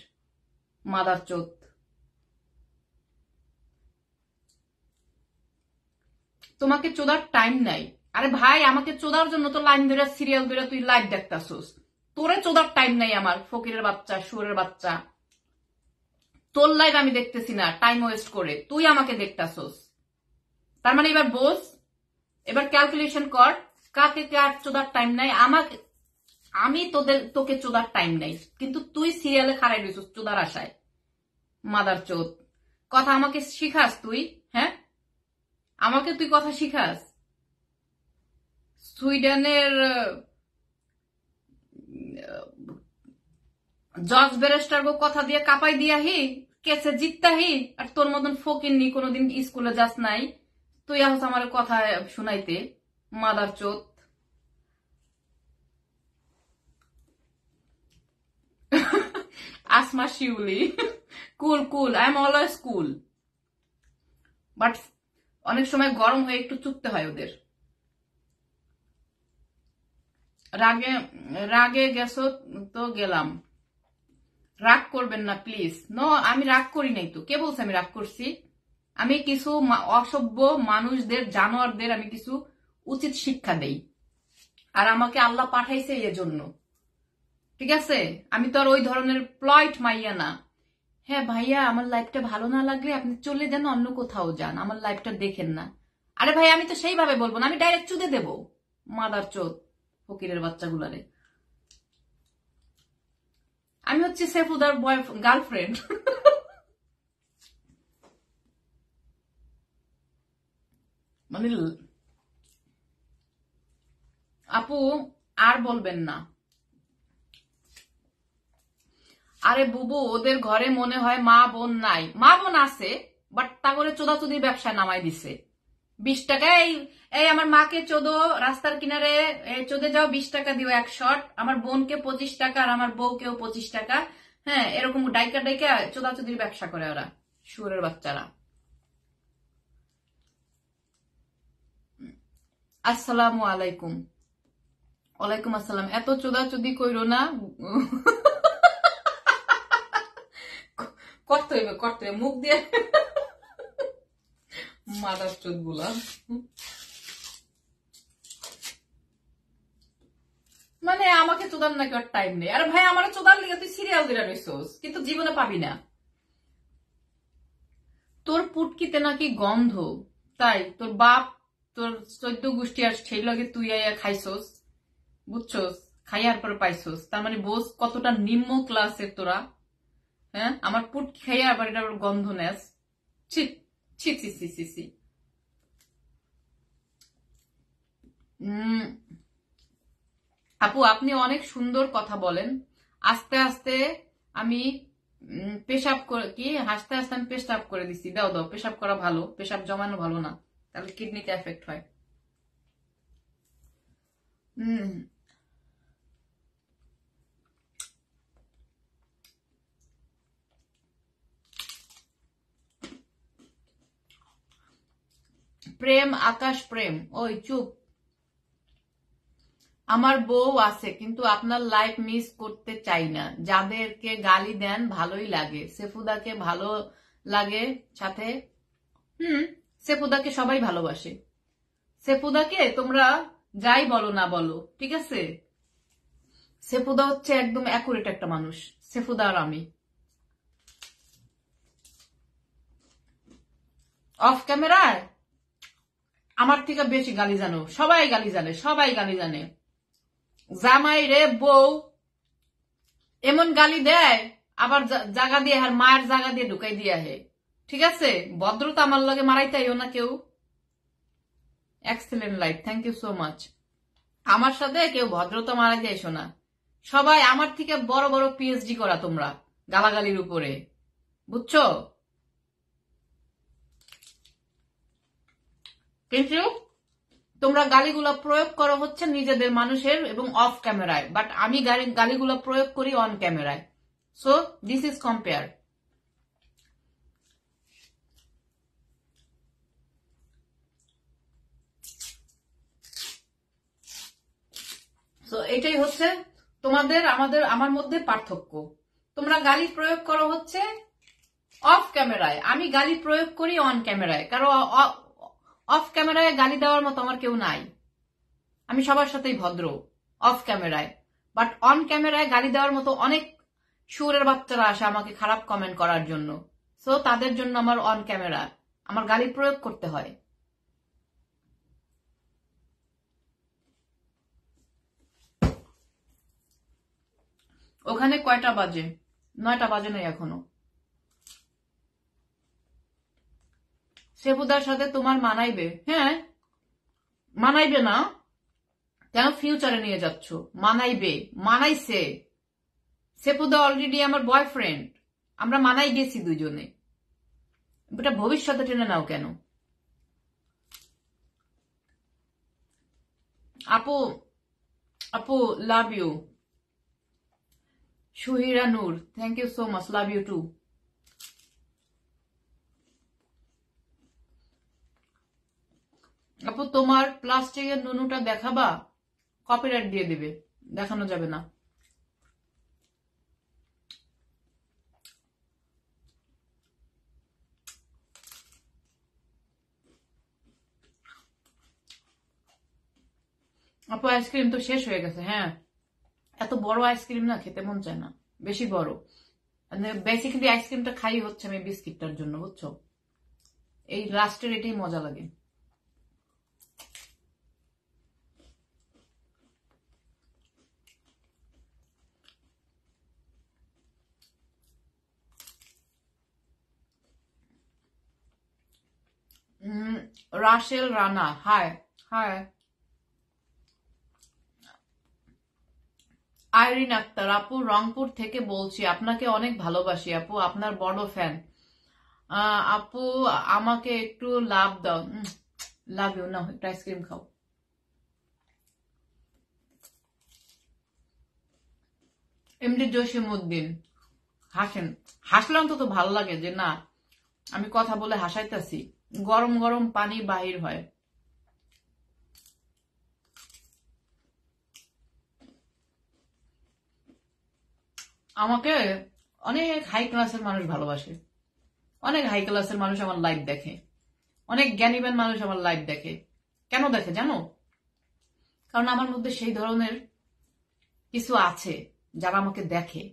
মাদার চোদ। তোমাকে চোদার টাইম নাই। আরে ভাই, আমাকে চোদার জন্য তো লাইন ধরে সিরিয়াল ধরে তুই লাইভ দেখতাছস। তোরে চোদার টাইম নাই আমার, ফকিরের বাচ্চা, শুয়োরের বাচ্চা। তোর লাইভ আমি দেখতেছি না টাইম ওয়েস্ট করে, তুই আমাকে দেখতাছস। তার মানে এবার বোঝ, এবার ক্যালকুলেশন কর কাকে কার চোদার টাইম নাই। আমি তোকে চোদার টাইম নাই, কিন্তু তুই সিরিয়ালে খারাই রইছস চোদার আশায়। মাদার চোদ, কথা আমাকে শিখাস তুই? হ্যাঁ, আমাকে তুই কথা শিখাস? সুইডেনের জজ ব্যারিস্টার গো কথা দিয়ে কাপাই দিয়াহি, কেসে জিততাহি, আর তোর মতন ফকিন্নি কোনোদিন স্কুলে যাস নাই, তুই আহস আমার কথা শুনাইতে। Mother চোদ। Asma Shiuli. Cool. I'm always cool. But অনেক সময় গরম হয়ে একটু চুপতে হয় ওদের। রাগে রাগে গেছো তো গেলাম, রাগ করবেন না প্লিজ। নো, আমি রাগ করি নাই তো, কে বলছে আমি রাগ করছি? আমি কিছু অসভ্য মানুষদের, জানোয়ারদের আমি কিছু উচিত শিক্ষা দেই, আর আমাকে আল্লাহ পাঠাইছে এর জন্য, ঠিক আছে? আমি তো আর ওই ধরনের প্লয়েট মাইয়া না। হ্যাঁ ভাইয়া, আমার লাইফটা ভালো না লাগলে আপনি চলে যান, অন্য কোথাও যান, আমার লাইফটা দেখেন না। আরে ভাই, আমি তো সেইভাবে বলবো না, আমি ডাইরেক্ট চুদে দেবো। মাদার চোদ ফকিরের বাচ্চাগুলারে। আমি হচ্ছে সেফুদার গার্লফ্রেন্ড। মানে আপু আর বলবেন না। আরে বুবু, ওদের ঘরে মনে হয় মা বোন নাই। মা বোন আছে, বাট তা করে চোদাচুদির ব্যবসা নামাই দিছে। 20 টাকা, এই আমার মাকে চোদো, রাস্তার কিনারে চোদে যাও, 20 টাকা দিও 1 শট। আমার বোনকে 25 টাকা, আর আমার বউকেও 25 টাকা। হ্যাঁ, এরকম ডাইকা ডাইকা চোদাচুদির ব্যবসা করে ওরা, শুয়োরের বাচ্চারা। আসসালামু আলাইকুম। ওয়ালাইকুম আসসালাম। এত চোদাচুদি কইরো না। করতে হইবে মুখ দিয়ে। মাদার চোদ গুলা। মানে আমাকে চোদার নাকি আর টাইম নেই। আরে ভাই, আমার চোদার লিগে তুই সিরিয়াল দিলা রইছস, কিন্তু জীবনে পাবি না। তোর পুটকিতে নাকি গন্ধ, তাই তোর বাপ, তোর 14 গোষ্ঠী আর সেই লগে তুই আইয়া খাইছস, বুঝছস? খাইয়ার পরে পাইছস, তার মানে বোস কতটা নিম্ন ক্লাসের তোরা। হ্যাঁ, আমার পুটকি খাইয়া আবার এটা গন্ধ নেস। ছি ছি ছি ছি ছি ছি। আপু, আপনি অনেক সুন্দর কথা বলেন। আস্তে আস্তে আমি পেশাব করে কি, হাসতে হাসতে আমি পেশাব করে দিছি। দাও দাও, পেশাব করা ভালো, পেশাব জমানো ভালো না, তাহলে কিডনিতে এফেক্ট হয়। হম প্রেম, আকাশ প্রেম, ওই চুপ। আমার বউ আছে, কিন্তু আপনার লাইফ মিস করতে চাই না। যাদেরকে গালি দেন ভালোই লাগে, সেফুদাকে ভালো লাগে সাথে। হুম, সেফুদাকে সবাই ভালোবাসে। সেফুদাকে তোমরা যাই বলো না বলো, ঠিক আছে? সেফুদা হচ্ছে একদম অ্যাকুরেট একটা মানুষ। সেফুদা আর আমি অফ ক্যামেরায় আমার থেকে বেশি গালি জানো, সবাই গালি জানে, সবাই গালি জানে। জামাই রে বউ এমন গালি দেয়, আবার জায়গা দিয়ে আর মায়ের জায়গা দিয়ে ঢুকাই দিয়ে হে, ঠিক আছে? ভদ্রতা আমার লগে মারাইতাইও না কেউ। Excellent life, thank you so much. আমার সাথে কেউ ভদ্রতা মারাই যাইছো না। সবাই আমার থেকে বড় বড় পিএইচডি করা তোমরা গালাগালির উপরে, বুঝছো? কিন্তু তোমরা গালিগুলো প্রয়োগ করো হচ্ছে নিজেদের মানুষের এবং অফ ক্যামেরায়, বাট আমি গালিগুলো প্রয়োগ করি অন ক্যামেরায়। So this is compare. So এটাই হচ্ছে তোমাদের আমাদের আমার মধ্যে পার্থক্য। তোমরা গালি প্রয়োগ করো হচ্ছে অফ ক্যামেরায়, আমি গালি প্রয়োগ করি অন ক্যামেরায়। কারণ অফ ক্যামেরায় গালি দেওয়ার মতো আমার কেউ নাই। আমি সবার সাথেই ভদ্র অফ ক্যামেরায়, বাট অন ক্যামেরায় গালি দেওয়ার মতো অনেক শুয়োরের বাচ্চারা আসে আমাকে খারাপ কমেন্ট করার জন্য। সো তাদের জন্য আমার অন ক্যামেরা আমার গালি প্রয়োগ করতে হয়। ওখানে কয়টা বাজে? 9টা বাজে নাই এখনো। সেবুদার সাথে তোমার মানাইবে? হ্যাঁ, মানাইবে না কেন? ফিউচারে নিয়ে যাচ্ছ। মানাইবে, মানাইছে। সেপুদা অলরেডি আমার বয়ফ্রেন্ড, আমরা মানাই গেছি দুজনে। এটা ভবিষ্যতে টেনে নাও কেন? আপু, আপু love you. Suhira Noor, thank you so much, love you too. আপু তোমার প্লাস্টিকের নুনুটা দেখাবা, কপিরাইট দিয়ে দিবে, দেখানো যাবে না। আপু আইসক্রিম তো শেষ হয়ে গেছে। হ্যাঁ, এত বড় আইসক্রিম না খেতে মন চায় না, বেশি বড়। বেসিক্যালি আইসক্রিমটা খাই হচ্ছে আমি বিস্কিটটার জন্য, বুঝছো? এই লাস্টের এটাই মজা লাগে। Rashel Rana, hi hi. আইরিন আক্তার, আপু রংপুর থেকে বলছি, আপনাকে অনেক ভালোবাসি আপু, আপনার বড় ফ্যান। আপু আমাকে একটু লাভ দাও। লাভ ইউ না, একটা আইসক্রিম খাও। এমডি জসিমউদ্দিন, হাসেন। হাসলে অন্তত ভালো লাগে যে না আমি কথা বলে হাসাইতেছি, গরম গরম পানি বাহির হয়। আমাকে অনেক হাই ক্লাসের মানুষ ভালোবাসে, অনেক হাই ক্লাসের মানুষ আমার লাইভ দেখে, অনেক জ্ঞানীবান মানুষ আমার লাইভ দেখে। কেন দেখে জানো? কারণ আমার মধ্যে সেই ধরনের কিছু আছে যারা আমাকে দেখে,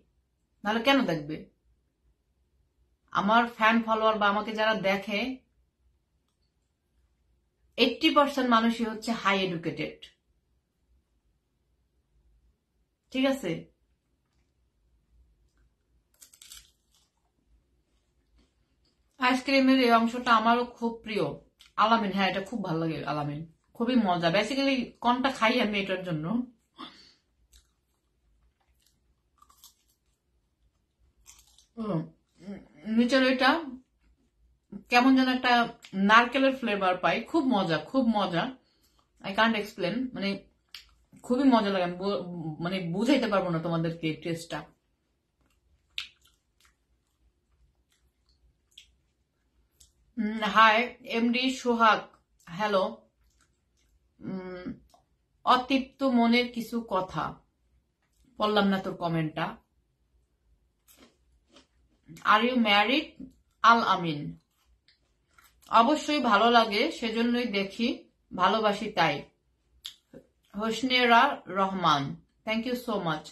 নাহলে কেন দেখবে? আমার ফ্যান ফলোয়ার বা আমাকে যারা দেখে 80% মানুষই হচ্ছে হাই এডুকেটেড, ঠিক আছে? আইসক্রিমের এই অংশটা আমারও খুব প্রিয়। আলামিন, হ্যাঁ এটা খুব ভালো লাগে। আলামিন খুবই মজা। বেসিক্যালি কোনটা খাই আমি এটার জন্য। উম, নিচের ওইটা কেমন যেন একটা নারকেলের ফ্লেভার পাই, খুব মজা, খুব মজা। আই কান্ট এক্সপ্লেন, মানে খুবই মজা লাগে। আমি মানে বুঝাইতে পারবো না তোমাদেরকে টেস্টটা। হাই এমডি সোহাগ, হ্যালো। অতৃপ্ত মনের কিছু কথা, বললাম না তোর কমেন্টটা। Are you married? আল আমিন, অবশ্যই ভালো লাগে, সেজন্যই দেখি, ভালোবাসি তাই। Hosnera Rahman, thank you so much.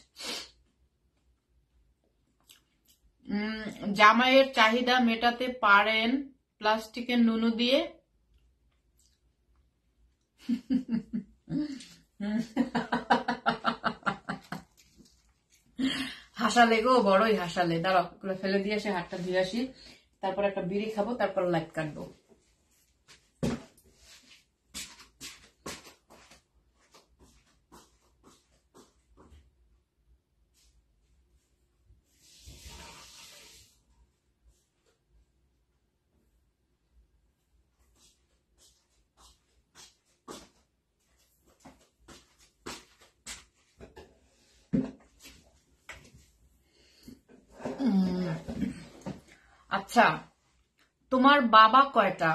জামাইয়ের চাহিদা মেটাতে পারেন প্লাস্টিকের নুনু দিয়ে? হাসালে গো, বড়ই হাসালে। দাঁড়াও এগুলো ফেলে দিয়ে আসে, হাতটা ধুয়ে আসি, তারপর একটা বিড়ি খাবো, তারপর লাইট কাটবো। আচ্ছা, তোমার বাবা কয়টা?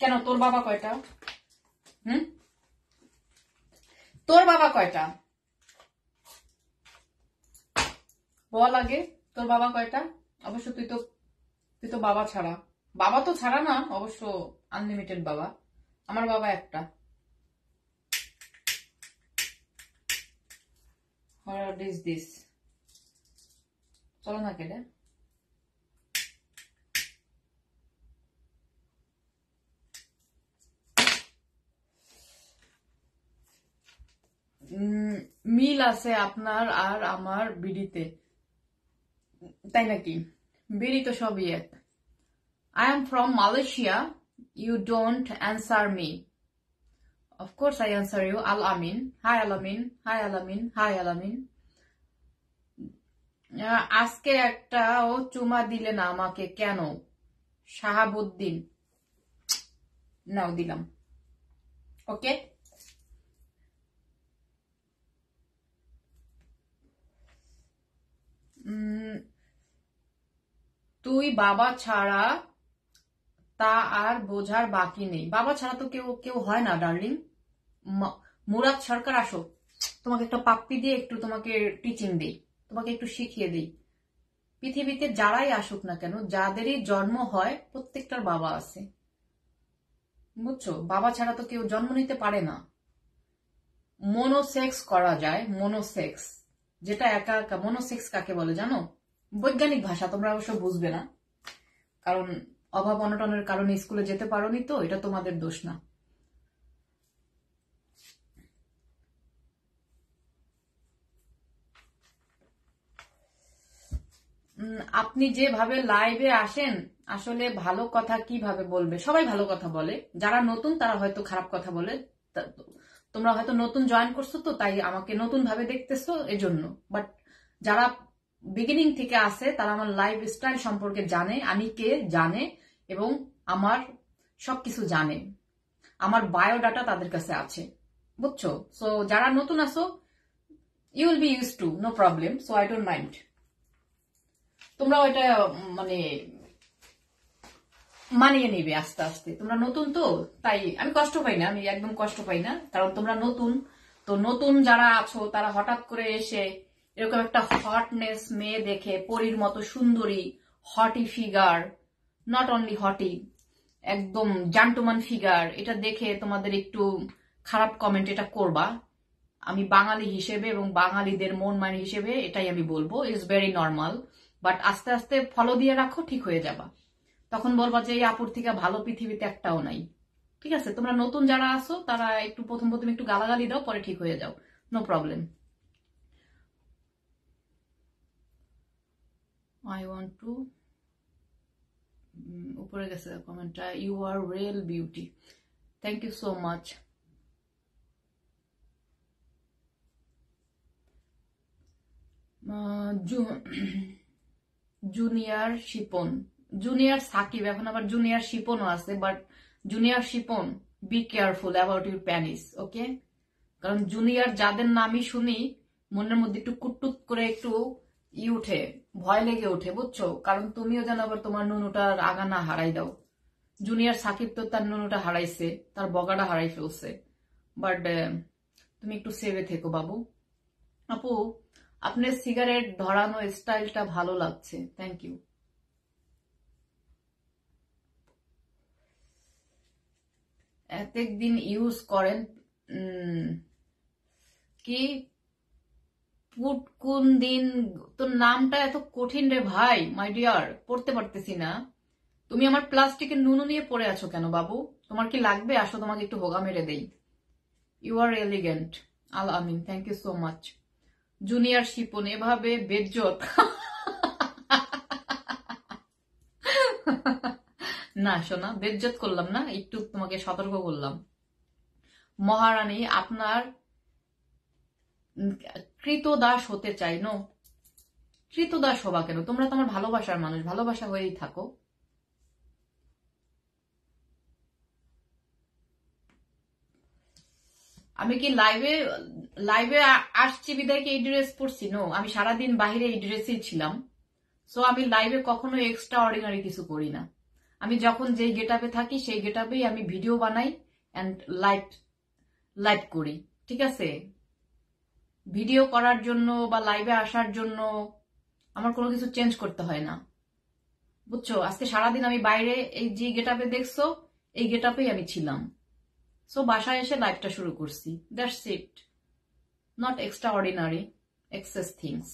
কেন, তোর বাবা কয়টা? হুম, তোর বাবা কয়টা বল আগে। তোর বাবা কয়টা? অবশ্য তুই তো বাবা ছাড়া, বাবা তো ছাড়া না অবশ্য, আনলিমিটেড বাবা। আমার বাবা একটা। What is this? চলো না কেটে। মিল আছে আপনার আর আমার বিড়িতে, তাই নাকি? বিড়ি তো সবই এক। I am from Malaysia. You don't answer me. Of course I answer you. Al Amin. Hi Al Amin. Hi Al Amin. Hi Al Amin. আজকে একটা ও চুমা দিলে না আমাকে কেন? শাহাবুদ্দিন, নাও দিলাম। ওকে। তুই বাবা ছাড়া তা আর বোঝার বাকি নেই। বাবা ছাড়া তো কেউ কেউ হয় না ডার্লিং। মুরাদ সরকার আসো, তোমাকে একটা পাপ্পি দিয়ে একটু তোমাকে টিচিং দিই, তোমাকে একটু শিখিয়ে দিই। পৃথিবীতে যারাই আসুক না কেন, যাদেরই জন্ম হয় প্রত্যেকটার বাবা আছে, বুঝছো? বাবা ছাড়া তো কেউ জন্ম নিতে পারে না। মনোসেক্স করা যায়, মনোসেক্স, যেটা একা একা। মনোসেক্স কাকে বলে জানো? বৈজ্ঞানিক ভাষা, তোমরা অবশ্য বুঝবে না, কারণ অভাব অনটনের কারণে স্কুলে যেতে পারোনি, তো এটা তোমাদের দোষ না। আপনি যেভাবে লাইভে আসেন, আসলে ভালো কথা কিভাবে বলবে? সবাই ভালো কথা বলে, যারা নতুন তারা হয়তো খারাপ কথা বলে। তোমরা হয়তো নতুন জয়েন করছো, তো তাই আমাকে নতুন ভাবে দেখতেছো এজন্য। বাট যারা বিগিনিং থেকে আসে তারা আমার লাইফ স্টাইল সম্পর্কে জানে, আমি কে জানে, এবং আমার সবকিছু জানে। আমার বায়োডাটা তাদের কাছে আছে, বুঝছো? সো যারা নতুন আসো, you will be use to, no problem, so I don't mind. তোমরা ওইটা মানে মানিয়ে নিবে আস্তে আস্তে। তোমরা নতুন তো, তাই আমি কষ্ট পাই না, আমি একদম কষ্ট পাই না, কারণ তোমরা নতুন। তো নতুন যারা আছো তারা হঠাৎ করে এসে এরকম একটা হটনেস মেয়ে দেখে, পরীর মতো সুন্দরী হটি ফিগার, নট অনলি হটি, একদম জান্টুমান ফিগার, এটা দেখে তোমাদের একটু খারাপ কমেন্ট এটা করবা। আমি বাঙালি হিসেবে এবং বাঙালিদের মন মান হিসেবে এটাই আমি বলবো, ইটস ভেরি নর্মাল। বাট আস্তে আস্তে ফলো দিয়ে রাখো, ঠিক হয়ে যাবা। তখন বলবা যে এই আপুর থেকে ভালো পৃথিবীতে একটাও নাই। ঠিক আছে? তোমরা নতুন যারা আসো তারা একটু প্রথম প্রথম একটু গালাগালি দাও, পরে ঠিক হয়ে যাও, no problem. I want to, উপরে গেছে কমেন্টটা, you are real beauty, thank you so much. Junior Shipon, junior Sakib, এখন আবার জুনিয়র শিপনও আছে, but junior Shipon be careful about your penis, okay? কারণ জুনিয়র যাদের নামই শুনি মনের মধ্যে একটু কুটটুট করে একটু উঠে, ভয় লেগে ওঠে, বুঝছো? কারণ তুমিও যেন আবার তোমার নুনুটার আগা না হারাই দাও। জুনিয়র সাকিব তো তার নুনুটা হারাইছে, তার বগাটা হারাই ফেলছে, বাট তুমি একটু সেভে থেকো বাবু। আপু, আপনার সিগারেট ধরানো স্টাইলটা ভালো লাগছে, থ্যাংক ইউ। এতদিন ইউজ করেন কি? পুট কোন দিন? তোর নামটা এত কঠিন রে ভাই, মাই ডিয়ার, পড়তে পারতেছি না। তুমি আমার প্লাস্টিকের নুনু নিয়ে পড়ে আছো কেন বাবু? তোমার কি লাগবে? আসো, তোমাকে একটু হোগা মেরে দেই। You are elegant, Al Amin, thank you so much. Junior Shipon এভাবে বেজ্জত না সোনা, বেজ্জত করলাম না, একটু তোমাকে সতর্ক করলাম। মহারানী, আপনার কৃতদাস হতে চাই। নো, কৃতদাস হবা কেন? তোমরা তোমার ভালোবাসার মানুষ, ভালোবাসা হয়েই থাকো। আমি কি লাইভে লাইভে আসছি বিদায় কি এই ড্রেস পরছি? নো, আমি সারাদিন বাহিরে এই ড্রেসেই ছিলাম। সো আমি লাইভে কখনো এক্সট্রা অর্ডিনারি কিছু করি না। আমি যখন যেই গেটআপে থাকি সেই গেটআপেই আমি ভিডিও বানাই এন্ড লাইভ করি, ঠিক আছে? ভিডিও করার জন্য বা লাইভে আসার জন্য আমার কোনো কিছু চেঞ্জ করতে হয় না, বুঝছো? আজকে সারাদিন আমি বাইরে এই যে গেটআপে দেখছো এই গেটআপেই আমি ছিলাম। সো বাসায় এসে লাইভটা শুরু করছি, that's it, not extraordinary excess things.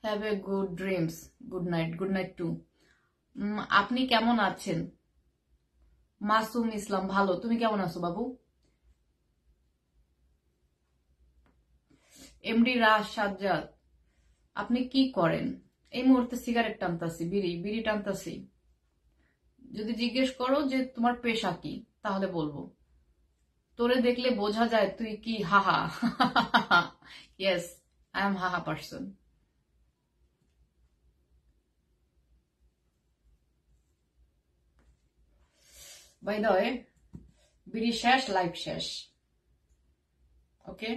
Have a good dreams, good night, good night too. আপনি কেমন আছেন? মাসুম ইসলাম, ভালো, তুমি কেমন আছো বাবু? এমডি রাজ সাজ্জাদ, আপনি কি করেন? এই মুহূর্তে সিগারেট টানতাছি, বিড়ি টানতাছি। যদি জিজ্ঞেস করো যে তোমার পেশা কি, তাহলে বলবো। তোরে দেখলে বোঝা যায় তুই কি হাহা। Yes, I am haha person. By the way, বিড়ি শেষ, লাইভ শেষ, okay?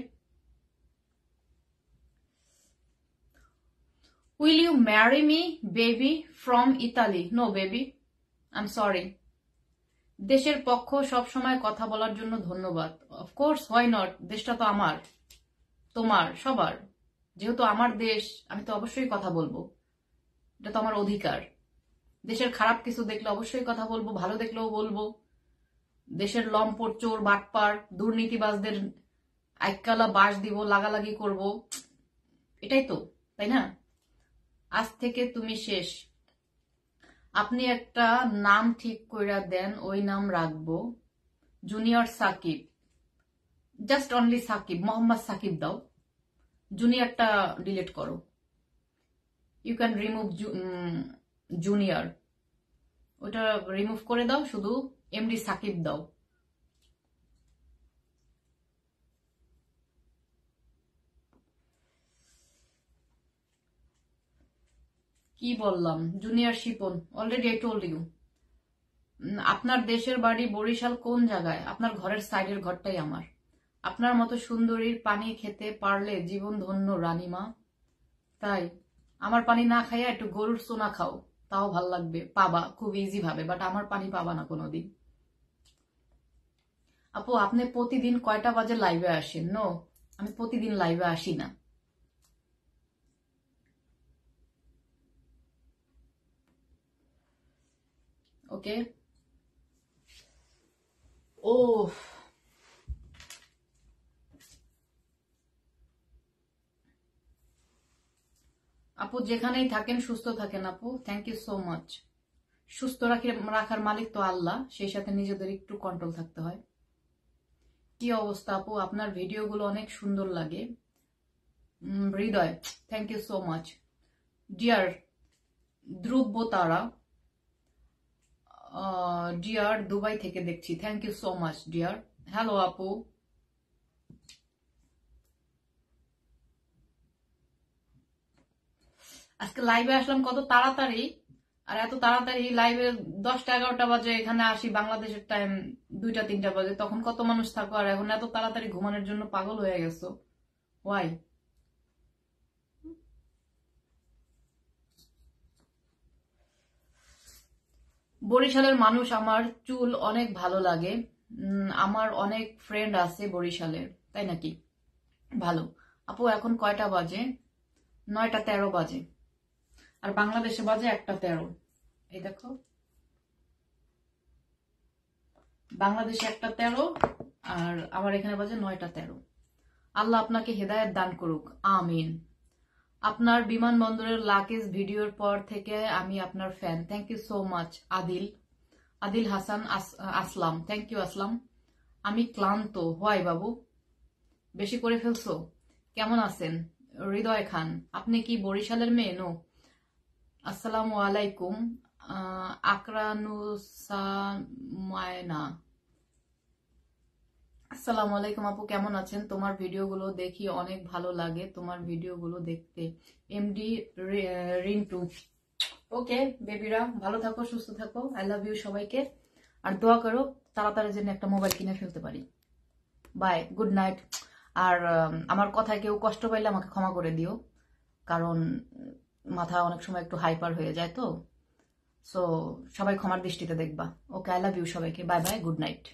Will you marry me, baby, from Italy? No, baby. I am sorry. দেশের পক্ষ সব সময় কথা বলার জন্য ধন্যবাদ। অফকোর্স, হোয়াই নট, দেশটা তো আমার, তোমার, সবার। যেহেতু আমার দেশ, আমি তো অবশ্যই কথা বলবো, এটা তো আমার অধিকার। দেশের খারাপ কিছু দেখলে অবশ্যই কথা বলবো, ভালো দেখলেও বলবো। দেশের লম্পট, চোর, বাটপার, দুর্নীতিবাজদের আইকালা বাস দিব, লাগালাগি করব, এটাই তো, তাই না? আজ থেকে তুমি শেষ। আপনি একটা নাম ঠিক কইরা দেন, ওই নাম রাখবো junior Sakib. Just only Sakib, Mohammad Sakib দাও। জুনিয়রটা ডিলিট করো। ইউ ক্যান রিমুভ জুনিয়র, ওটা রিমুভ করে দাও, শুধু এমডি সাকিব দাও। কি বললাম? Junior Shipon, already I told you. আপনার দেশের বাড়ি বরিশাল কোন জায়গায়? আপনার ঘরের সাইডের ঘরটাই আমার। আপনার মতো সুন্দরীর পানি খেতে পারলে জীবন ধন্য রানীমা। তাই আমার পানি না খাইয়া একটু গরুর সোনা খাও, তাও ভাল লাগবে, পাবা খুব ইজি ভাবে, বাট আমার পানি পাবা না কোনোদিন। আপু, আপনি প্রতিদিন কয়টা বাজে লাইভে আসেন? নো, আমি প্রতিদিন লাইভে আসি না। ওকে। ও আপু, যেখানেই থাকেন সুস্থ থাকেন আপু, থ্যাংক ইউ সো মাচ। সুস্থ রাখার মালিক তো আল্লাহ, সেই সাথে নিজেদের একটু কন্ট্রোল থাকতে হয়। কি অবস্থা আপু? আপনার ভিডিওগুলো অনেক সুন্দর লাগে। Hridoy, thank you so much. Dear Dhruba Tara, dear Dubai থেকে দেখছি, thank you so much dear. Hello আপু। আজকে লাইভে আসলাম কত তাড়াতাড়ি, আর এত তাড়াতাড়ি লাইভে 10টা 11টা বাজে, এখানে আসি বাংলাদেশের টাইম 2টা 3টা বাজে, তখন কত মানুষ থাকো, আর এখন এত তাড়াতাড়ি ঘুমানোর জন্য পাগল হয়ে গেছো, ওয়াই? বরিশালের মানুষ, আমার চুল অনেক ভালো লাগে। আমার অনেক ফ্রেন্ড আছে বরিশালের, তাই নাকি? ভালো। আপু, এখন কয়টা বাজে? 9টা 13 বাজে, আর বাংলাদেশে বাজে 1টা 13। এই দেখো, বাংলাদেশে 1টা 13, আর আমার এখানে বাজে 9টা 13। আল্লাহ আপনাকে হেদায়েত দান করুক, আমিন। আপনার বিমানবন্দরের লাগেজ ভিডিওর পর থেকে আমি আপনার fan, thank you so much. Adil Hasan Aslam, thank you Aslam. আমি ক্লান্ত। হোয়াই বাবু, বেশি করে ফেলছো? কেমন আছেন? হৃদয় খান, আপনি কি বরিশালের মেয়ে? নো। আসসালামু আলাইকুম। আকরানুসামায়না, আসসালামু আলাইকুম আপু, কেমন আছেন? তোমার ভিডিওগুলো দেখি, অনেক ভালো লাগে তোমার ভিডিওগুলো দেখতে। এমডি রিন্টু। ওকে বেবিরা, ভালো থাকো, সুস্থ থাকো, আই লাভ ইউ সবাইকে। আর দোয়া করো তাড়াতাড়ি যেন একটা মোবাইল কিনে ফেলতে পারি। By, good night. আর আমার কথায় কেউ কষ্ট পাইলে আমাকে ক্ষমা করে দিও, কারণ মাথা অনেক সময় একটু হাইপার হয়ে যায় তো। সো সবাই ক্ষমার দৃষ্টিতে দেখবা। ওকে, আই লাভ ইউ সবাইকে, বাই বাই, গুড নাইট।